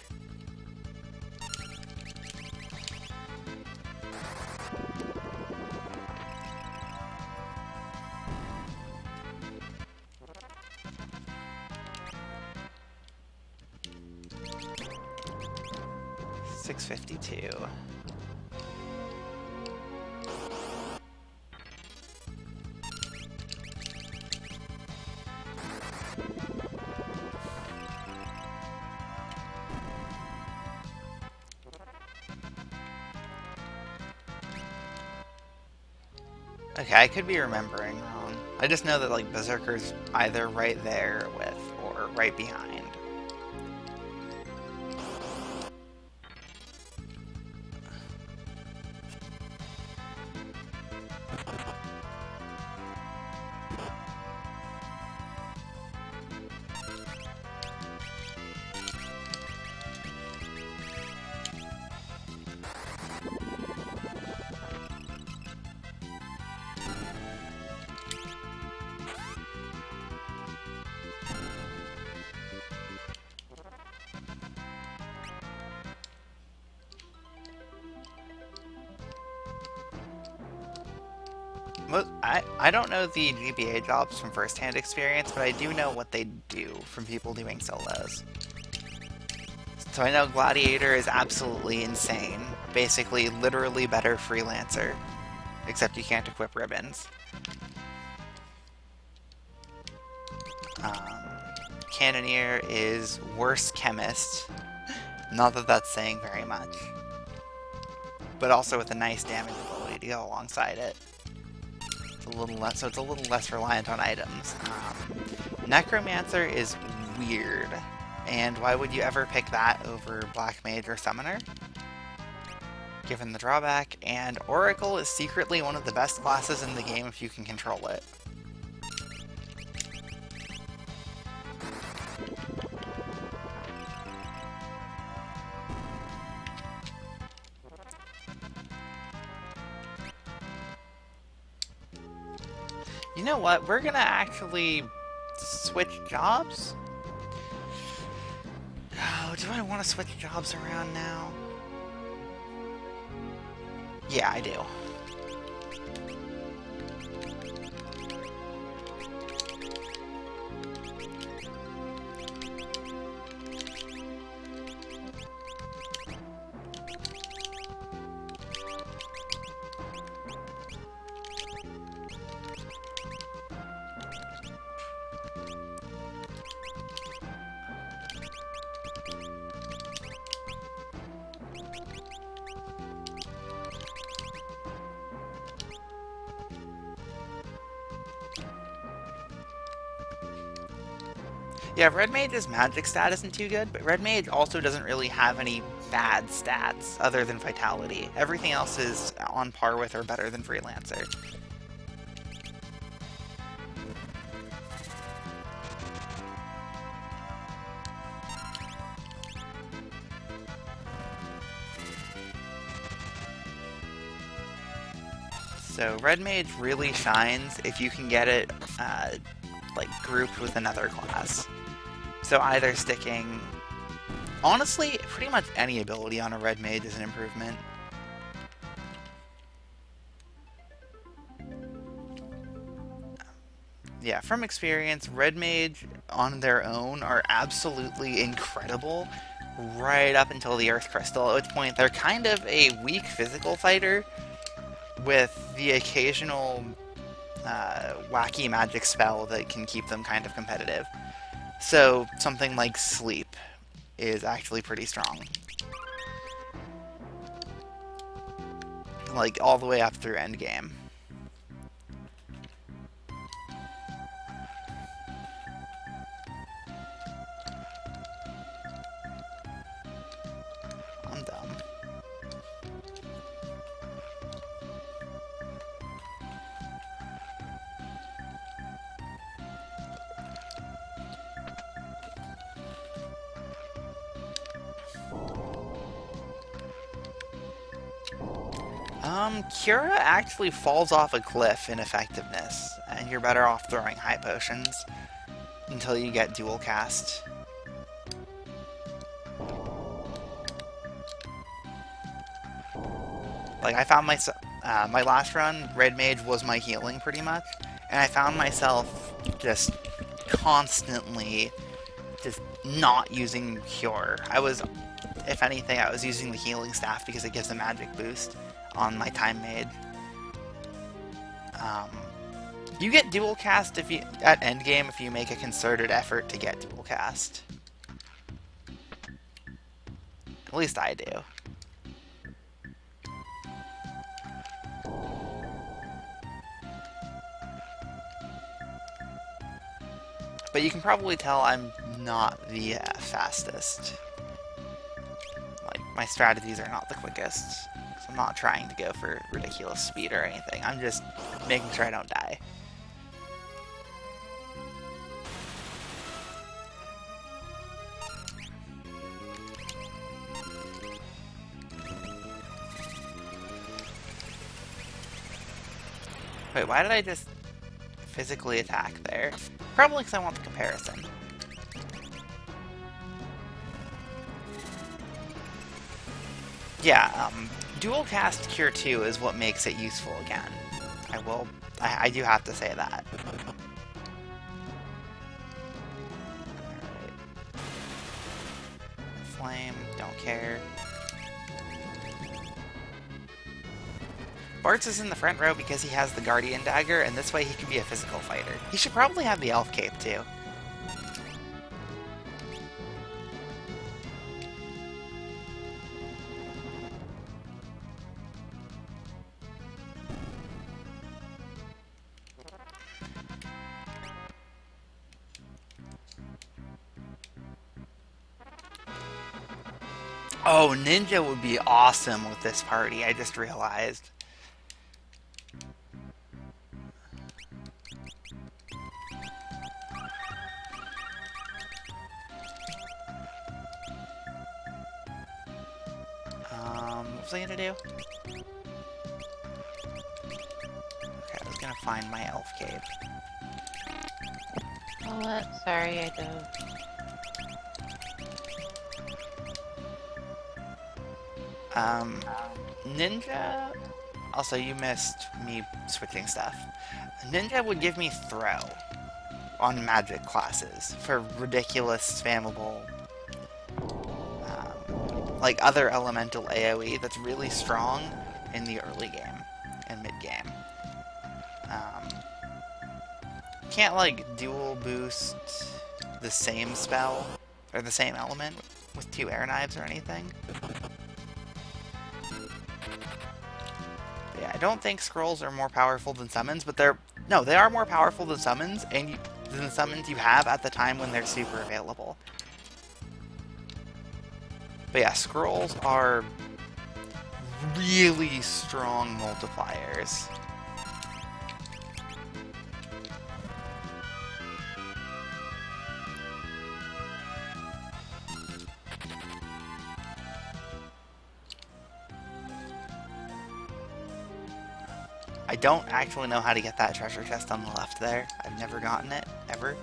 $652. Okay, I could be remembering wrong. I just know that like Berserker's either right there with or right behind. I don't know the GBA jobs from first-hand experience, but I do know what they do from people doing solos. So I know Gladiator is absolutely insane. Basically, literally better freelancer. Except you can't equip ribbons. Cannoneer is worse chemist. Not that that's saying very much. But also with a nice damage ability to go alongside it. It's a little less, so it's a little less reliant on items. Necromancer is weird. And why would you ever pick that over Black Mage or Summoner? Given the drawback, and Oracle is secretly one of the best classes in the game if you can control it. You know what? We're gonna actually switch jobs? Oh, do I want to switch jobs around now? Yeah, I do. Yeah, Red Mage's magic stat isn't too good, but Red Mage also doesn't really have any bad stats other than vitality. Everything else is on par with or better than Freelancer. So Red Mage really shines if you can get it like grouped with another class. So either sticking... Honestly, pretty much any ability on a Red Mage is an improvement. Yeah, from experience, Red Mage on their own are absolutely incredible right up until the Earth Crystal, at which point they're kind of a weak physical fighter with the occasional wacky magic spell that can keep them kind of competitive. So something like Sleep is actually pretty strong. Like, all the way up through endgame. I'm dumb. Cura actually falls off a cliff in effectiveness, and you're better off throwing high potions until you get dual cast. Like, I found myself, my last run, Red Mage was my healing pretty much, and I found myself just constantly just not using Cure. If anything, I was using the healing staff because it gives a magic boost on my time made. You get dual cast at endgame if you make a concerted effort to get dual cast. At least I do. But you can probably tell I'm not the fastest. Like, my strategies are not the quickest. So I'm not trying to go for ridiculous speed or anything. I'm just making sure I don't die. Wait, why did I just physically attack there? Probably because I want the comparison. Yeah, dual cast Cure 2 is what makes it useful again. I do have to say that. Alright. Flame, don't care. Bartz is in the front row because he has the Guardian Dagger, and this way he can be a physical fighter. He should probably have the Elf Cape, too. Oh, Ninja would be awesome with this party, I just realized. What was I gonna do? Okay, I was gonna find my elf cave. Oh, what? Sorry, I don't. Ninja... Also, you missed me switching stuff. Ninja would give me throw on magic classes for ridiculous spammable like other elemental AoE that's really strong in the early game and mid game. Can't like dual boost the same spell or the same element with 2 air knives or anything. But yeah, I don't think scrolls are more powerful than summons, but they are more powerful than summons and than summons you have at the time when they're super available. But yeah, scrolls are really strong multipliers. I don't actually know how to get that treasure chest on the left there. I've never gotten it, ever.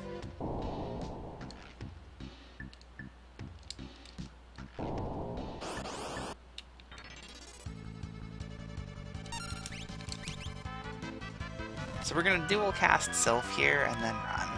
So we're going to dual cast Sylph here and then run.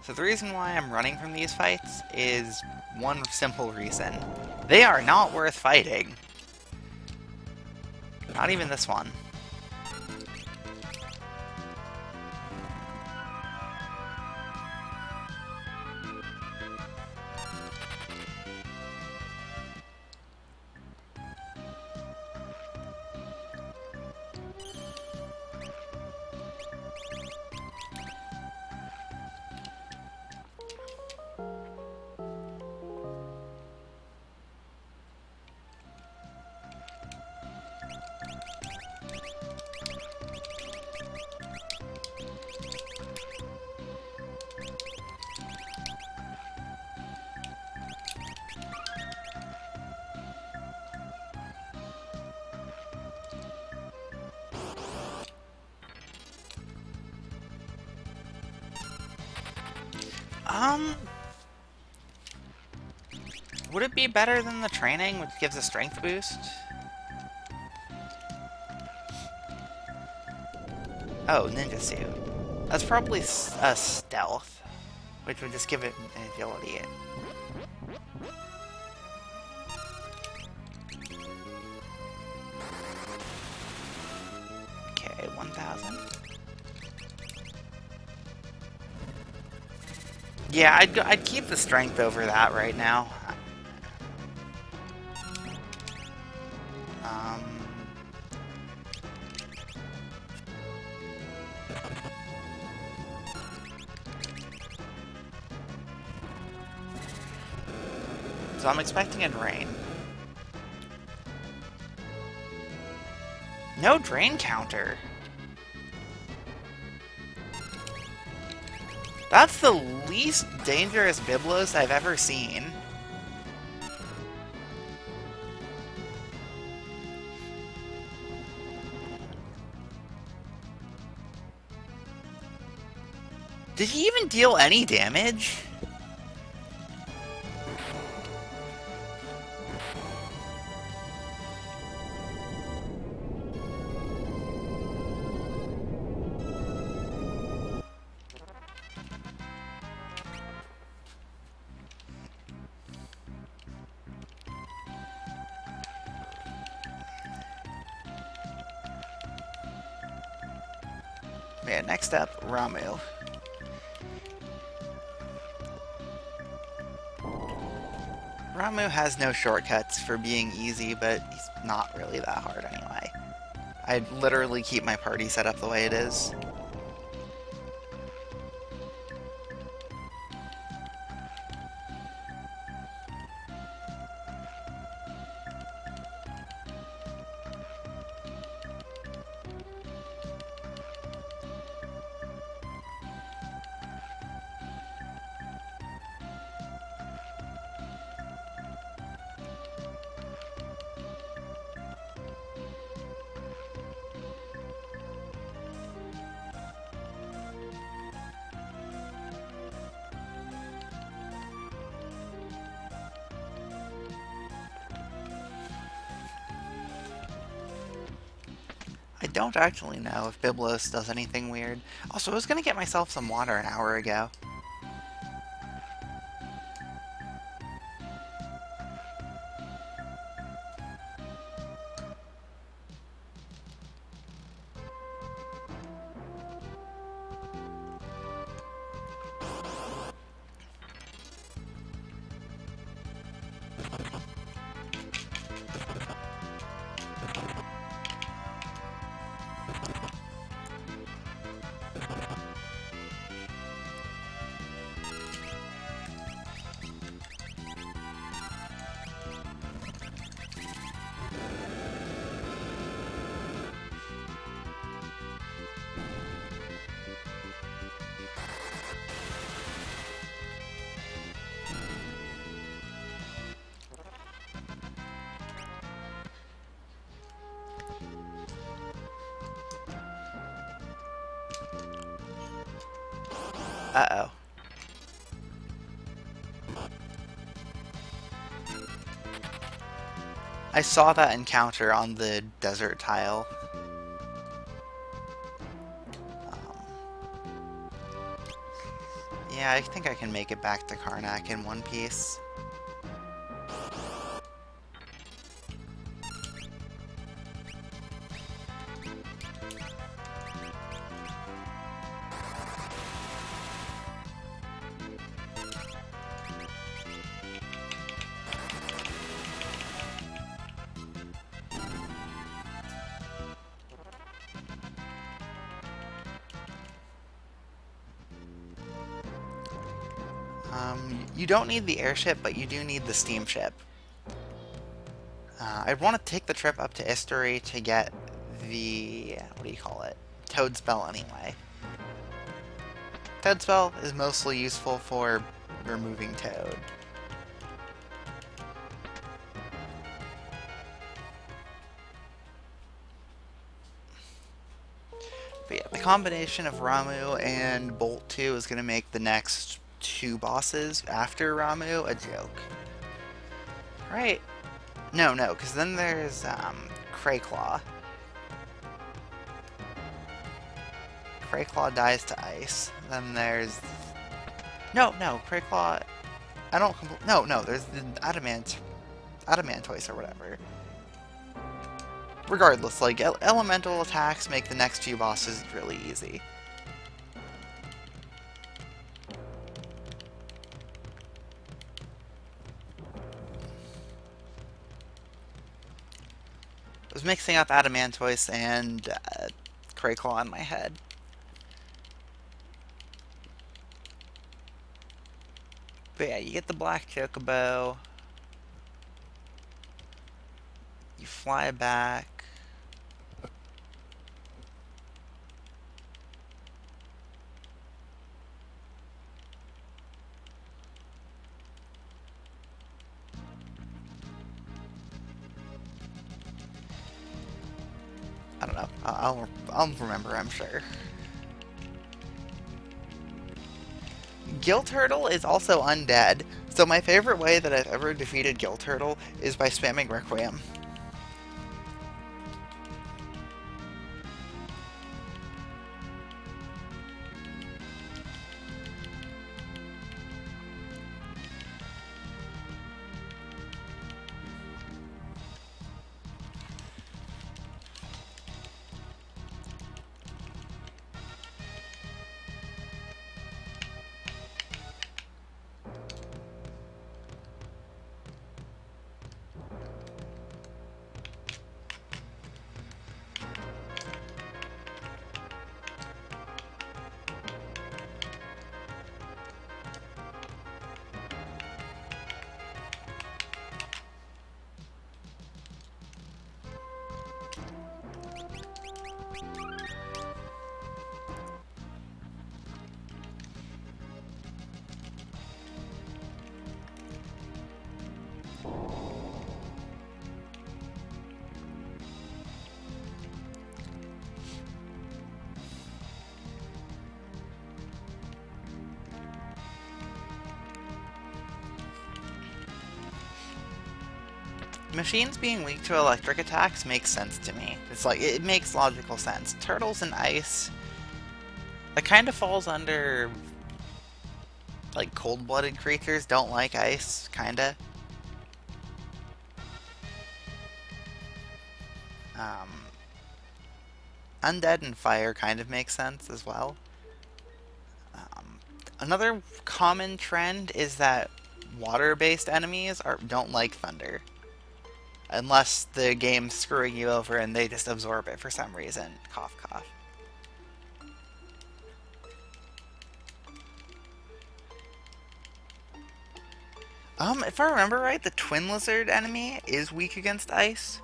So the reason why I'm running from these fights is one simple reason. They are not worth fighting. Not even this one. Um, would it be better than the training, which gives a strength boost? Oh, ninja suit. That's probably a stealth, which would just give it an agility. Okay, 1,000. Yeah, I'd keep the strength over that right now. Um, so I'm expecting a drain. No drain counter. That's the least dangerous Biblos I've ever seen. Did he even deal any damage? Yeah, next up, Ramu. Ramu has no shortcuts for being easy, but he's not really that hard anyway. I'd literally keep my party set up the way it is. I don't actually know if Biblos does anything weird. Also, I was gonna get myself some water an hour ago. Uh-oh. I saw that encounter on the desert tile. Yeah, I think I can make it back to Karnak in one piece. You don't need the airship, but you do need the steamship. I'd want to take the trip up to Istory to get the... what do you call it? Toad Spell anyway. Toad Spell is mostly useful for removing Toad. But yeah, the combination of Ramu and Bolt 2 is going to make the next 2 bosses after Ramu a joke. Right? No, because then there's Crayclaw. Crayclaw dies to ice. Then there's... No, Crayclaw... I don't... No, there's the Adamantoise or whatever. Regardless, like, elemental attacks make the next few bosses really easy. I was mixing up Adamantoise and Crayclaw in my head. But yeah, you get the black chocobo. You fly back. I don't know. I'll remember, I'm sure. Gill Turtle is also undead, so my favorite way that I've ever defeated Gill Turtle is by spamming Requiem. Machines being weak to electric attacks makes sense to me. It's like, it makes logical sense. Turtles and ice, that kind of falls under, like, cold-blooded creatures don't like ice, kinda. Undead and fire kind of makes sense as well. Another common trend is that water-based enemies don't like thunder. Unless the game's screwing you over and they just absorb it for some reason. Cough, cough. If I remember right, the Twin Lizard enemy is weak against ice.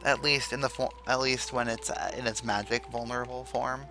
At least when it's in its magic vulnerable form.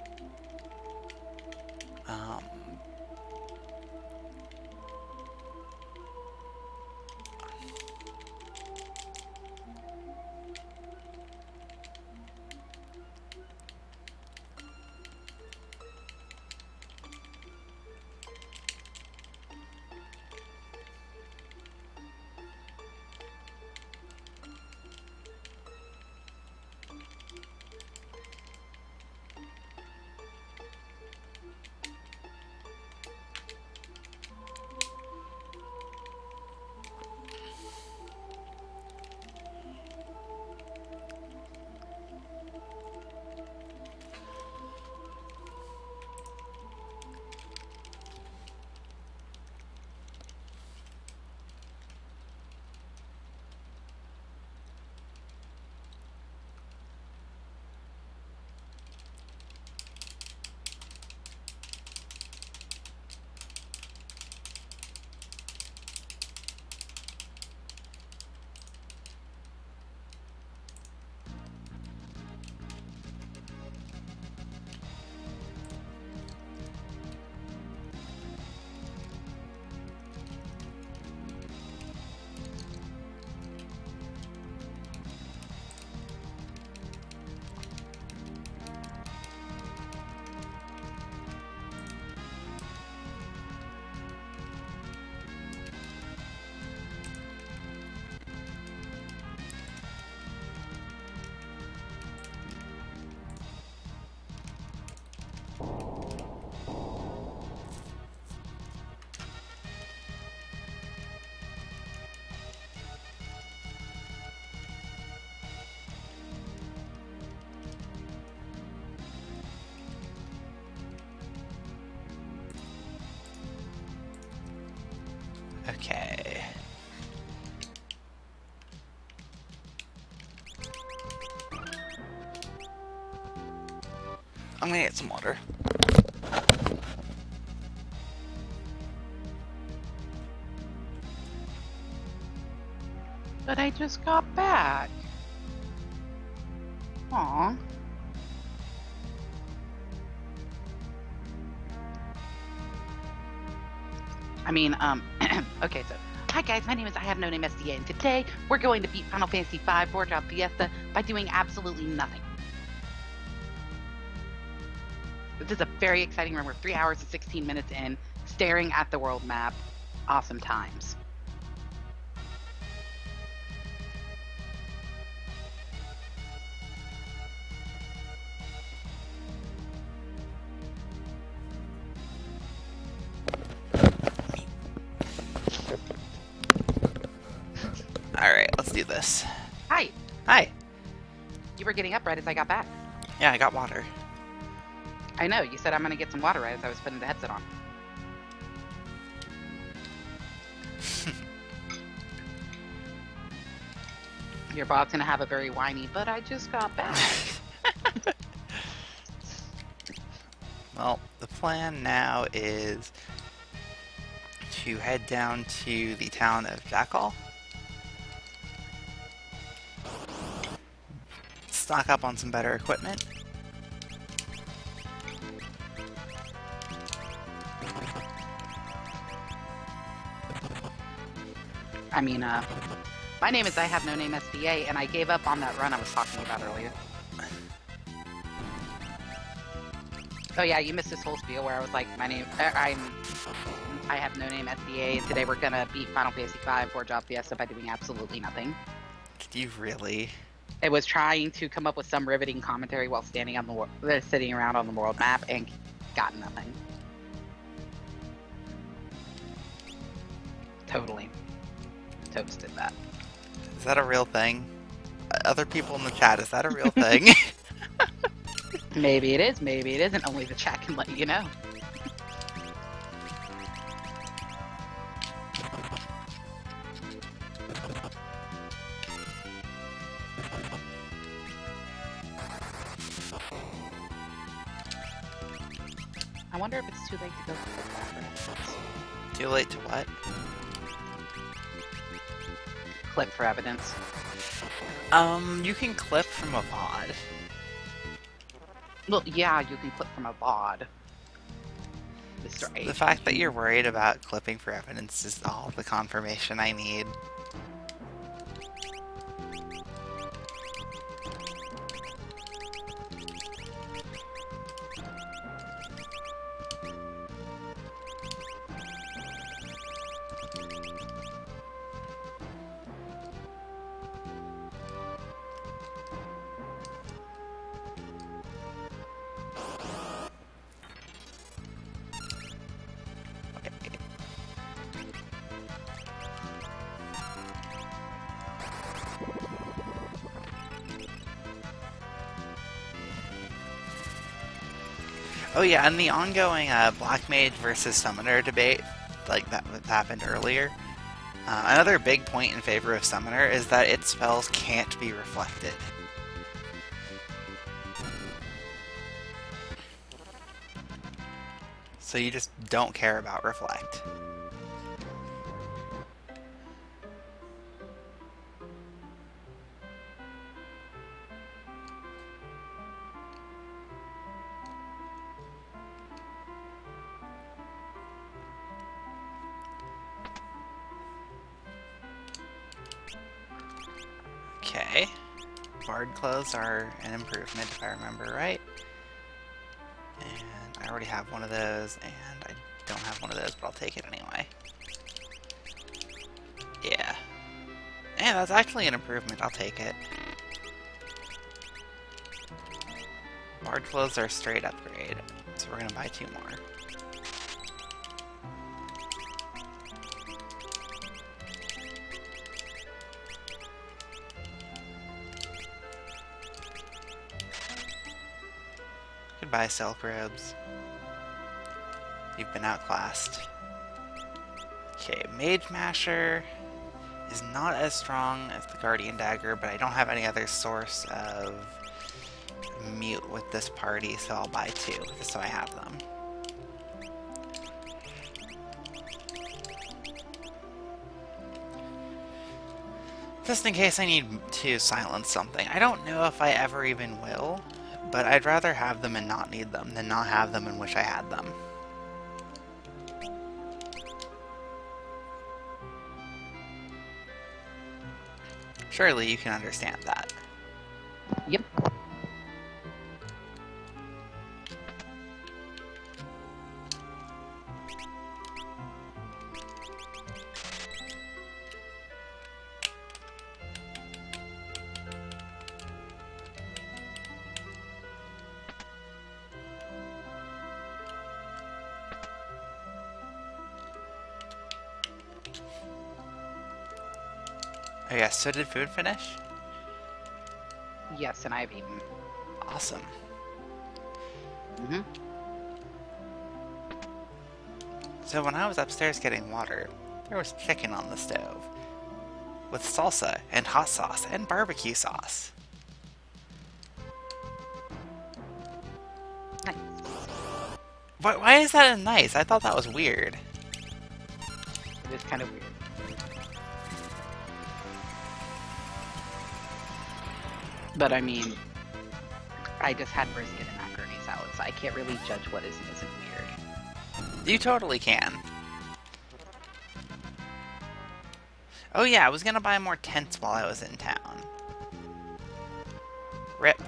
Okay. I'm gonna get some water. But I just got back. Aw. I mean, okay, so, hi guys, my name is I Have No Name SDA, and today we're going to beat Final Fantasy V 4-drop Fiesta by doing absolutely nothing. This is a very exciting run. We're 3 hours and 16 minutes in, staring at the world map. Awesome times. Alright, let's do this. Hi. Hi. You were getting up right as I got back. Yeah, I got water. I know, you said I'm going to get some water right as I was putting the headset on. Your bot's going to have a very whiny, but I just got back. Well, the plan now is to head down to the town of Jackal. Stock up on some better equipment. I mean, my name is I Have No Name SDA, and I gave up on that run I was talking about earlier. Oh yeah, you missed this whole spiel where I was like, I Have No Name SDA, and today we're gonna beat Final Fantasy V 4-drop Fiesta by doing absolutely nothing. Did you really? It was trying to come up with some riveting commentary while standing on sitting around on the world map, and got nothing. Totally. Toasted that. Is that a real thing? Other people in the chat, is that a real thing? Maybe it is, maybe it isn't. Only the chat can let you know. I wonder if it's too late to go for evidence. Too late to what? Clip for evidence. You can clip from a VOD. Well, yeah, you can clip from a VOD. The fact that you're worried about clipping for evidence is all the confirmation I need. Oh yeah, and the ongoing Black Mage versus Summoner debate, like that happened earlier. Another big point in favor of Summoner is that its spells can't be reflected. So you just don't care about Reflect. Okay. Bard clothes are an improvement if I remember right. And I already have one of those, and I don't have one of those, but I'll take it anyway. Yeah. Yeah, that's actually an improvement. I'll take it. Bard clothes are a straight upgrade, so we're gonna buy 2 more. Goodbye, Silk Robes. You've been outclassed. Okay, Mage Masher is not as strong as the Guardian Dagger, but I don't have any other source of mute with this party, so I'll buy 2, just so I have them. Just in case I need to silence something. I don't know if I ever even will, but I'd rather have them and not need them than not have them and wish I had them. Surely you can understand that. Yep. Oh yeah, so did food finish? Yes, and I've eaten. Awesome. Mm-hmm. So when I was upstairs getting water, there was chicken on the stove. With salsa, and hot sauce, and barbecue sauce. Nice. Why is that nice? I thought that was weird. It is kind of weird. But I mean, I just had brisket and macaroni salad, so I can't really judge what is and isn't weird. You totally can. Oh yeah, I was gonna buy more tents while I was in town. Rip.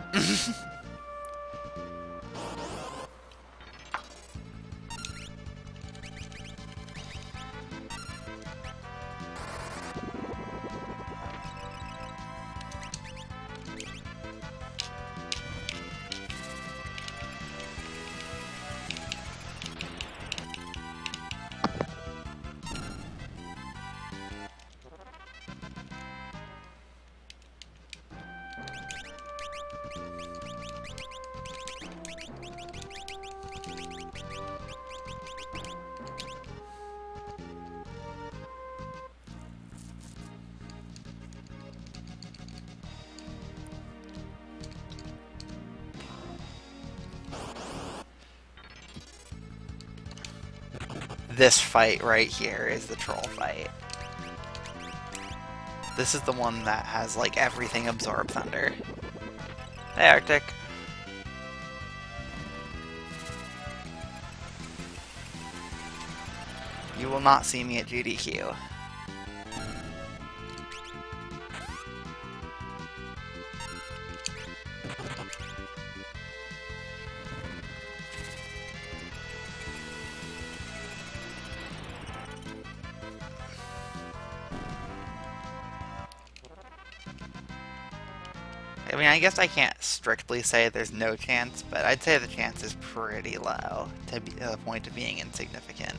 This fight right here is the troll fight. This is the one that has, like, everything absorb thunder. Hey, Arctic. You will not see me at GDQ. I mean, I guess I can't strictly say there's no chance, but I'd say the chance is pretty low to the point of being insignificant.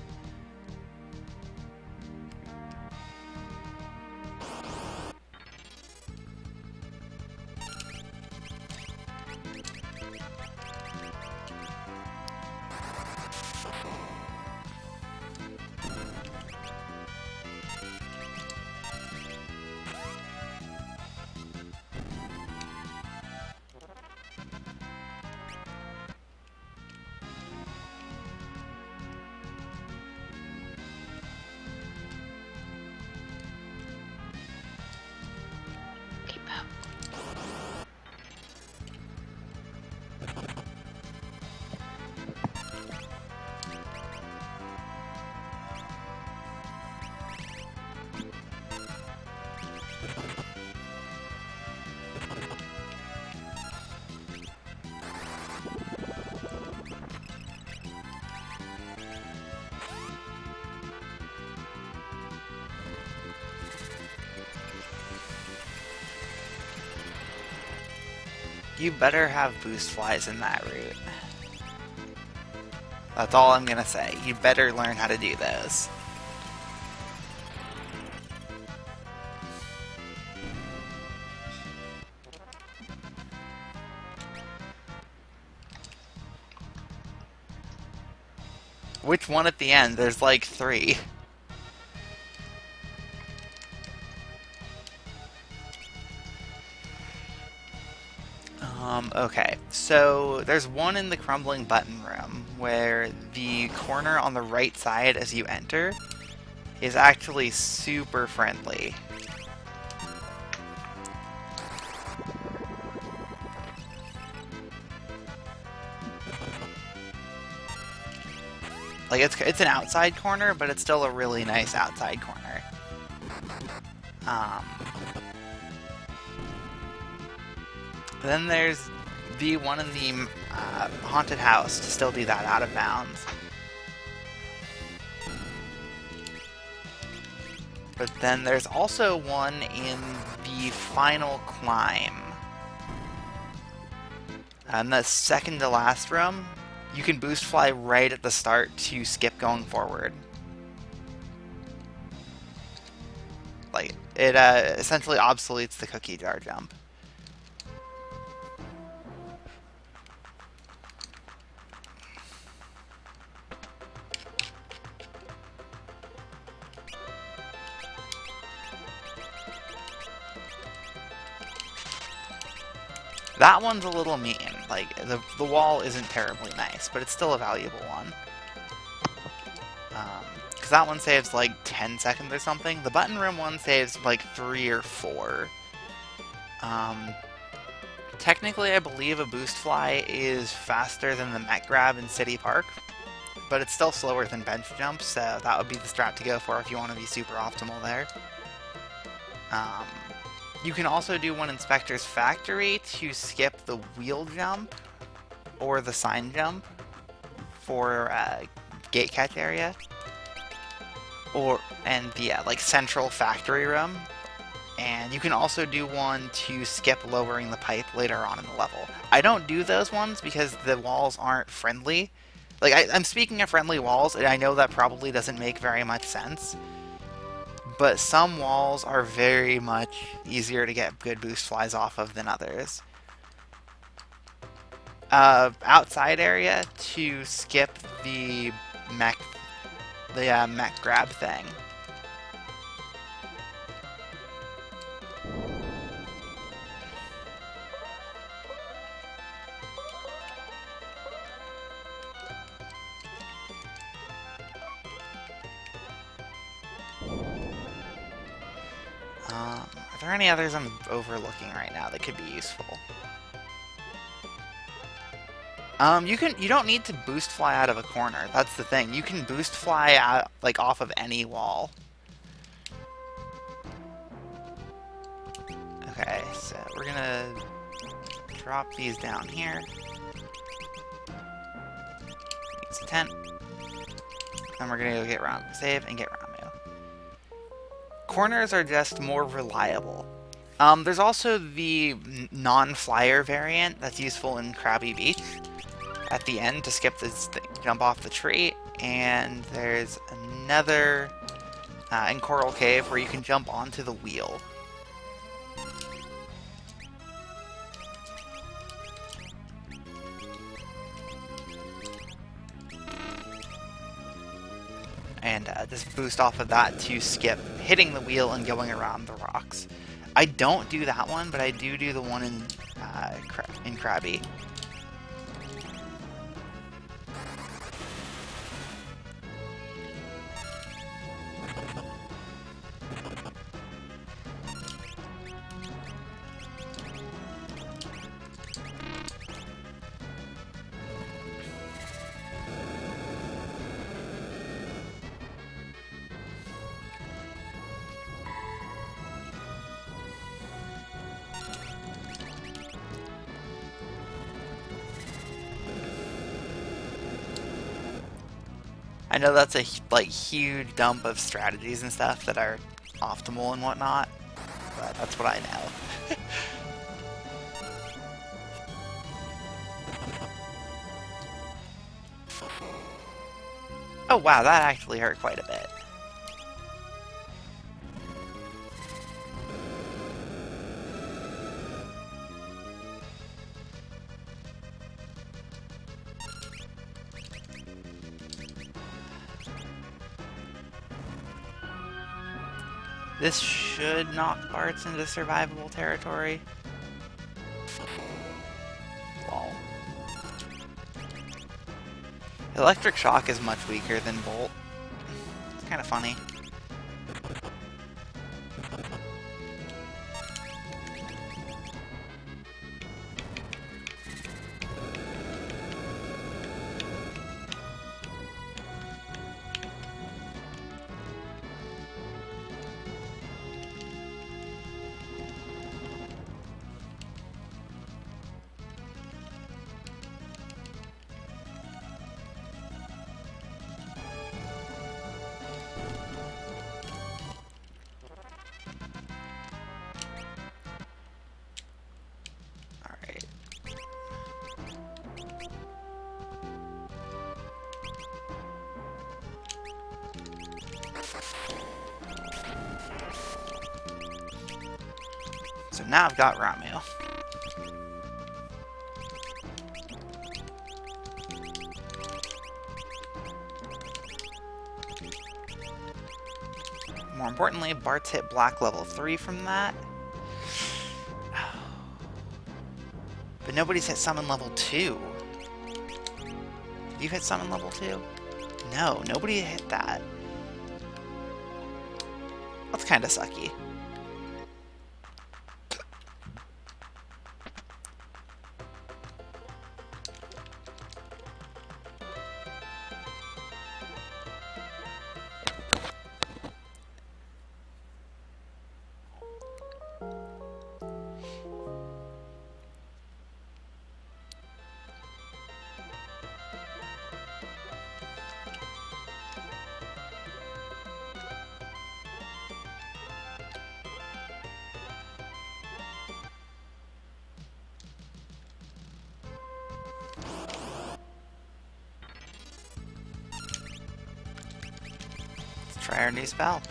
You better have boost flies in that route. That's all I'm gonna say. You better learn how to do those. Which one at the end? There's like 3. Okay, so there's one in the crumbling button room where the corner on the right side as you enter is actually super friendly. Like, it's an outside corner, but it's still a really nice outside corner. Then there's the one in the haunted house to still do that out of bounds. But then there's also one in the final climb. In the second to last room, you can boost fly right at the start to skip going forward. Like, it essentially obsoletes the cookie jar jump. That one's a little mean. Like, the wall isn't terribly nice, but it's still a valuable one. Because that one saves like 10 seconds or something. The button room one saves like 3 or 4. Technically, I believe a boost fly is faster than the mech grab in City Park, but it's still slower than bench jump, so that would be the strat to go for if you want to be super optimal there. You can also do one Inspector's Factory to skip the wheel jump or the sign jump for gate catch area, and the like central factory room. And you can also do one to skip lowering the pipe later on in the level. I don't do those ones because the walls aren't friendly. Like, I'm speaking of friendly walls, and I know that probably doesn't make very much sense. But some walls are very much easier to get good boost flies off of than others. Outside area to skip the mech grab thing. Are there any others I'm overlooking right now that could be useful? You don't need to boost fly out of a corner. That's the thing. You can boost fly out, like, off of any wall. Okay, so we're gonna drop these down here. It's a tent. Then we're gonna go get Ramu. Save and get Ramu. Corners are just more reliable. There's also the non-flyer variant that's useful in Krabby Beach at the end to skip this jump off the tree, and there's another in Coral Cave where you can jump onto the wheel. And just boost off of that to skip hitting the wheel and going around the rocks. I don't do that one, but I do the one in Krabby. I know that's a like huge dump of strategies and stuff that are optimal and whatnot, but that's what I know. Oh wow, that actually hurt quite a bit. This should knock parts into survivable territory. Electric Shock is much weaker than Bolt. It's kind of funny. Alright. So now I've got Ramu. More importantly, Bart's hit black level 3 from that. But nobody's hit summon level 2. You hit summon level 2? No, nobody hit that. That's kind of sucky. Try our new spell.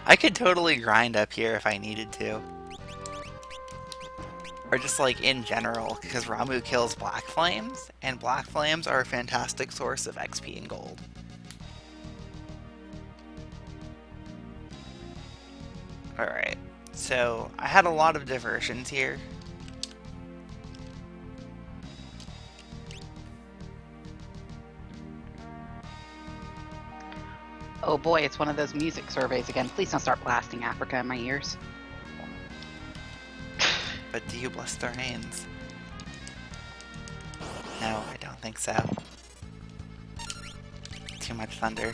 I could totally grind up here if I needed to. Or just like in general, because Ramu kills Black Flames, and Black Flames are a fantastic source of XP and gold. Alright, so I had a lot of diversions here. Oh boy, it's one of those music surveys again. Please don't start blasting Africa in my ears. But do you bless their hands? No, I don't think so. Too much thunder.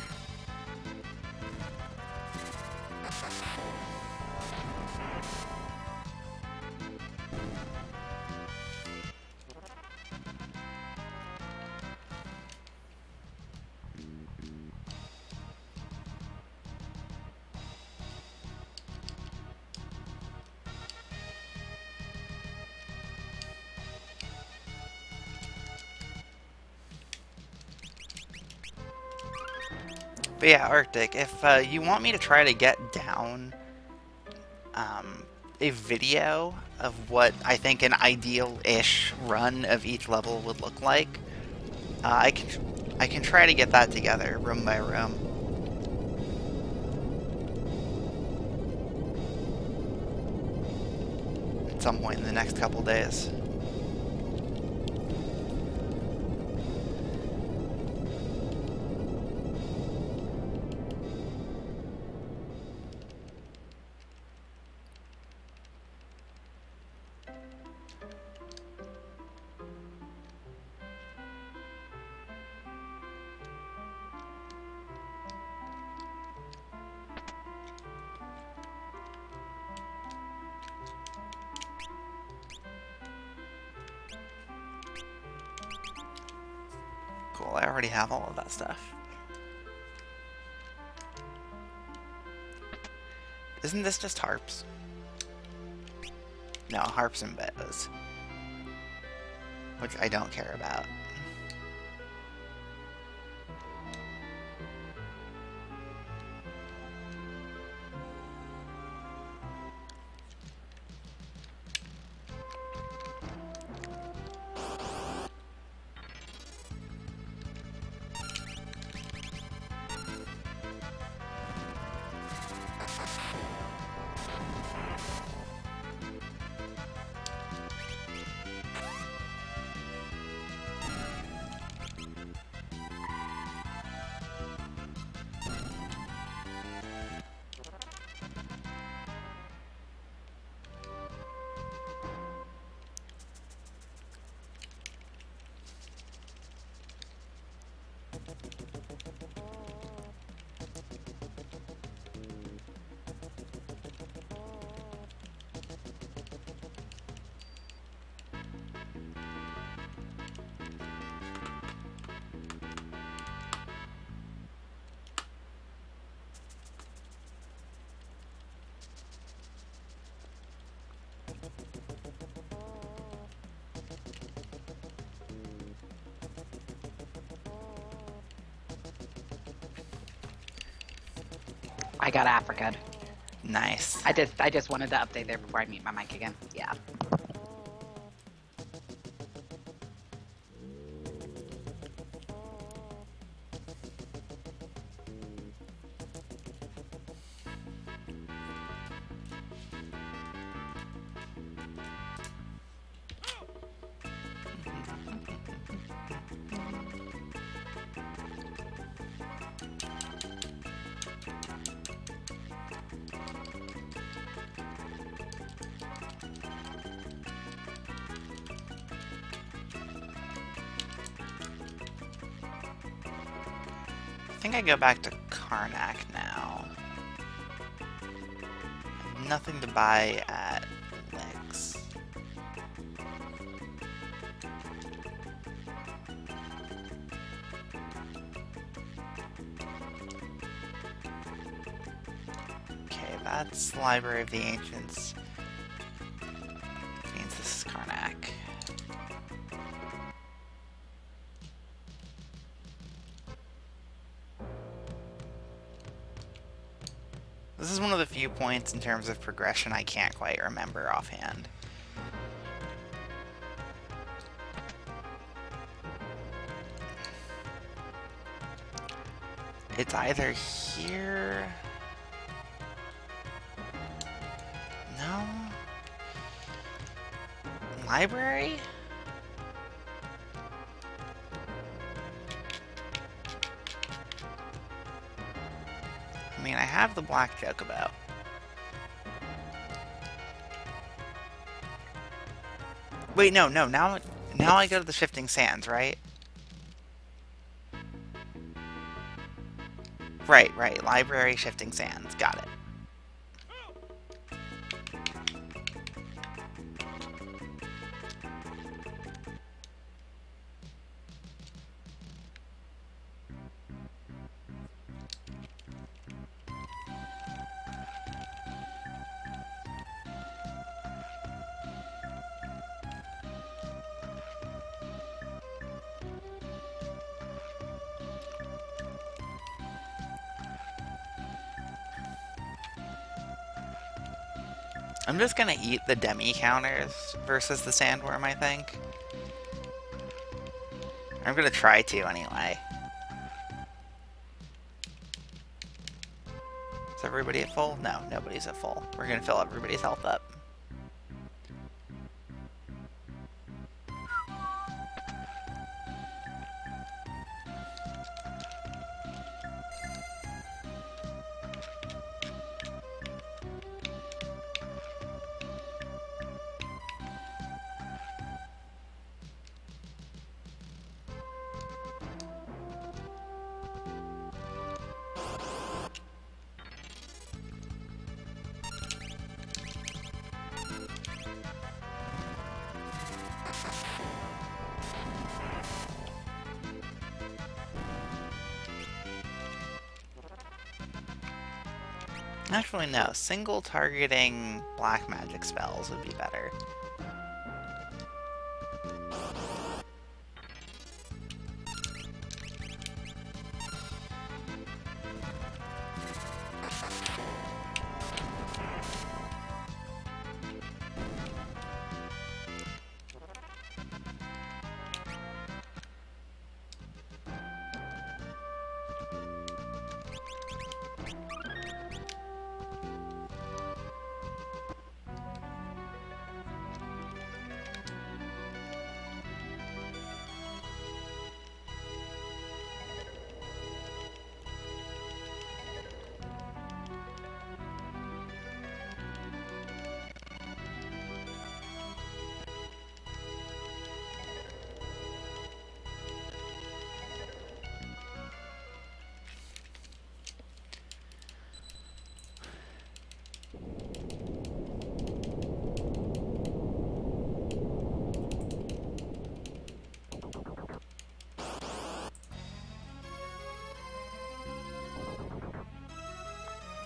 But yeah, Arctic, if you want me to try to get down a video of what I think an ideal-ish run of each level would look like, I can try to get that together, room by room. At some point in the next couple days. Cool, I already have all of that stuff. Isn't this just harps? No, harps and bows. Which I don't care about. I got Africa. Nice. I just wanted to update there before I mute my mic again. Yeah. I think I go back to Karnak now. Nothing to buy at Lex. Okay, that's the Library of the Ancients. Which means this is Karnak. This is one of the few points in terms of progression I can't quite remember offhand. It's either here... No? Library? I mean, I have the black chocobo. Wait, no, now I go to the Shifting Sands, right? Right, Library, Shifting Sands, got it. I'm just gonna eat the demi counters versus the sandworm, I think. I'm gonna try to anyway. Is everybody at full? No, nobody's at full. We're gonna fill everybody's health up. Actually, no. Single targeting black magic spells would be better.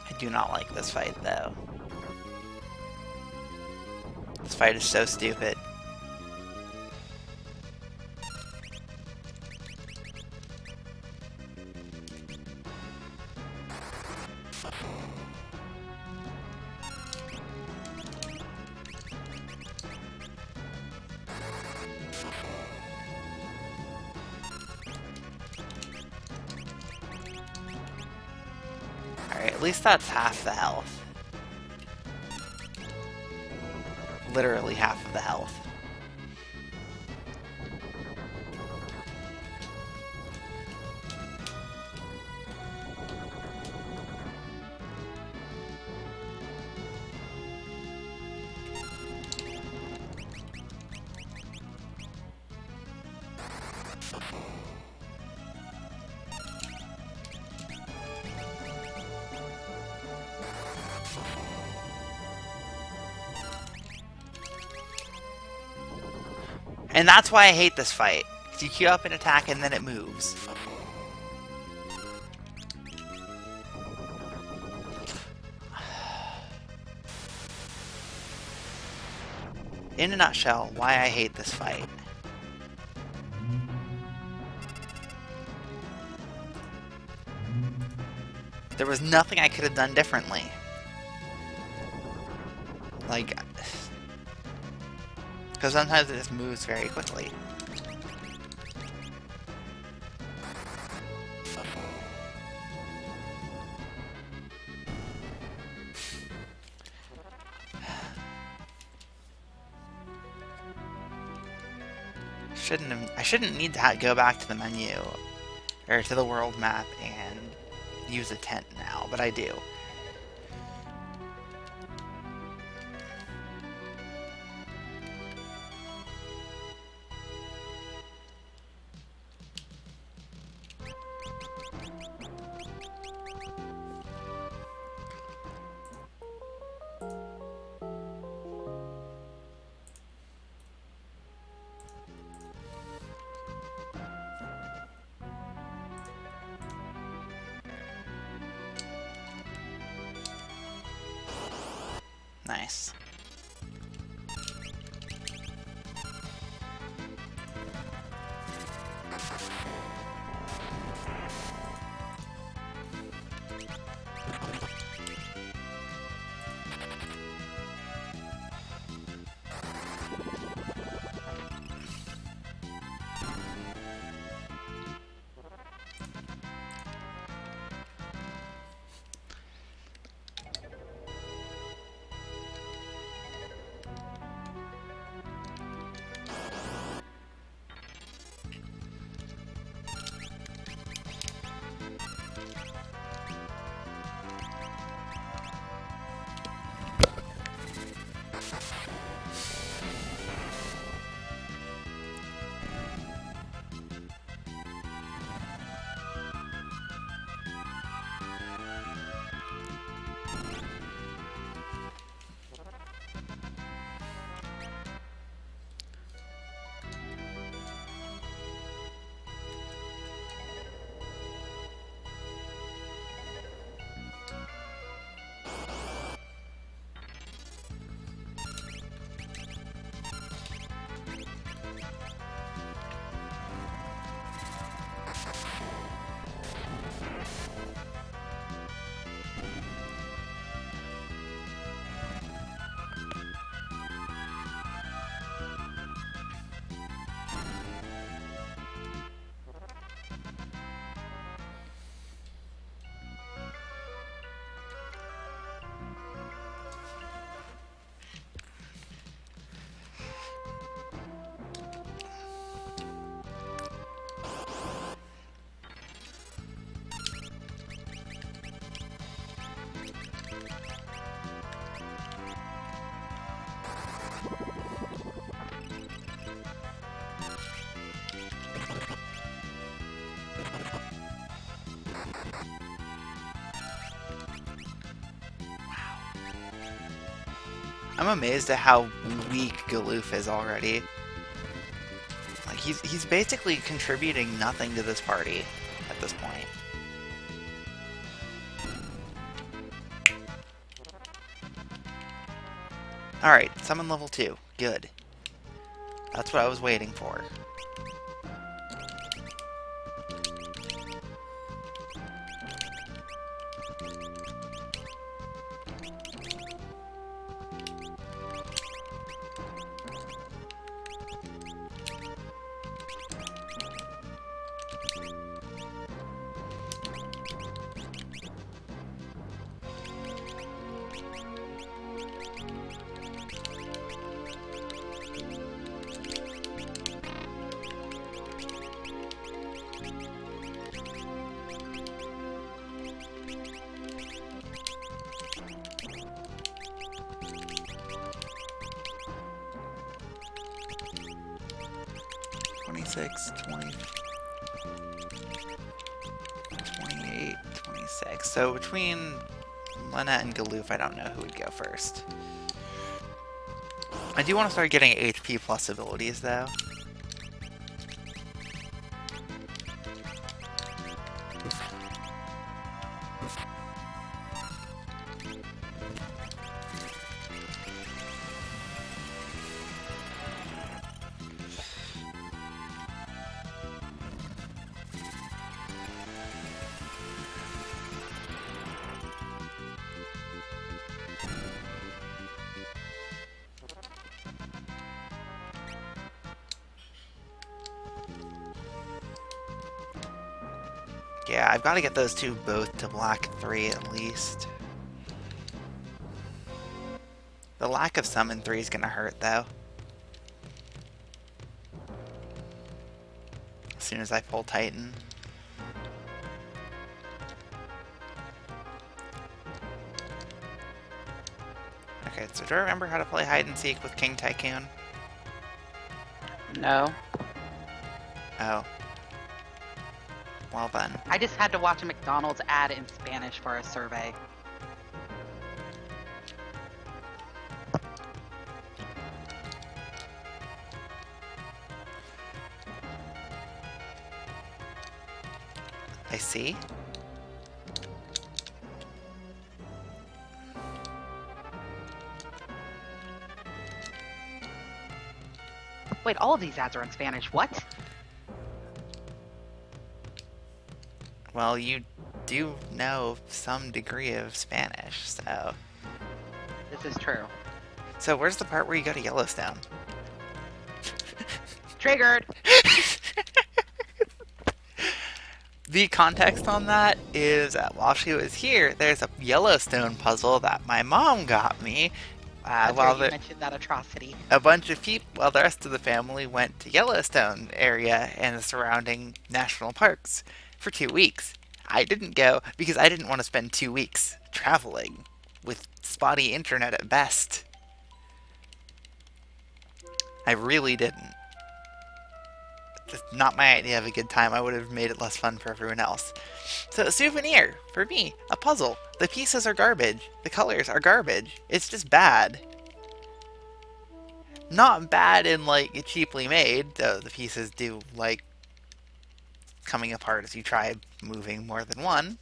I do not like this fight, though. This fight is so stupid. least that's half the health. Literally half of the health. And that's why I hate this fight. You queue up an attack and then it moves. In a nutshell, why I hate this fight. There was nothing I could have done differently. Like, because sometimes it just moves very quickly. I shouldn't need to go back to the menu, or to the world map and use a tent now, but I do. Nice. I'm amazed at how weak Galoof is already. Like, he's basically contributing nothing to this party at this point. Alright, summon level 2. Good. That's what I was waiting for. 26, 20, 28, 26. So between Lynette and Galoof, I don't know who would go first. I do want to start getting HP plus abilities, though. Yeah, I've got to get those two both to black 3 at least. The lack of summon 3 is going to hurt, though. As soon as I pull Titan. Okay, so do I remember how to play hide and seek with King Tycoon? No. Oh. Well then. I just had to watch a McDonald's ad in Spanish for a survey. I see. Wait, all of these ads are in Spanish. What? Well, you do know some degree of Spanish, so... This is true. So where's the part where you go to Yellowstone? Triggered! The context on that is that while she was here, there's a Yellowstone puzzle that my mom got me. While you mentioned that atrocity. A bunch of people, well, the rest of the family went to Yellowstone area and the surrounding national parks for 2 weeks. I didn't go because I didn't want to spend 2 weeks traveling with spotty internet at best. I really didn't. Just not my idea of a good time. I would have made it less fun for everyone else. So a souvenir, for me, a puzzle. The pieces are garbage. The colors are garbage. It's just bad. Not bad in, like, cheaply made, though the pieces do, like, coming apart as you try moving more than one.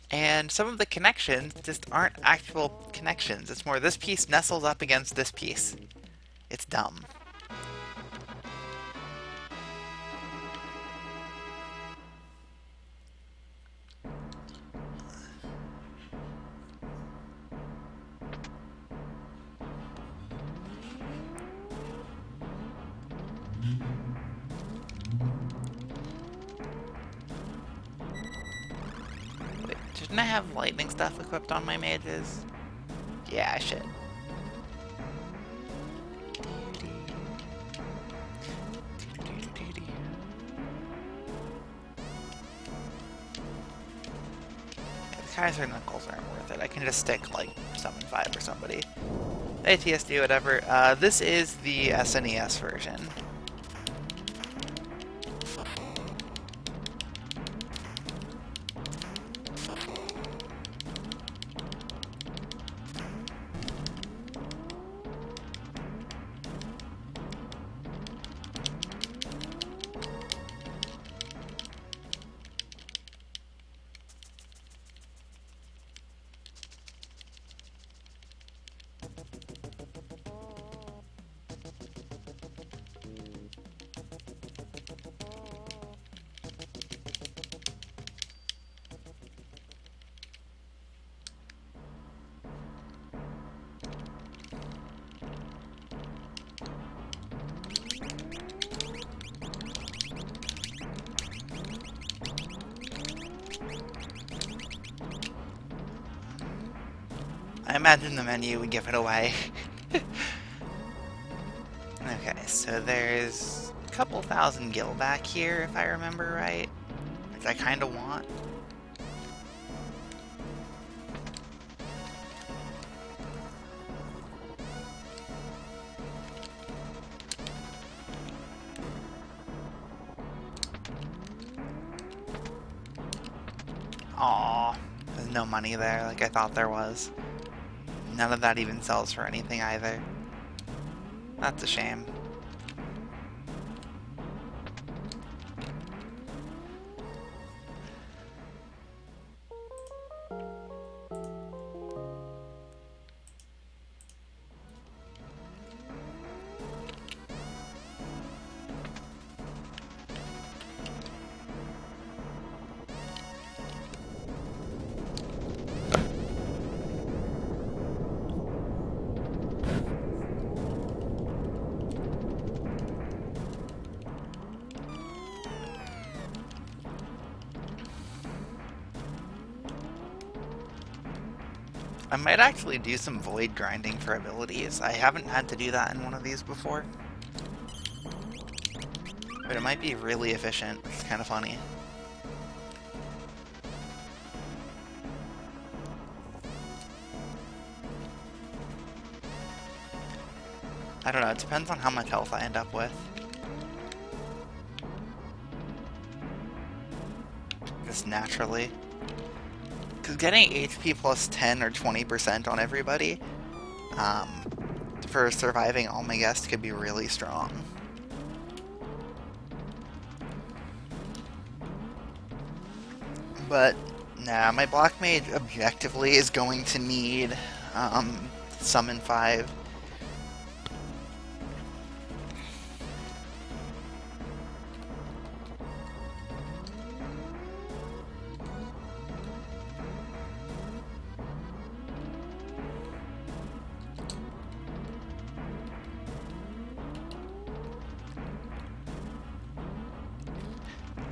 And some of the connections just aren't actual connections. It's more this piece nestles up against this piece. It's dumb. Shouldn't I have lightning stuff equipped on my mages? Yeah, I should. The Kaiser Knuckles aren't worth it. I can just stick, like, Summon 5 or somebody. ATSD, whatever. This is the SNES version. I imagine the menu would give it away. Okay, so there's a couple thousand gil back here, if I remember right, which I kind of want. Aw, there's no money there like I thought there was. None of that even sells for anything either. That's a shame. I might actually do some void grinding for abilities. I haven't had to do that in one of these before. But it might be really efficient. It's kind of funny. I don't know, it depends on how much health I end up with. Just naturally. Because getting HP plus 10 or 20% on everybody for surviving all my guests could be really strong. But, nah, my Black Mage objectively is going to need Summon 5.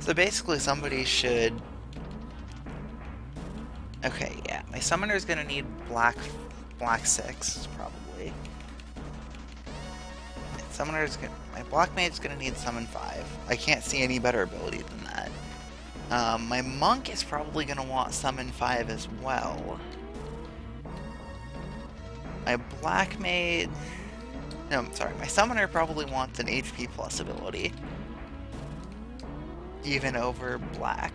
So basically somebody should... Okay, yeah, my Summoner's gonna need Black 6, probably. My Black Mage's gonna need Summon 5. I can't see any better ability than that. My Monk is probably gonna want Summon 5 as well. My Black Mage... No, I'm sorry, my Summoner probably wants an HP plus ability. Even over Black.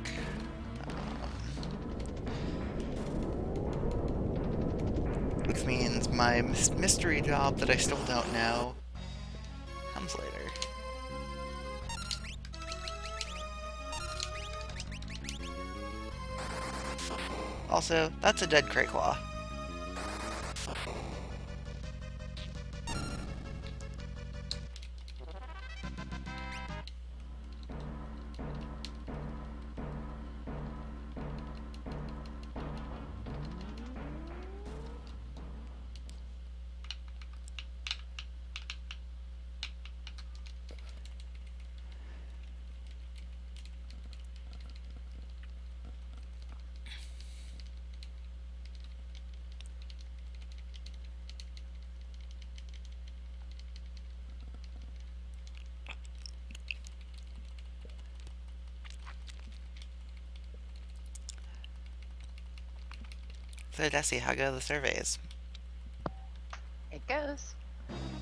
Which means my mystery job that I still don't know comes later. Also, that's a dead Crayclaw. So, Desi, how go the surveys? It goes.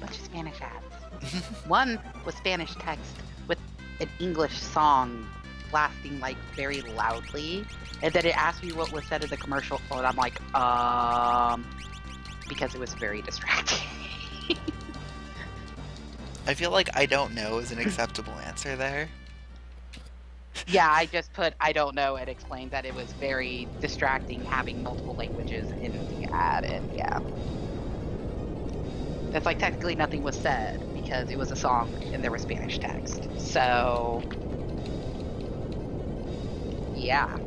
Bunch of Spanish ads. One was Spanish text with an English song blasting like very loudly, and then it asked me what was said in the commercial, and I'm like, because it was very distracting. I feel like I don't know is an acceptable answer there. Yeah, I just put I don't know and explained that it was very distracting having multiple languages in the ad, and yeah. That's like technically nothing was said because it was a song and there was Spanish text. So, yeah.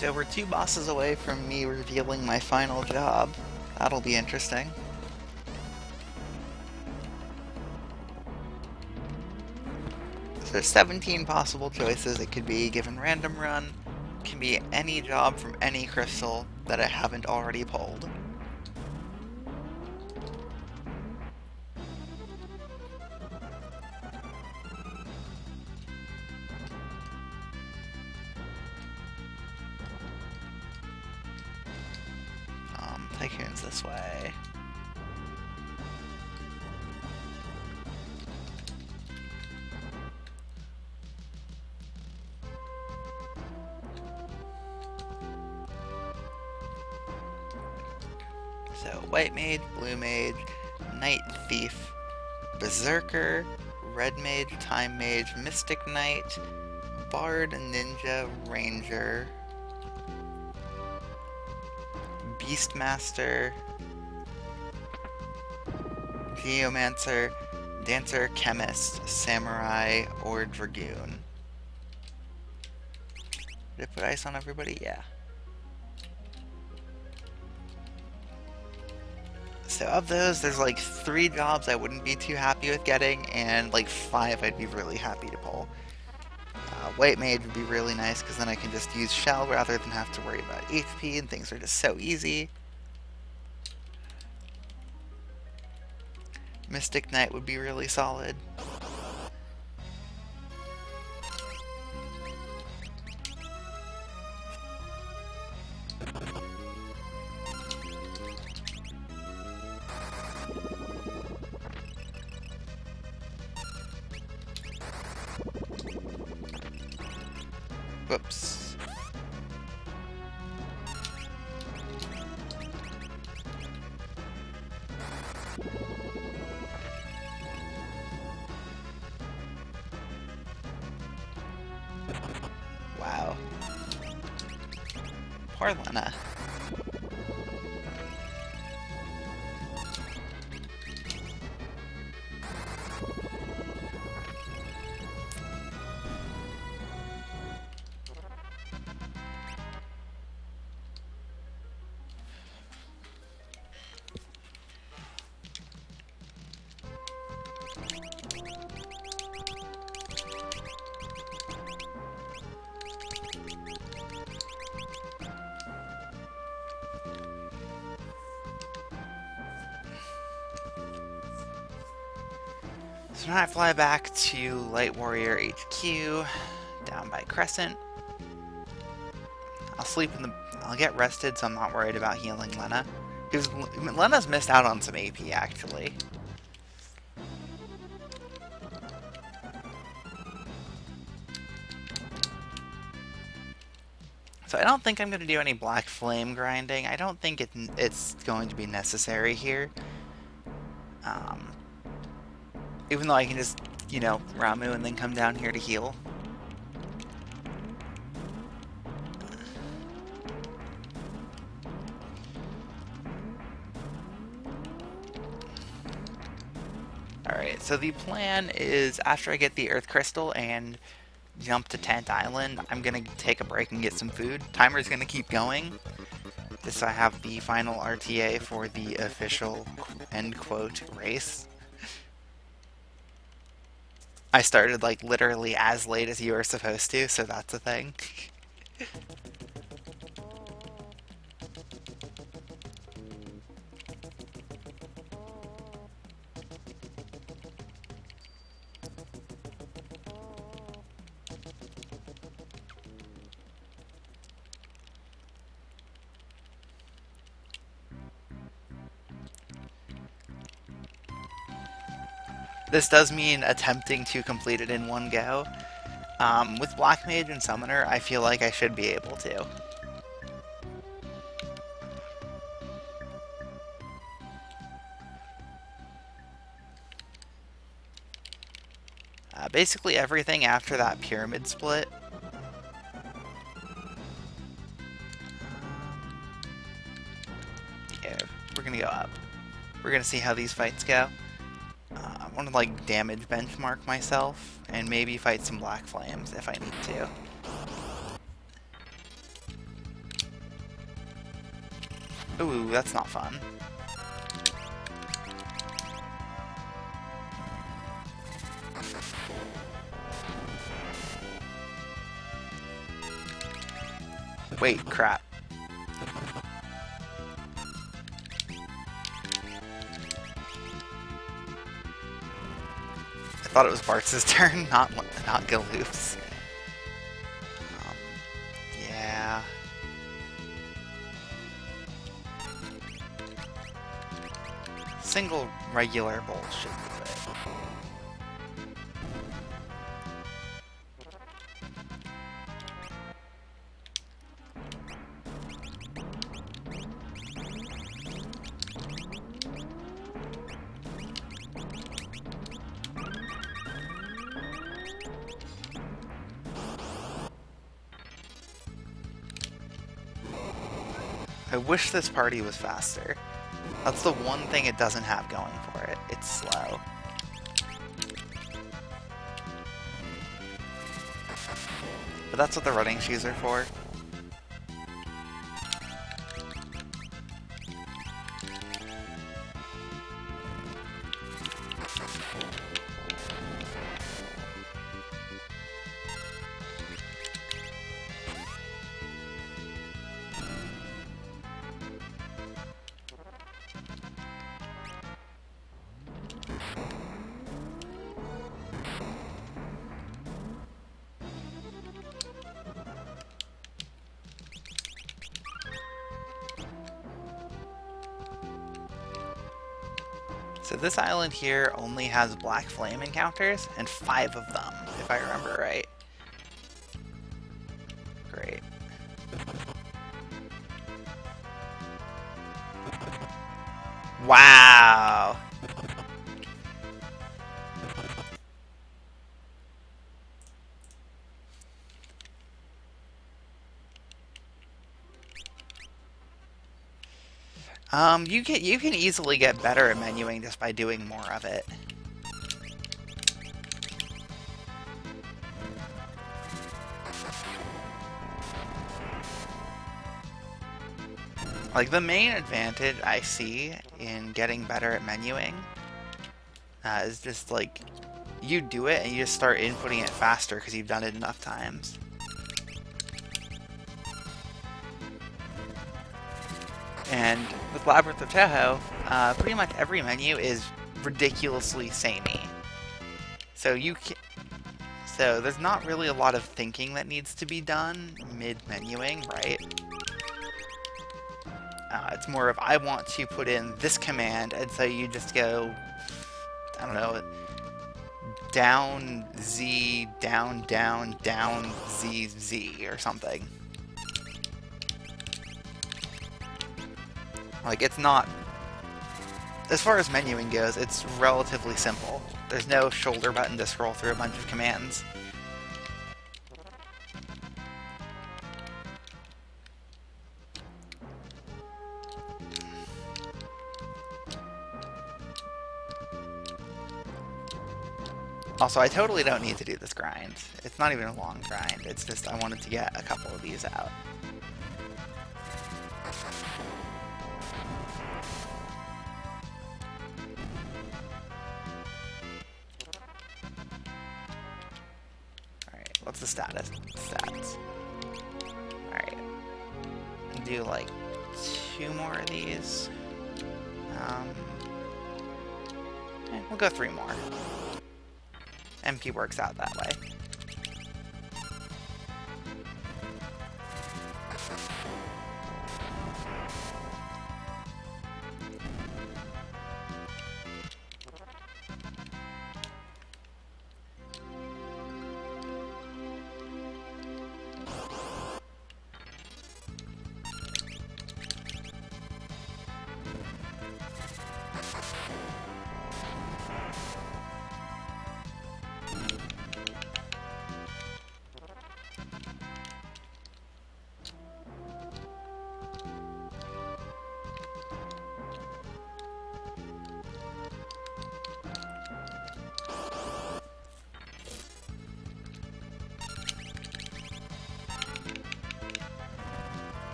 So we're 2 bosses away from me revealing my final job. That'll be interesting. So there's 17 possible choices. It could be given random run, it can be any job from any crystal that I haven't already pulled. Tycoon's this way. So, White Mage, Blue Mage, Night Thief, Berserker, Red Mage, Time Mage, Mystic Knight, Bard, Ninja, Ranger, Beastmaster, Geomancer, Dancer, Chemist, Samurai, or Dragoon. Did I put ice on everybody? Yeah. So of those, there's like 3 jobs I wouldn't be too happy with getting, and like 5 I'd be really happy to pull. White Mage would be really nice, because then I can just use Shell rather than have to worry about HP, and things are just so easy. Mystic Knight would be really solid. Whoops. Wow. Poor Lena. So now I fly back to Light Warrior HQ, down by Crescent. I'll get rested, so I'm not worried about healing Lena. Because Lena's missed out on some AP, actually. So I don't think I'm going to do any Black Flame grinding. I don't think it's going to be necessary here. Even though I can just, you know, Ramu and then come down here to heal. Alright, so the plan is after I get the Earth Crystal and jump to Tent Island, I'm going to take a break and get some food. Timer's going to keep going. Just so I have the final RTA for the official end quote race. I started like literally as late as you were supposed to, so that's a thing. This does mean attempting to complete it in one go. With Black Mage and Summoner, I feel like I should be able to. Basically everything after that pyramid split. Yeah, we're gonna go up. We're gonna see how these fights go. I want to like damage benchmark myself and maybe fight some Black Flames if I need to. Ooh, that's not fun. Wait, crap. I thought it was Bartz's turn, not Galoof's. Yeah. Single regular bolt should do it. I wish this party was faster. That's the one thing it doesn't have going for it. It's slow. But that's what the running shoes are for. So this island here only has black flame encounters, and 5 of them, if I remember right. Great. Wow! You can easily get better at menuing just by doing more of it. Like, the main advantage I see in getting better at menuing is just, like, you do it and you just start inputting it faster because you've done it enough times. And with Labyrinth of Toho, pretty much every menu is ridiculously samey. So so there's not really a lot of thinking that needs to be done mid-menuing, right? It's more of, I want to put in this command, and so you just go, I don't know, down Z, down, down, down, Z, Z, or something. Like, it's not... As far as menuing goes, it's relatively simple. There's no shoulder button to scroll through a bunch of commands. Also, I totally don't need to do this grind. It's not even a long grind. It's just I wanted to get a couple of these out. Alright, what's the status? Stats. Alright. Do like 2 more of these. We'll go 3 more. MP works out that way.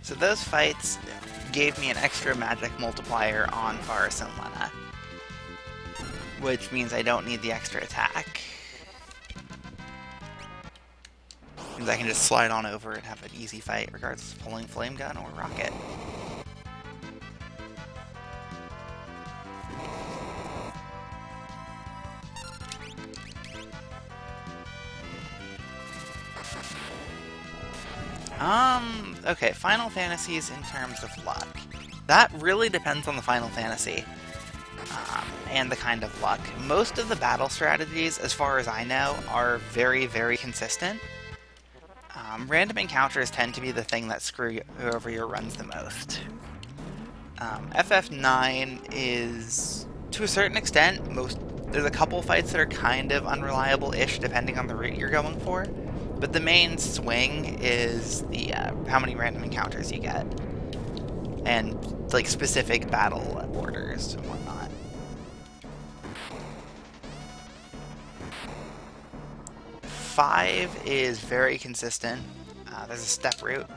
So those fights gave me an extra magic multiplier on Varus and Lena, which means I don't need the extra attack. Means I can just slide on over and have an easy fight regardless of pulling Flame Gun or Rocket. Okay, Final Fantasies in terms of luck. That really depends on the Final Fantasy, and the kind of luck. Most of the battle strategies, as far as I know, are very, very consistent. Random encounters tend to be the thing that screw over your runs the most. FF9 is, to a certain extent, there's a couple fights that are kind of unreliable-ish depending on the route you're going for. But the main swing is the how many random encounters you get, and like specific battle orders and whatnot. Five is very consistent. There's a step route,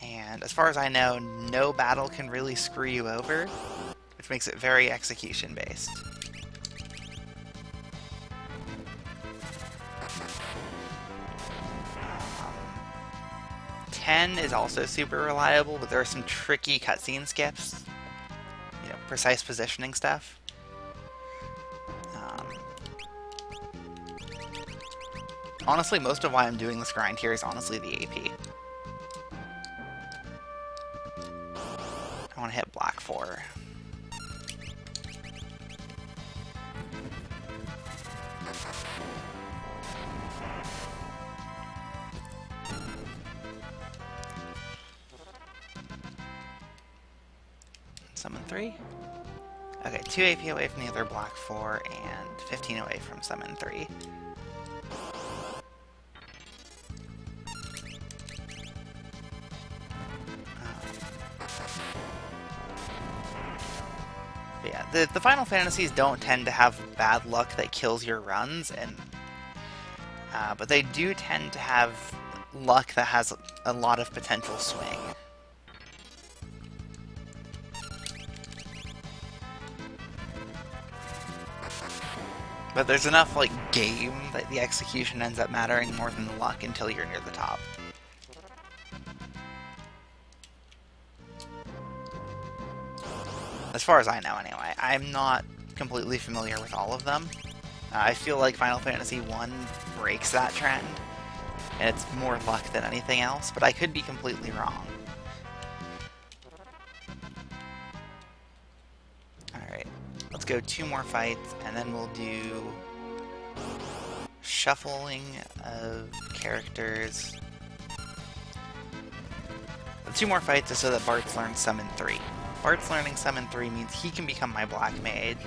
and as far as I know, no battle can really screw you over, which makes it very execution based. 10 is also super reliable, but there are some tricky cutscene skips. You know, precise positioning stuff. Honestly, most of why I'm doing this grind here is honestly the AP. I want to hit Black 4. Summon 3. Okay, 2 AP away from the other Black 4 and 15 away from Summon 3. But yeah, the Final Fantasies don't tend to have bad luck that kills your runs, and but they do tend to have luck that has a lot of potential swing. But there's enough, like, game that the execution ends up mattering more than the luck until you're near the top. As far as I know, anyway. I'm not completely familiar with all of them. I feel like Final Fantasy 1 breaks that trend, and it's more luck than anything else, but I could be completely wrong. Alright, let's go 2 more fights, and then we'll do shuffling of characters. The 2 more fights is so that Bart's learned Summon 3. Bart's learning Summon 3 means he can become my Black Mage,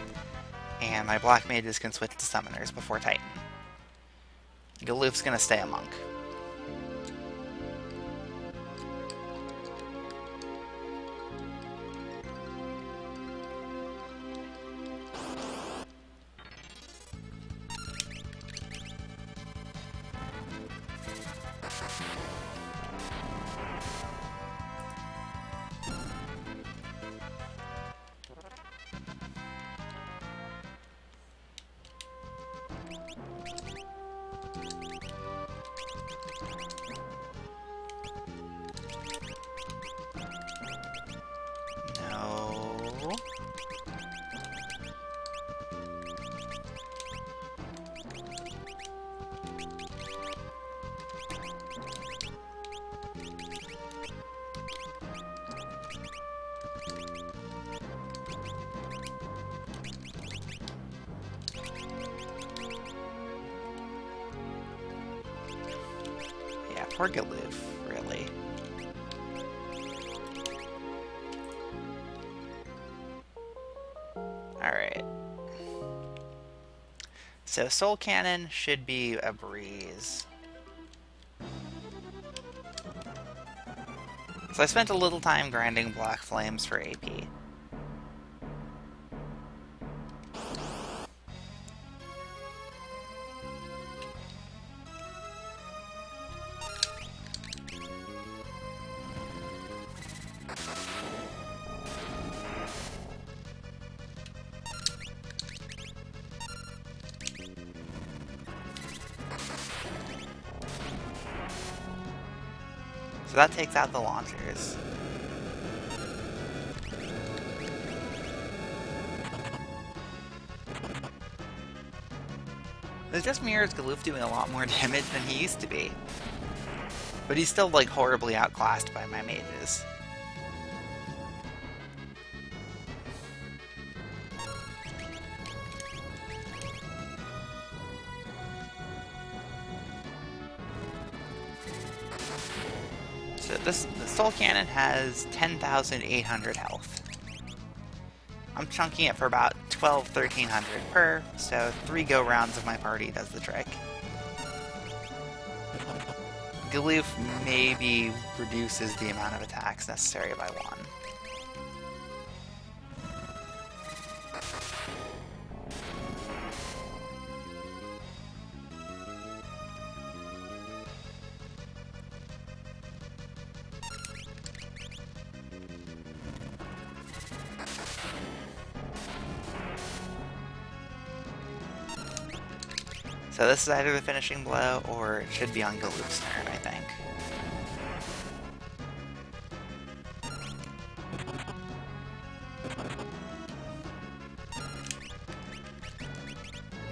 and my Black Mages can switch to Summoners before Titan. Galoof's gonna stay a Monk. or Galoof, really. Alright. So Soul Cannon should be a breeze. So I spent a little time grinding Black Flames for AP. So that takes out the launchers. It just mirrors Galoof doing a lot more damage than he used to be. But he's still, like, horribly outclassed by my mages. So the Soul Cannon has 10,800 health. I'm chunking it for about 1,1300 per, so 3 go-rounds of my party does the trick. Galoof maybe reduces the amount of attacks necessary by 1. So this is either the finishing blow, or it should be on Galoof's turn, I think.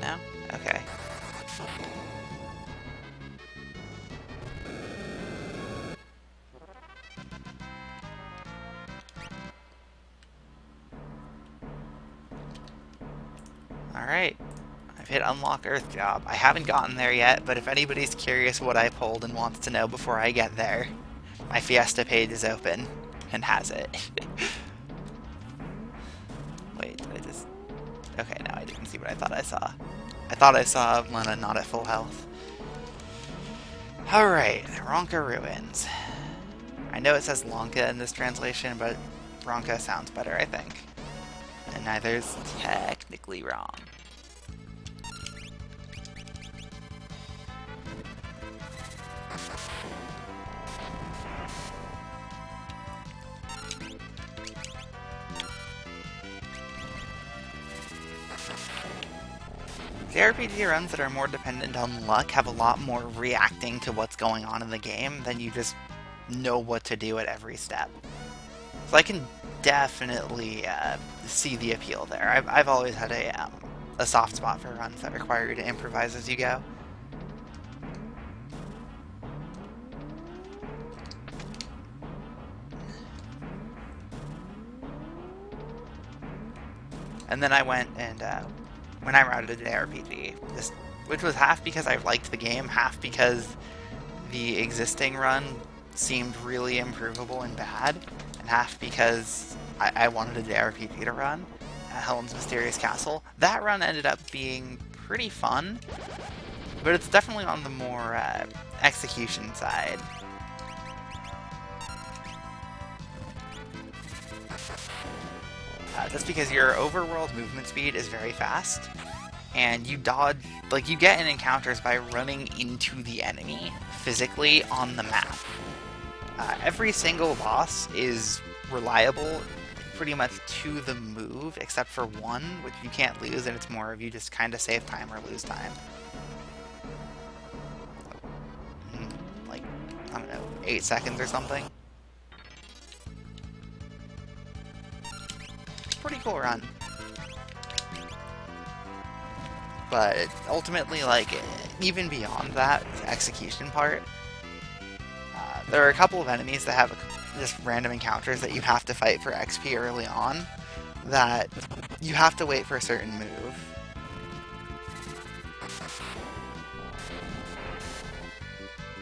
No? Okay. Alright. I've hit Unlock Earth Job. I haven't gotten there yet, but if anybody's curious what I pulled and wants to know before I get there, my Fiesta page is open and has it. Wait, did I just... Okay, no, I didn't see what I thought I saw. I thought I saw Lena not at full health. Alright, Ronka Ruins. I know it says Lonka in this translation, but Ronka sounds better, I think. And neither's technically wrong. The RPG runs that are more dependent on luck have a lot more reacting to what's going on in the game than you just know what to do at every step. So I can definitely see the appeal there. I've always had a soft spot for runs that require you to improvise as you go. And then I went and when I routed an RPG, which was half because I liked the game, half because the existing run seemed really improvable and bad, and half because I wanted a JRPG to run, Helen's Mysterious Castle. That run ended up being pretty fun, but it's definitely on the more execution side. Just because your overworld movement speed is very fast, and you dodge, like, you get in encounters by running into the enemy physically on the map. Every single boss is reliable pretty much to the move, except for one, which you can't lose, and it's more of you just kind of save time or lose time. Like, I don't know, 8 seconds or something. Pretty cool run. But ultimately, like, even beyond that execution part, there are a couple of enemies that have just random encounters that you have to fight for XP early on, that you have to wait for a certain move.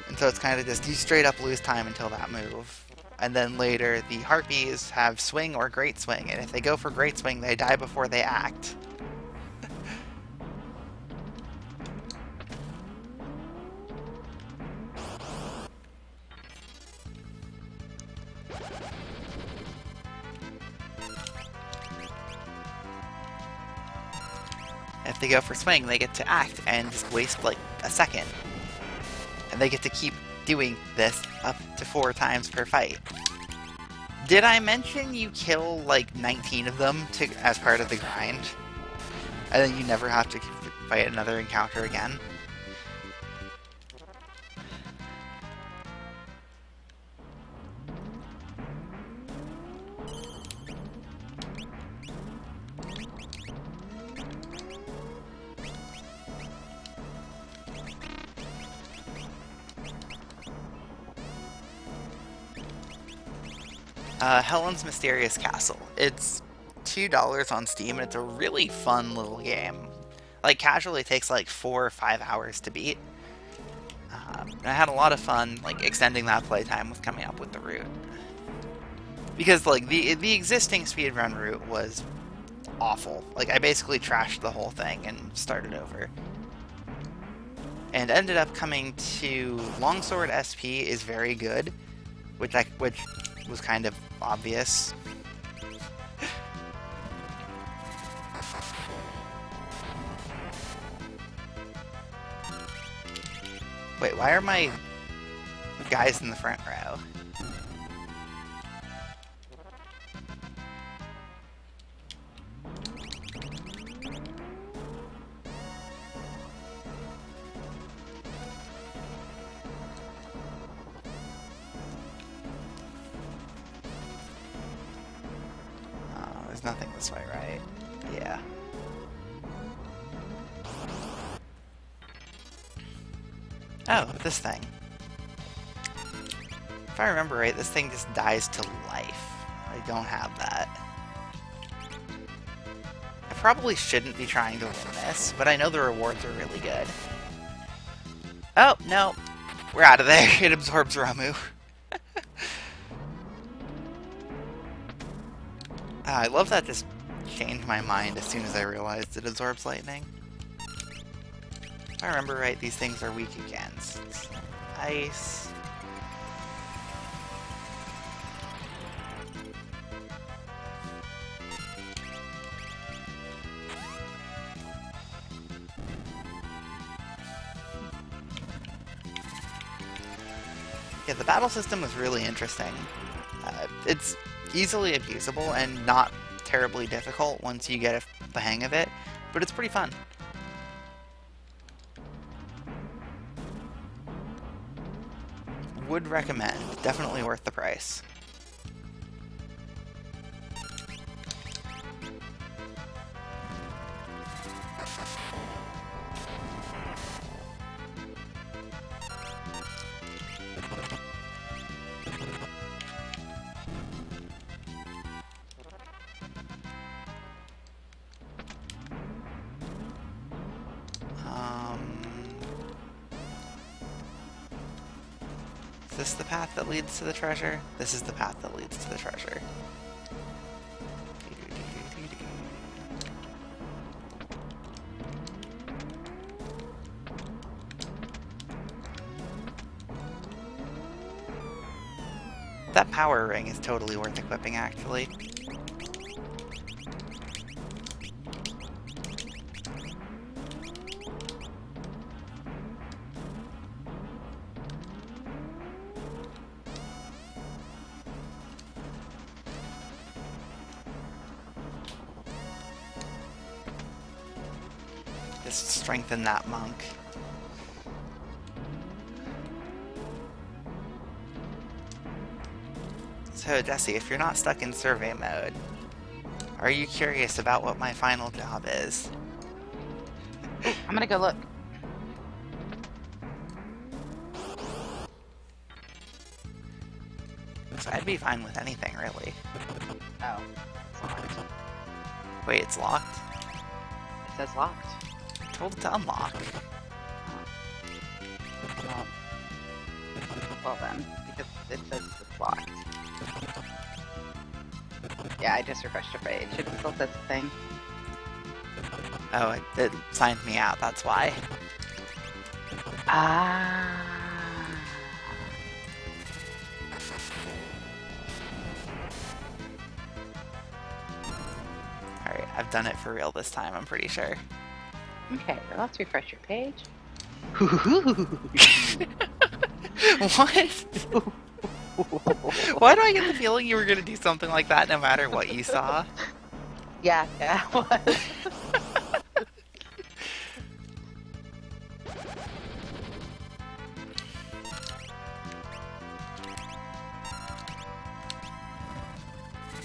And So it's kind of just you straight up lose time until that move. And then later, the Harpies have swing or great swing, and if they go for great swing, they die before they act. If they go for swing, they get to act and just waste like a second. And they get to keep doing this up to 4 times per fight. Did I mention you kill like 19 of them as part of the grind? And then you never have to fight another encounter again? Helen's Mysterious Castle. It's $2 on Steam, and it's a really fun little game. Like, casually takes like 4 or 5 hours to beat. And I had a lot of fun, like, extending that playtime with coming up with the route. Because, like, the existing speedrun route was awful. Like, I basically trashed the whole thing and started over. And ended up coming to Longsword SP is very good, which was kind of obvious. Wait, why are my guys in the front row? There's nothing this way, right? Yeah. Oh, this thing. If I remember right, this thing just dies to life. I don't have that. I probably shouldn't be trying to win this, but I know the rewards are really good. Oh, no. We're out of there. It absorbs Ramu. I love that this changed my mind as soon as I realized it absorbs lightning. If I remember right, these things are weak against ice. Yeah, the battle system was really interesting. It's easily abusable and not terribly difficult once you get the hang of it, but it's pretty fun. Would recommend. Definitely worth the price. Is this the path that leads to the treasure? This is the path that leads to the treasure. That power ring is totally worth equipping, actually. Just strengthen that monk. So, Jesse, if you're not stuck in survey mode, are you curious about what my final job is? I'm gonna go look. So I'd be fine with anything, really. Oh. It's locked. Wait, it's locked? It says locked. I told it to unlock. Well, Well then, because it says it's locked. Yeah, I just refreshed your page. It still says the thing. Oh, it signed me out, that's why. Ah. Alright, I've done it for real this time, I'm pretty sure. Okay, well, let's refresh your page. What? Why do I get the feeling you were going to do something like that no matter what you saw? Yeah, it was.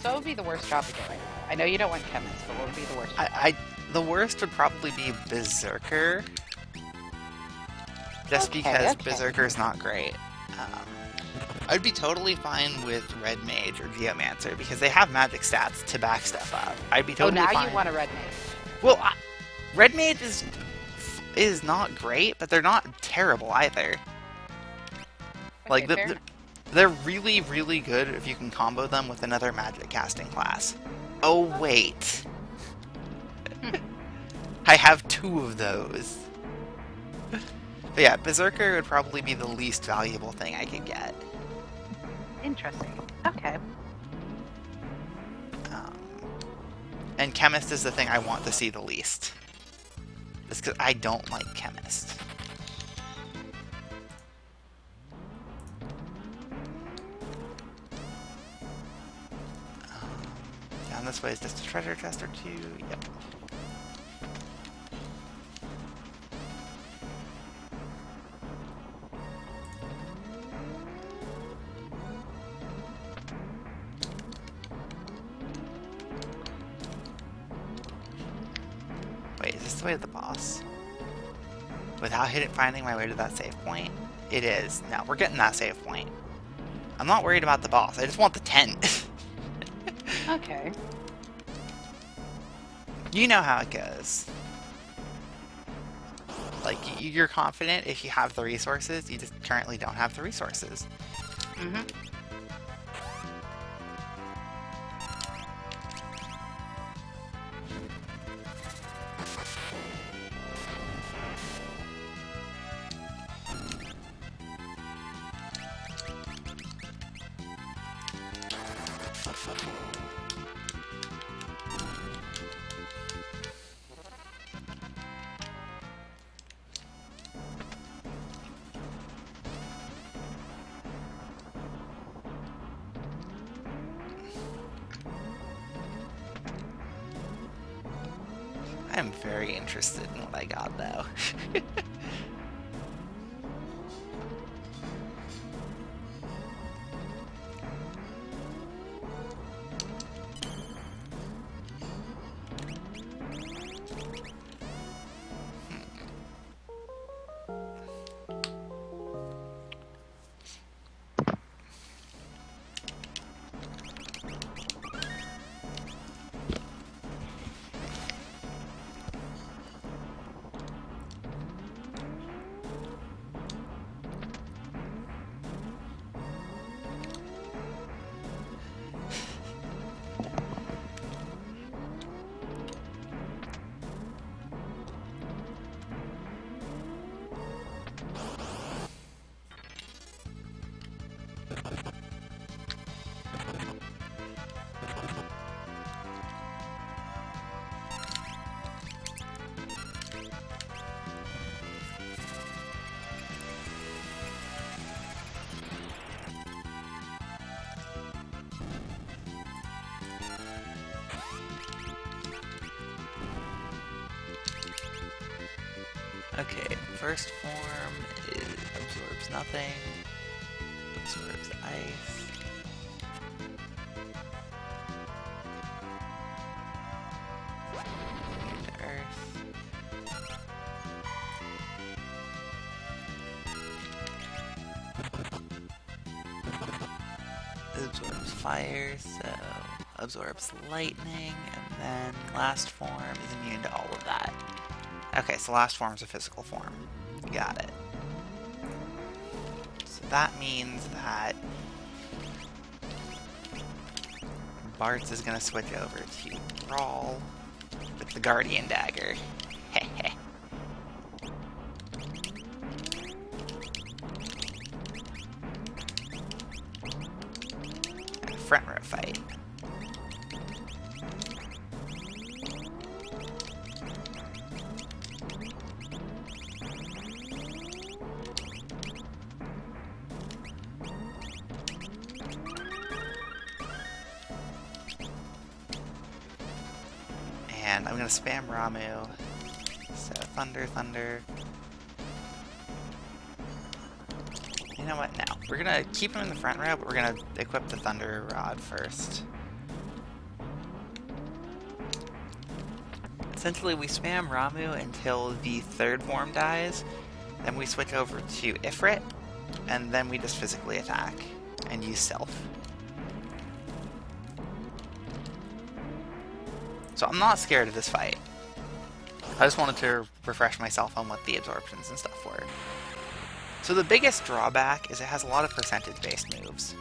So what would be the worst job to get right now? I know you don't want chemist, but what would be the worst job? The worst would probably be Berserker. Just because Berserker's not great. I'd be totally fine with Red Mage or Geomancer because they have magic stats to back stuff up. I'd be totally fine. Oh, now you want a Red Mage. Well, Red Mage is not great, but they're not terrible either. Okay, Like, they're really, really good if you can combo them with another magic casting class. Oh, wait. I have 2 of those. But yeah, Berserker would probably be the least valuable thing I could get. Interesting. Okay. And Chemist is the thing I want to see the least. Just because I don't like Chemist. Down this way is just a treasure chest or 2. Yep. Wait, is this the way to the boss? Without finding my way to that save point? It is. No, we're getting that save point. I'm not worried about the boss. I just want the tent. Okay. You know how it goes. Like, you're confident if you have the resources. You just currently don't have the resources. Mm-hmm. I'm very interested in what I got, though. Okay, first form absorbs nothing, absorbs ice. Immune to earth. It absorbs fire, so absorbs lightning, and then last form is immune to all of that. Okay, so last form is a physical form. Got it. So that means that Bartz is going to switch over to Brawl with the Guardian Dagger. Heh. And a front row fight. And I'm going to spam Ramu. So Thunder. You know what? No. We're going to keep him in the front row, but we're going to equip the Thunder Rod first. Essentially, we spam Ramu until the third form dies. Then we switch over to Ifrit, and then we just physically attack and use Self. So I'm not scared of this fight. I just wanted to refresh myself on what the absorptions and stuff were. So the biggest drawback is it has a lot of percentage-based moves.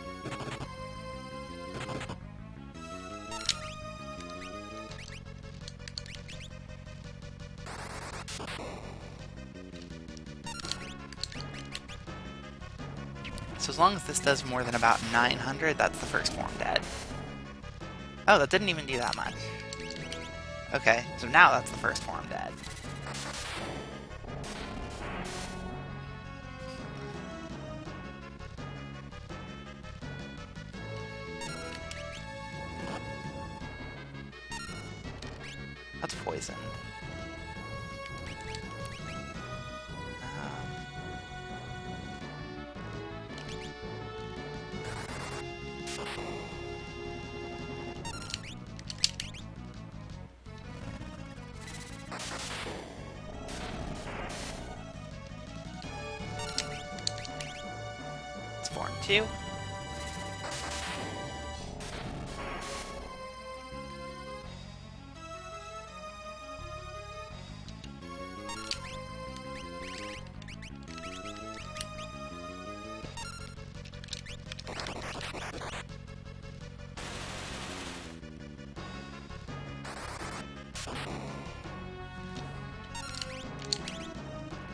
So as long as this does more than about 900, that's the first form dead. Oh, that didn't even do that much. Okay, so now that's the first form dead. That's poison. It's form 2.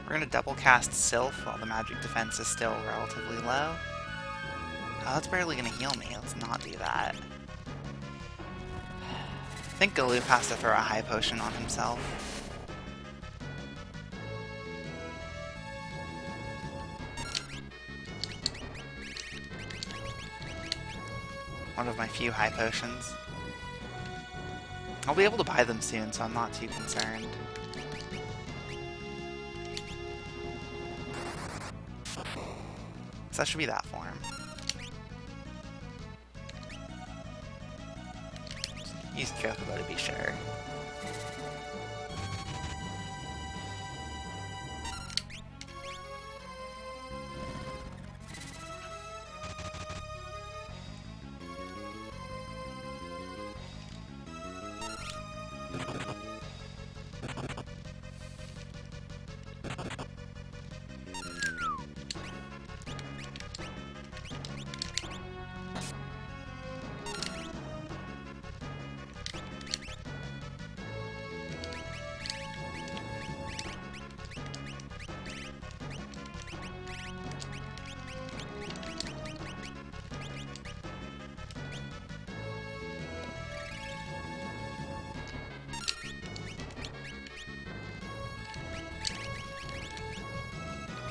We're going to double cast Sylph while the magic defense is still relatively low. Oh, that's barely going to heal me. Let's not do that. I think Galoof has to throw a high potion on himself. One of my few high potions. I'll be able to buy them soon, so I'm not too concerned. So that should be that form. Use Chocobo to be sure.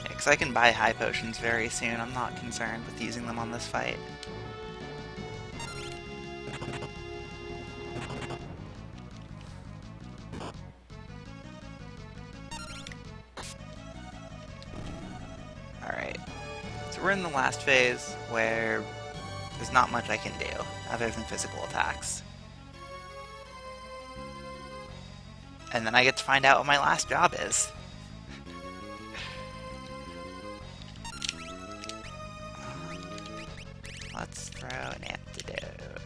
Because I can buy high potions very soon. I'm not concerned with using them on this fight. Alright. So we're in the last phase where there's not much I can do other than physical attacks. And then I get to find out what my last job is. Let's throw an antidote.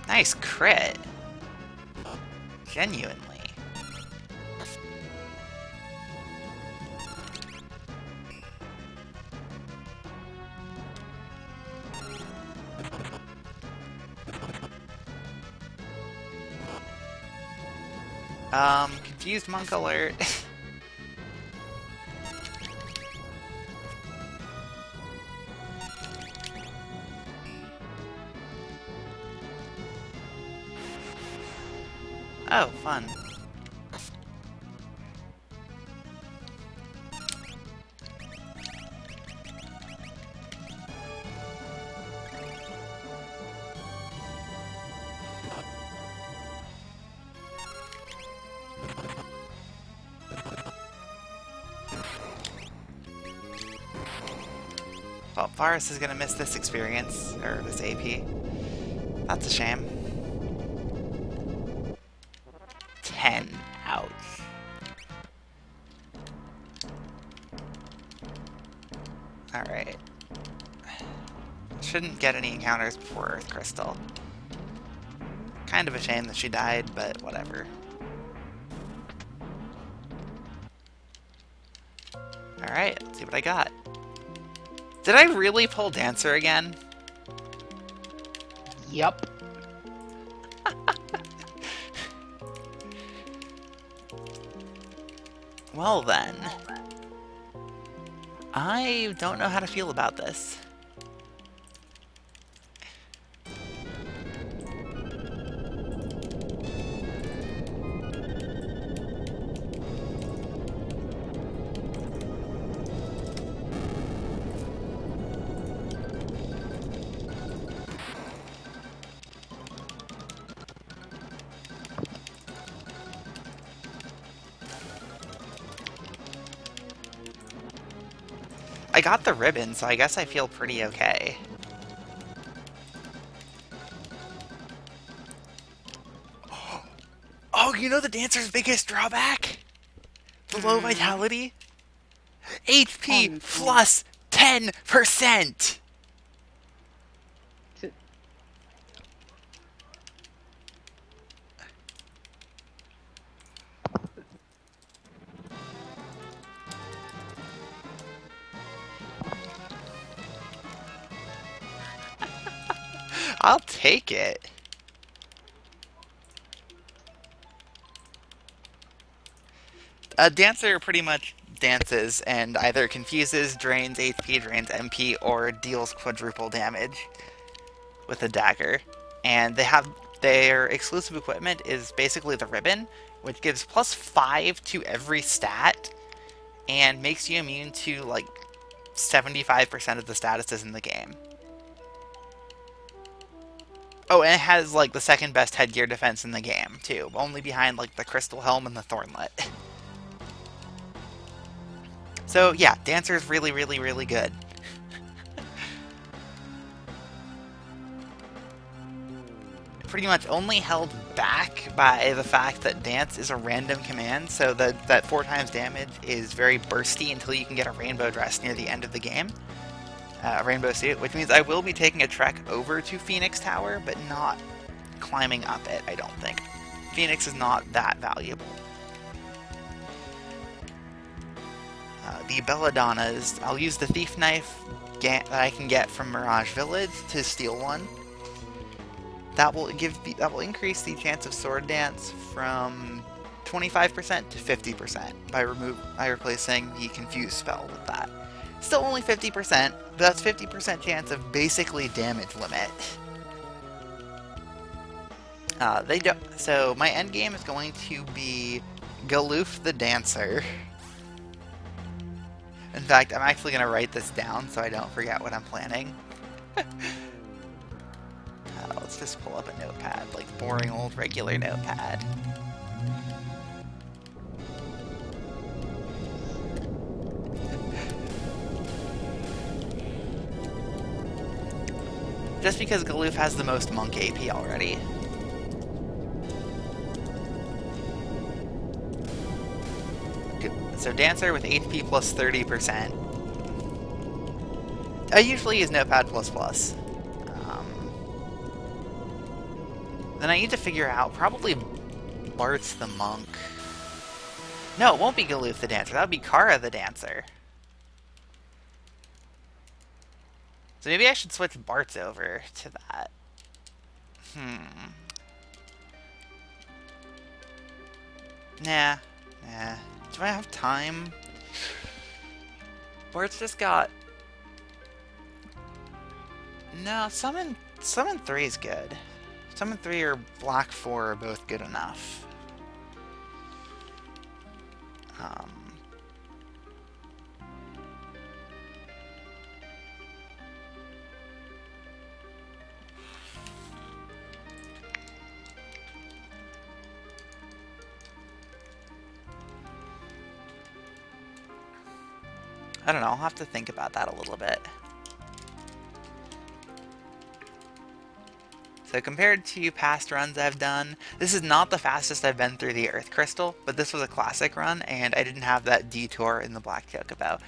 Nice crit. Genuinely. Confused monk alert. Oh, fun. Well, Varus is gonna miss this experience, or this AP. That's a shame. 10. Ouch. Alright. Shouldn't get any encounters before Earth Crystal. Kind of a shame that she died, but whatever. Alright, let's see what I got. Did I really pull Dancer again? Yup. Well then. I don't know how to feel about this. I got the ribbon, so I guess I feel pretty okay. Oh, you know the Dancer's biggest drawback? The low vitality? HP plus 10%! I'll take it. A Dancer pretty much dances and either confuses, drains HP, drains MP, or deals quadruple damage with a dagger. And they have their exclusive equipment is basically the ribbon, which gives plus 5 to every stat and makes you immune to like 75% of the statuses in the game. Oh, and it has like the second best headgear defense in the game too, only behind like the Crystal Helm and the Thornlet. So yeah, Dancer's really, really, really good. Pretty much only held back by the fact that Dance is a random command, so that 4 times damage is very bursty until you can get a rainbow dress near the end of the game. Rainbow suit, which means I will be taking a trek over to Phoenix Tower, but not climbing up it, I don't think. Phoenix is not that valuable. The Belladonnas, I'll use the Thief Knife that I can get from Mirage Village to steal one. That will increase the chance of sword dance from 25% to 50% by replacing the Confuse spell with that. Still only 50%, but that's 50% chance of basically damage limit. So my end game is going to be Galoof the Dancer. In fact, I'm actually going to write this down so I don't forget what I'm planning. Let's just pull up a notepad, like boring old regular notepad. Just because Galoof has the most monk AP already. So Dancer with HP plus 30%. I usually use Notepad++. Then I need to figure out, probably Bart's the monk. No, it won't be Galoof the Dancer, that would be Kara the Dancer. So maybe I should switch Bart's over to that. Nah. Do I have time? Bart's just got... No, summon 3 is good. Summon 3 or black 4 are both good enough. I don't know, I'll have to think about that a little bit. So compared to past runs I've done, this is not the fastest I've been through the Earth Crystal, but this was a classic run, and I didn't have that detour in the Black Chocobo.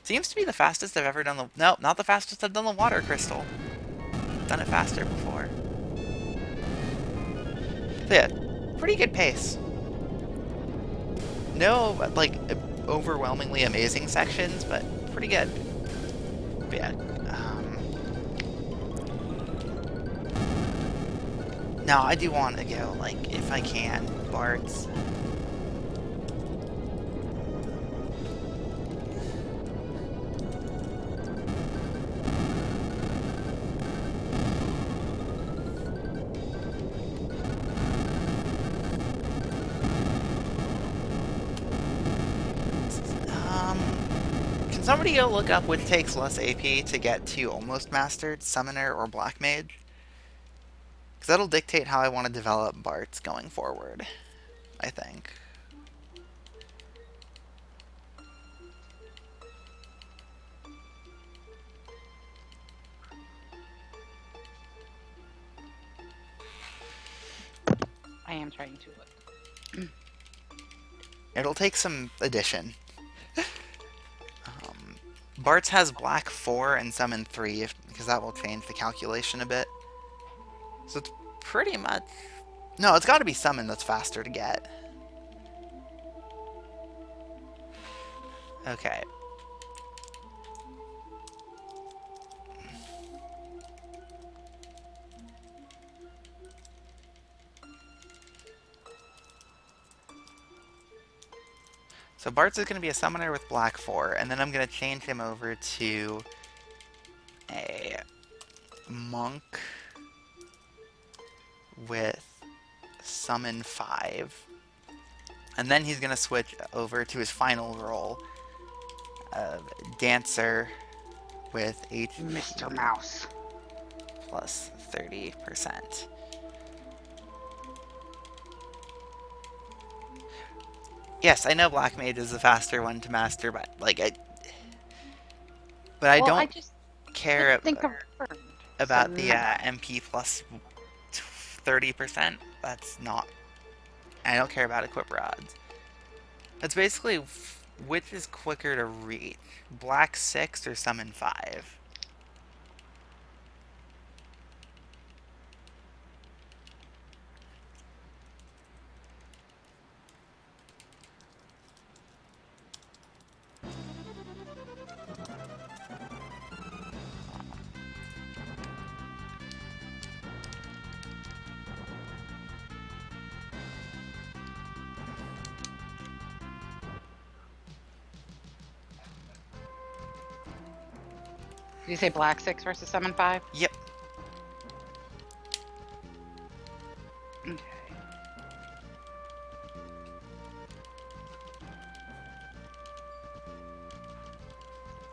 Seems to be the fastest I've ever done the... No, not the fastest I've done the Water Crystal. Done it faster before. So yeah, pretty good pace. No, like, overwhelmingly amazing sections, but pretty good. But yeah, no, I do want to go, like, if I can, Bards. Can somebody go look up which takes less AP to get to almost mastered, Summoner or Black Mage? Because that'll dictate how I want to develop Bards going forward, I think. I am trying to look. It'll take some addition. Bart's has Black 4 and Summon 3, because that will change the calculation a bit. So it's pretty much... No, it's got to be Summon that's faster to get. Okay. So Bart's is going to be a Summoner with Black 4, and then I'm going to change him over to a Monk with Summon 5. And then he's going to switch over to his final role of Dancer with HP Mr. Mouse plus 30%. Yes, I know Black Mage is the faster one to master, but like I don't care about the MP plus 30%. That's not. I don't care about equip rods. That's basically which is quicker to reach, Black 6 or Summon 5. Did you say Black 6 versus Summon 5? Yep. Okay.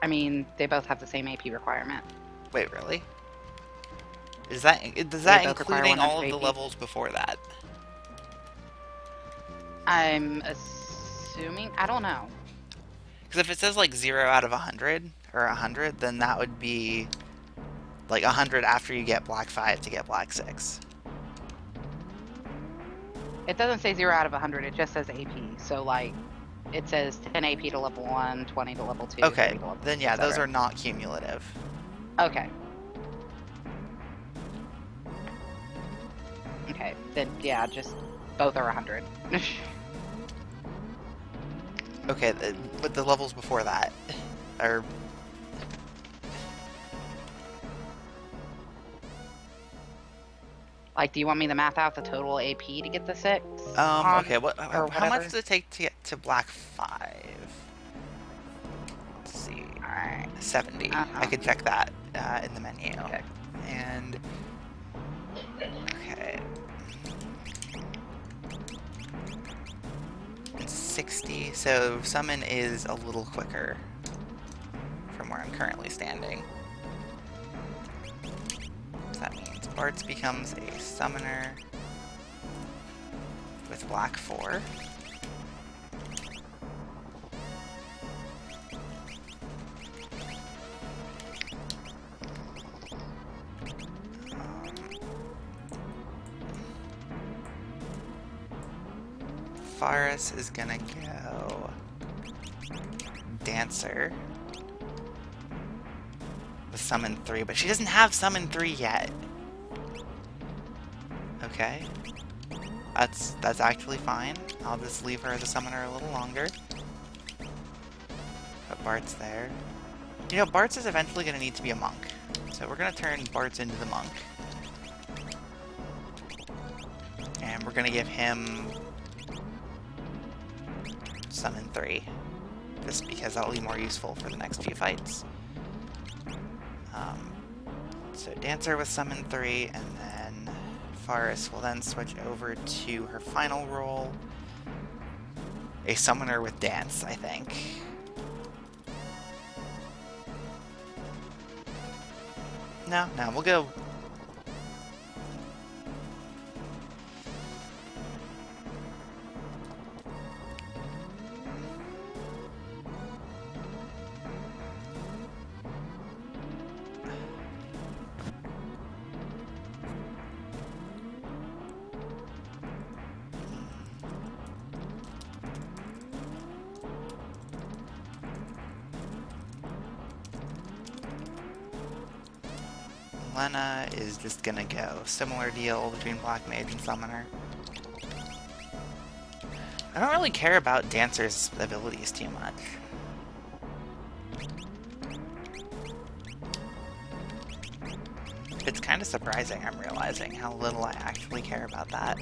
I mean, they both have the same AP requirement. Wait, really? Is that including all of the levels before that? I'm assuming. I don't know. Because if it says like 0 out of 100 or 100, then that would be like 100 after you get Black 5 to get Black 6. It doesn't say 0 out of 100. It just says AP. So like, it says 10 AP to level 1, 20 to level 2. Okay, to level then yeah, those are not cumulative. Okay. Okay, then yeah, just both are 100. Okay, but the levels before that are... Like, do you want me to math out the total AP to get the 6? Okay, Or how much whatever? does it take to get to black 5? Let's see. Alright. 70. I could check that in the menu. Okay. And okay. It's 60, so summon is a little quicker from where I'm currently standing. So that means Bartz becomes a summoner with black 4. Faris is gonna go Dancer with Summon 3, but she doesn't have Summon 3 yet. Okay. That's actually fine. I'll just leave her as a summoner a little longer. Put Bartz there. You know, Bartz is eventually gonna need to be a monk. So we're gonna turn Bartz into the monk. And we're gonna give him Summon 3, just because that'll be more useful for the next few fights. So Dancer with Summon 3, and then Faris will then switch over to her final role, a Summoner with Dance, I think. No, we'll go... Lena is just gonna go. Similar deal between Black Mage and Summoner. I don't really care about Dancer's abilities too much. It's kind of surprising, I'm realizing how little I actually care about that.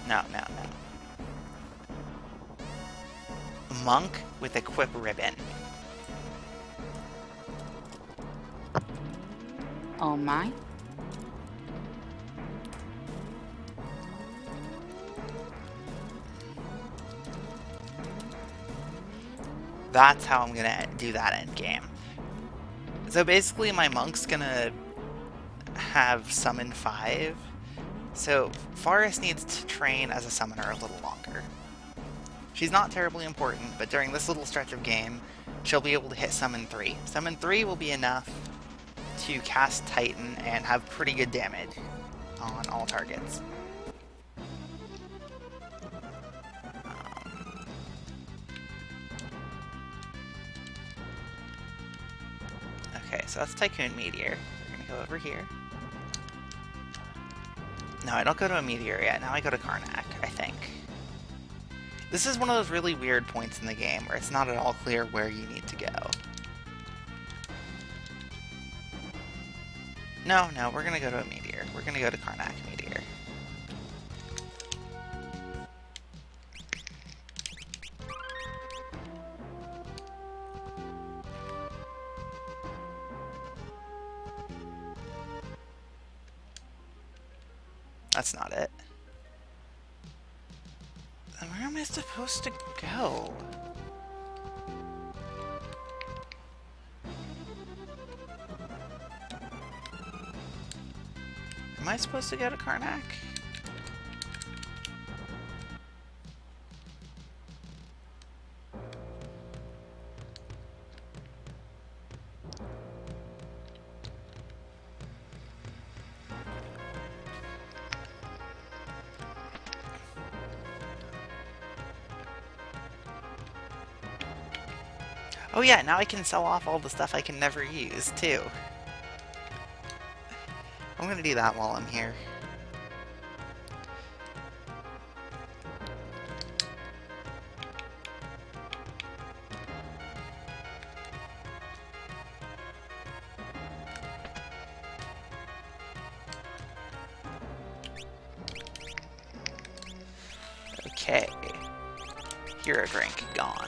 No. Monk with Equip Ribbon. Oh my. That's how I'm gonna do that end game. So basically my monk's gonna have Summon 5. So Faris needs to train as a summoner a little longer. She's not terribly important, but during this little stretch of game, she'll be able to hit Summon 3. Summon 3 will be enough to cast Titan and have pretty good damage on all targets. Okay, so that's Tycoon Meteor. We're gonna go over here. No, I don't go to a Meteor yet. Now I go to Karnak, I think. This is one of those really weird points in the game where it's not at all clear where you need to go. No, we're gonna go to a Meteor. We're gonna go to Karnak Meteor. That's not it. Then where am I supposed to go? Am I supposed to go to Karnak? Oh yeah, now I can sell off all the stuff I can never use, too. I'm gonna do that while I'm here. Okay. Hero drink, gone.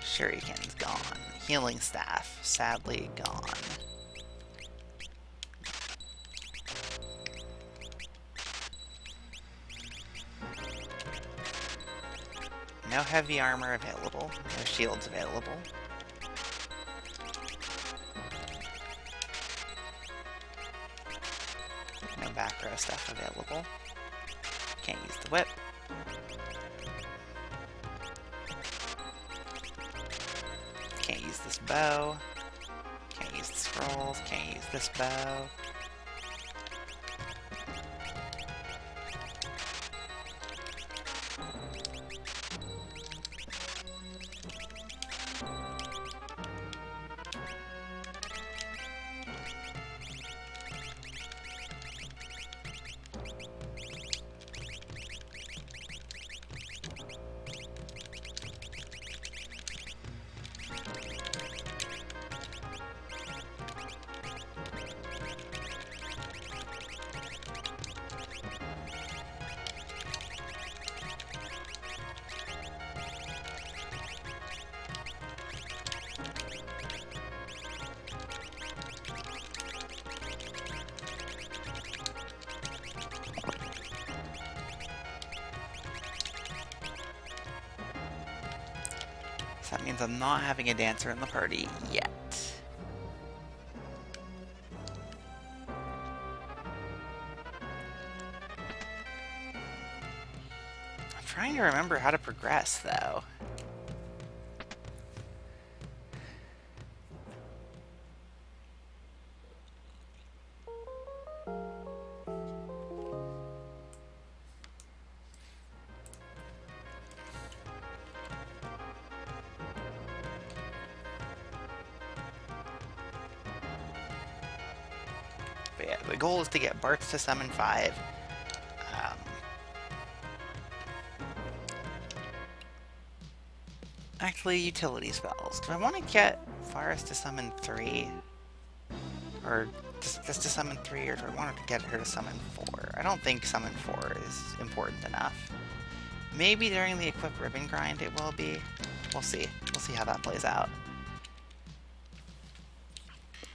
Shuriken's gone. Healing staff, sadly gone. No heavy armor available. No shields available. No back row stuff available. Can't use the whip. Can't use this bow. Can't use the scrolls. Can't use this bow. So that means I'm not having a dancer in the party yet. I'm trying to remember how to progress, though. But yeah, the goal is to get Bartz to summon 5. Actually, utility spells. Do I want to get Faris to summon 3? Or just to summon 3, or do I want to get her to summon 4? I don't think summon 4 is important enough. Maybe during the equip ribbon grind it will be. We'll see. We'll see how that plays out.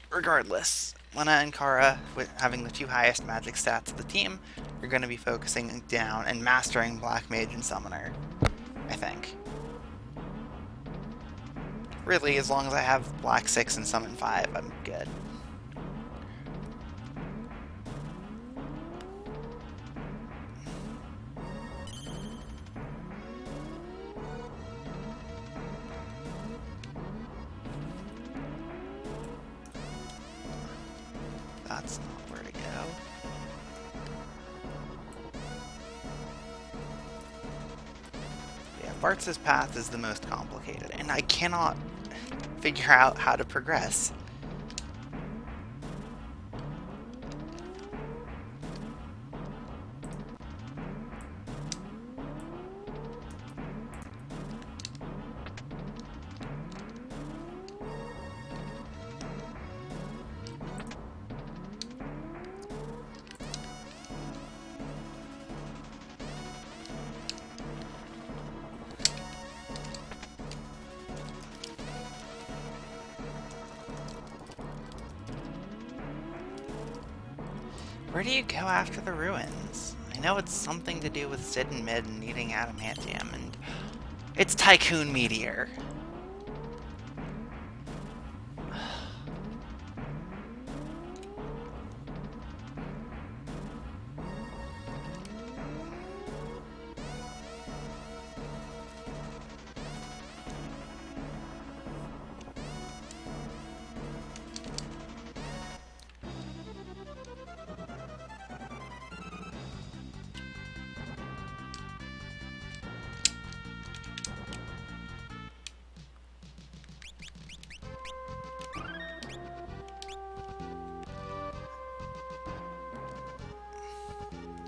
Regardless, Lena and Kara, with having the 2 highest magic stats of the team, are going to be focusing down and mastering Black Mage and Summoner, I think. Really, as long as I have Black 6 and Summon 5, I'm good. That's not where to go. Yeah, Bartz's path is the most complicated, and I cannot figure out how to progress. Where do you go after the ruins? I know it's something to do with Sid and Mid and needing adamantium, and it's Tycoon Meteor.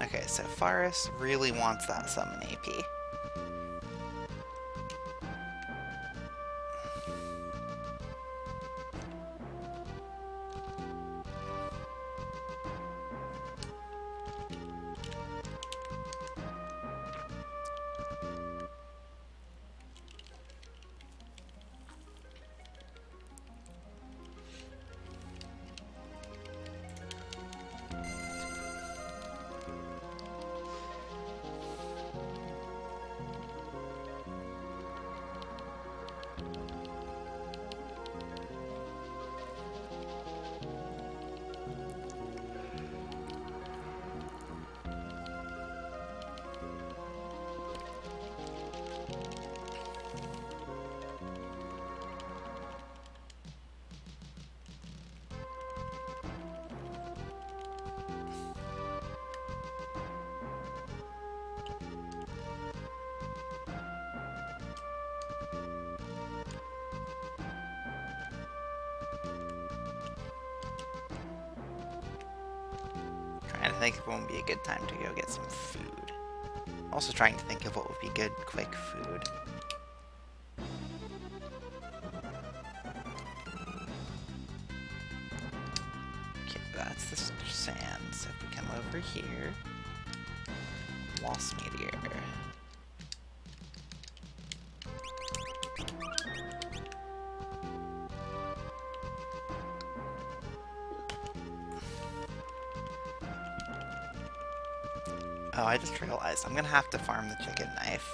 Okay, so Faris really wants that summon AP. Trying to think of what would be a good time to go get some food. Also trying to think of what would be good, quick food. Okay, that's the sand. So if we come over here, Lost Meteor. Oh, I just realized I'm gonna have to farm the chicken knife.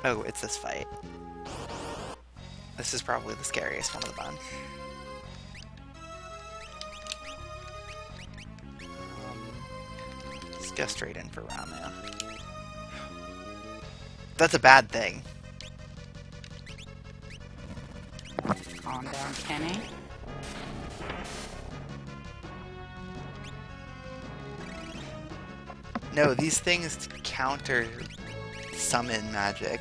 Oh, it's this fight. This is probably the scariest one of the bunch. Let's go straight in for Ramu. That's a bad thing. Calm down, Kenny. No, these things counter summon magic.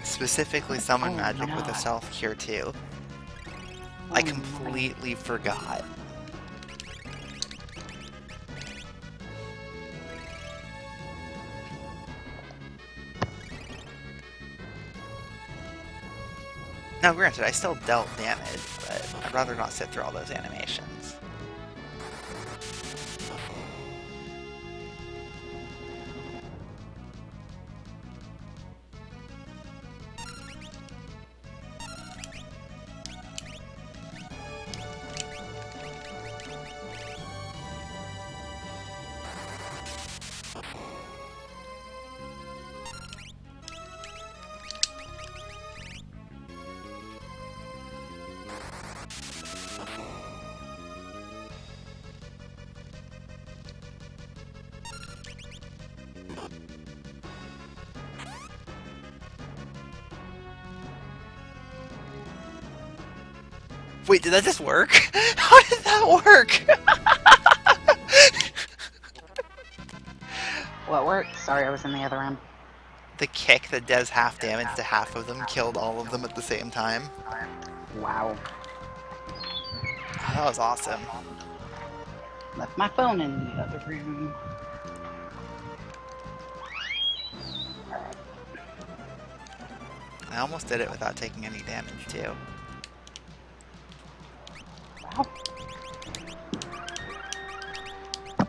Specifically summon magic with a self-cure too. I completely forgot. Now granted, I still dealt damage, but I'd rather not sit through all those animations. Wait, did that just work? How did that work? What worked? Sorry, I was in the other room. The kick that does half damage to half of them killed all of them at the same time. Wow. Oh, that was awesome. Left my phone in the other room. I almost did it without taking any damage too. Wow.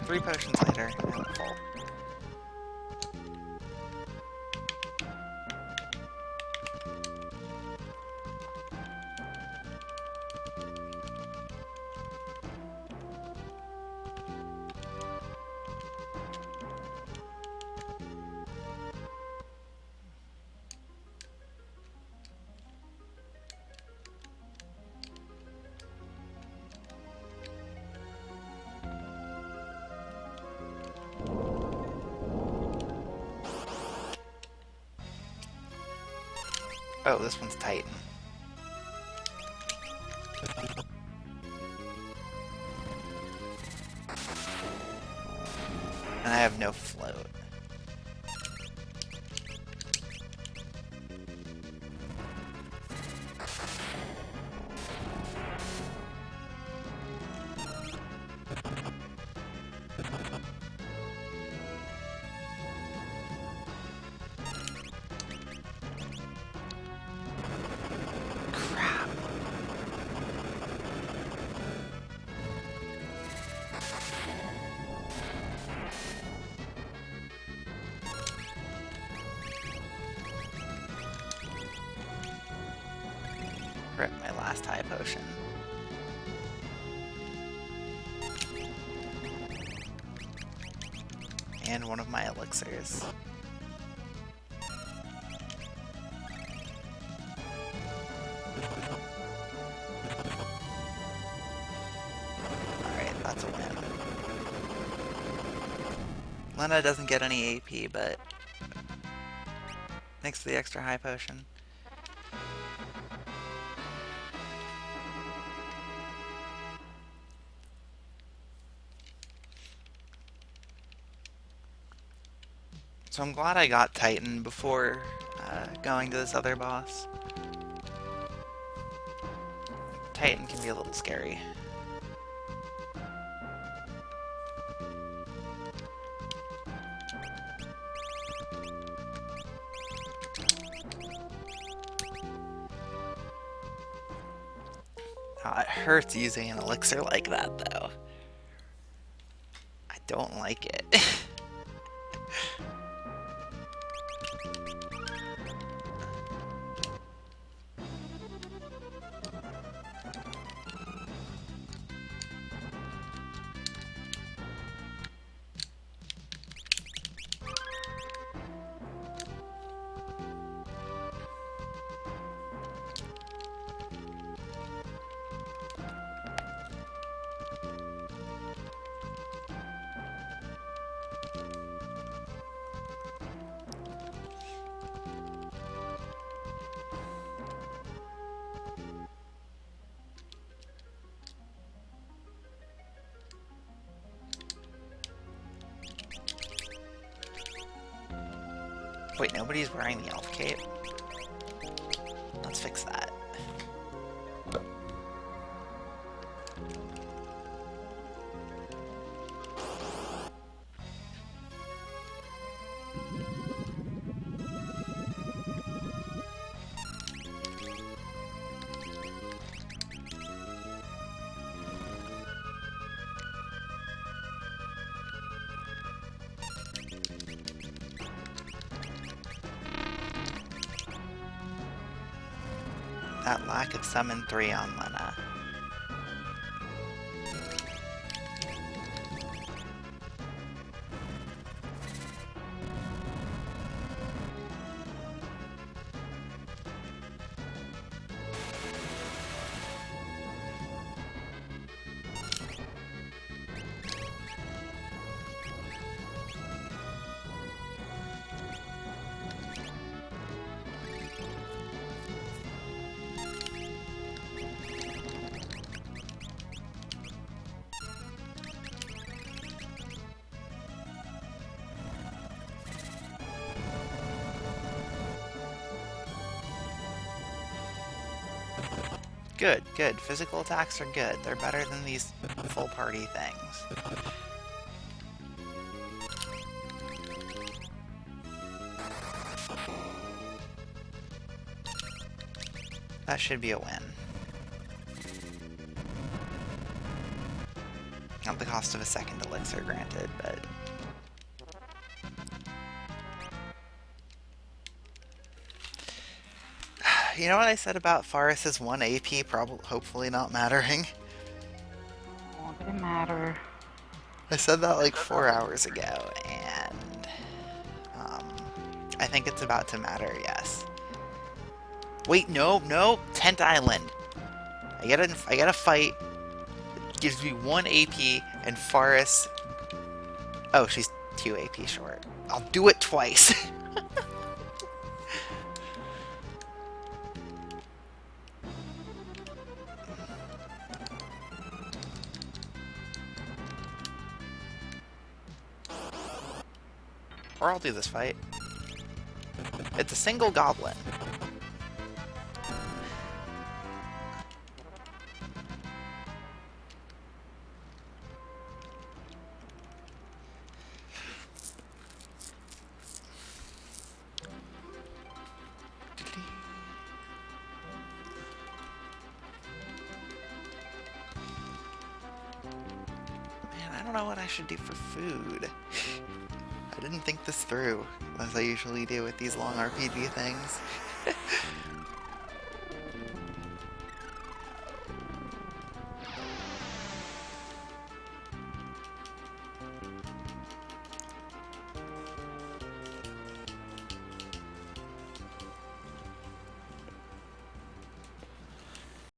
3 potions later, and I'm full. Oh, this one's Titan. And I have no float. potion. And one of my elixirs. Alright, that's a win. Lena doesn't get any AP, but thanks for the extra high potion. So I'm glad I got Titan before going to this other boss. Titan can be a little scary. Oh, it hurts using an elixir like that, though. I don't like it. Wait, nobody's wearing the elf cape? Let's fix that. That lack of summon 3 on Lena. Good, good. Physical attacks are good. They're better than these full party things. That should be a win. At the cost of a second elixir, granted, but... You know what I said about Faris's 1 AP hopefully not mattering? Oh, it didn't matter. I said that like 4 hours ago, and I think it's about to matter, yes. Wait, no, Tent Island. I get a fight. It gives me 1 AP, and Faris... Oh, she's 2 AP short. I'll do it twice. Or I'll do this fight. It's a single goblin. Man, I don't know what I should do for food. I didn't think this through, as I usually do with these long RPG things.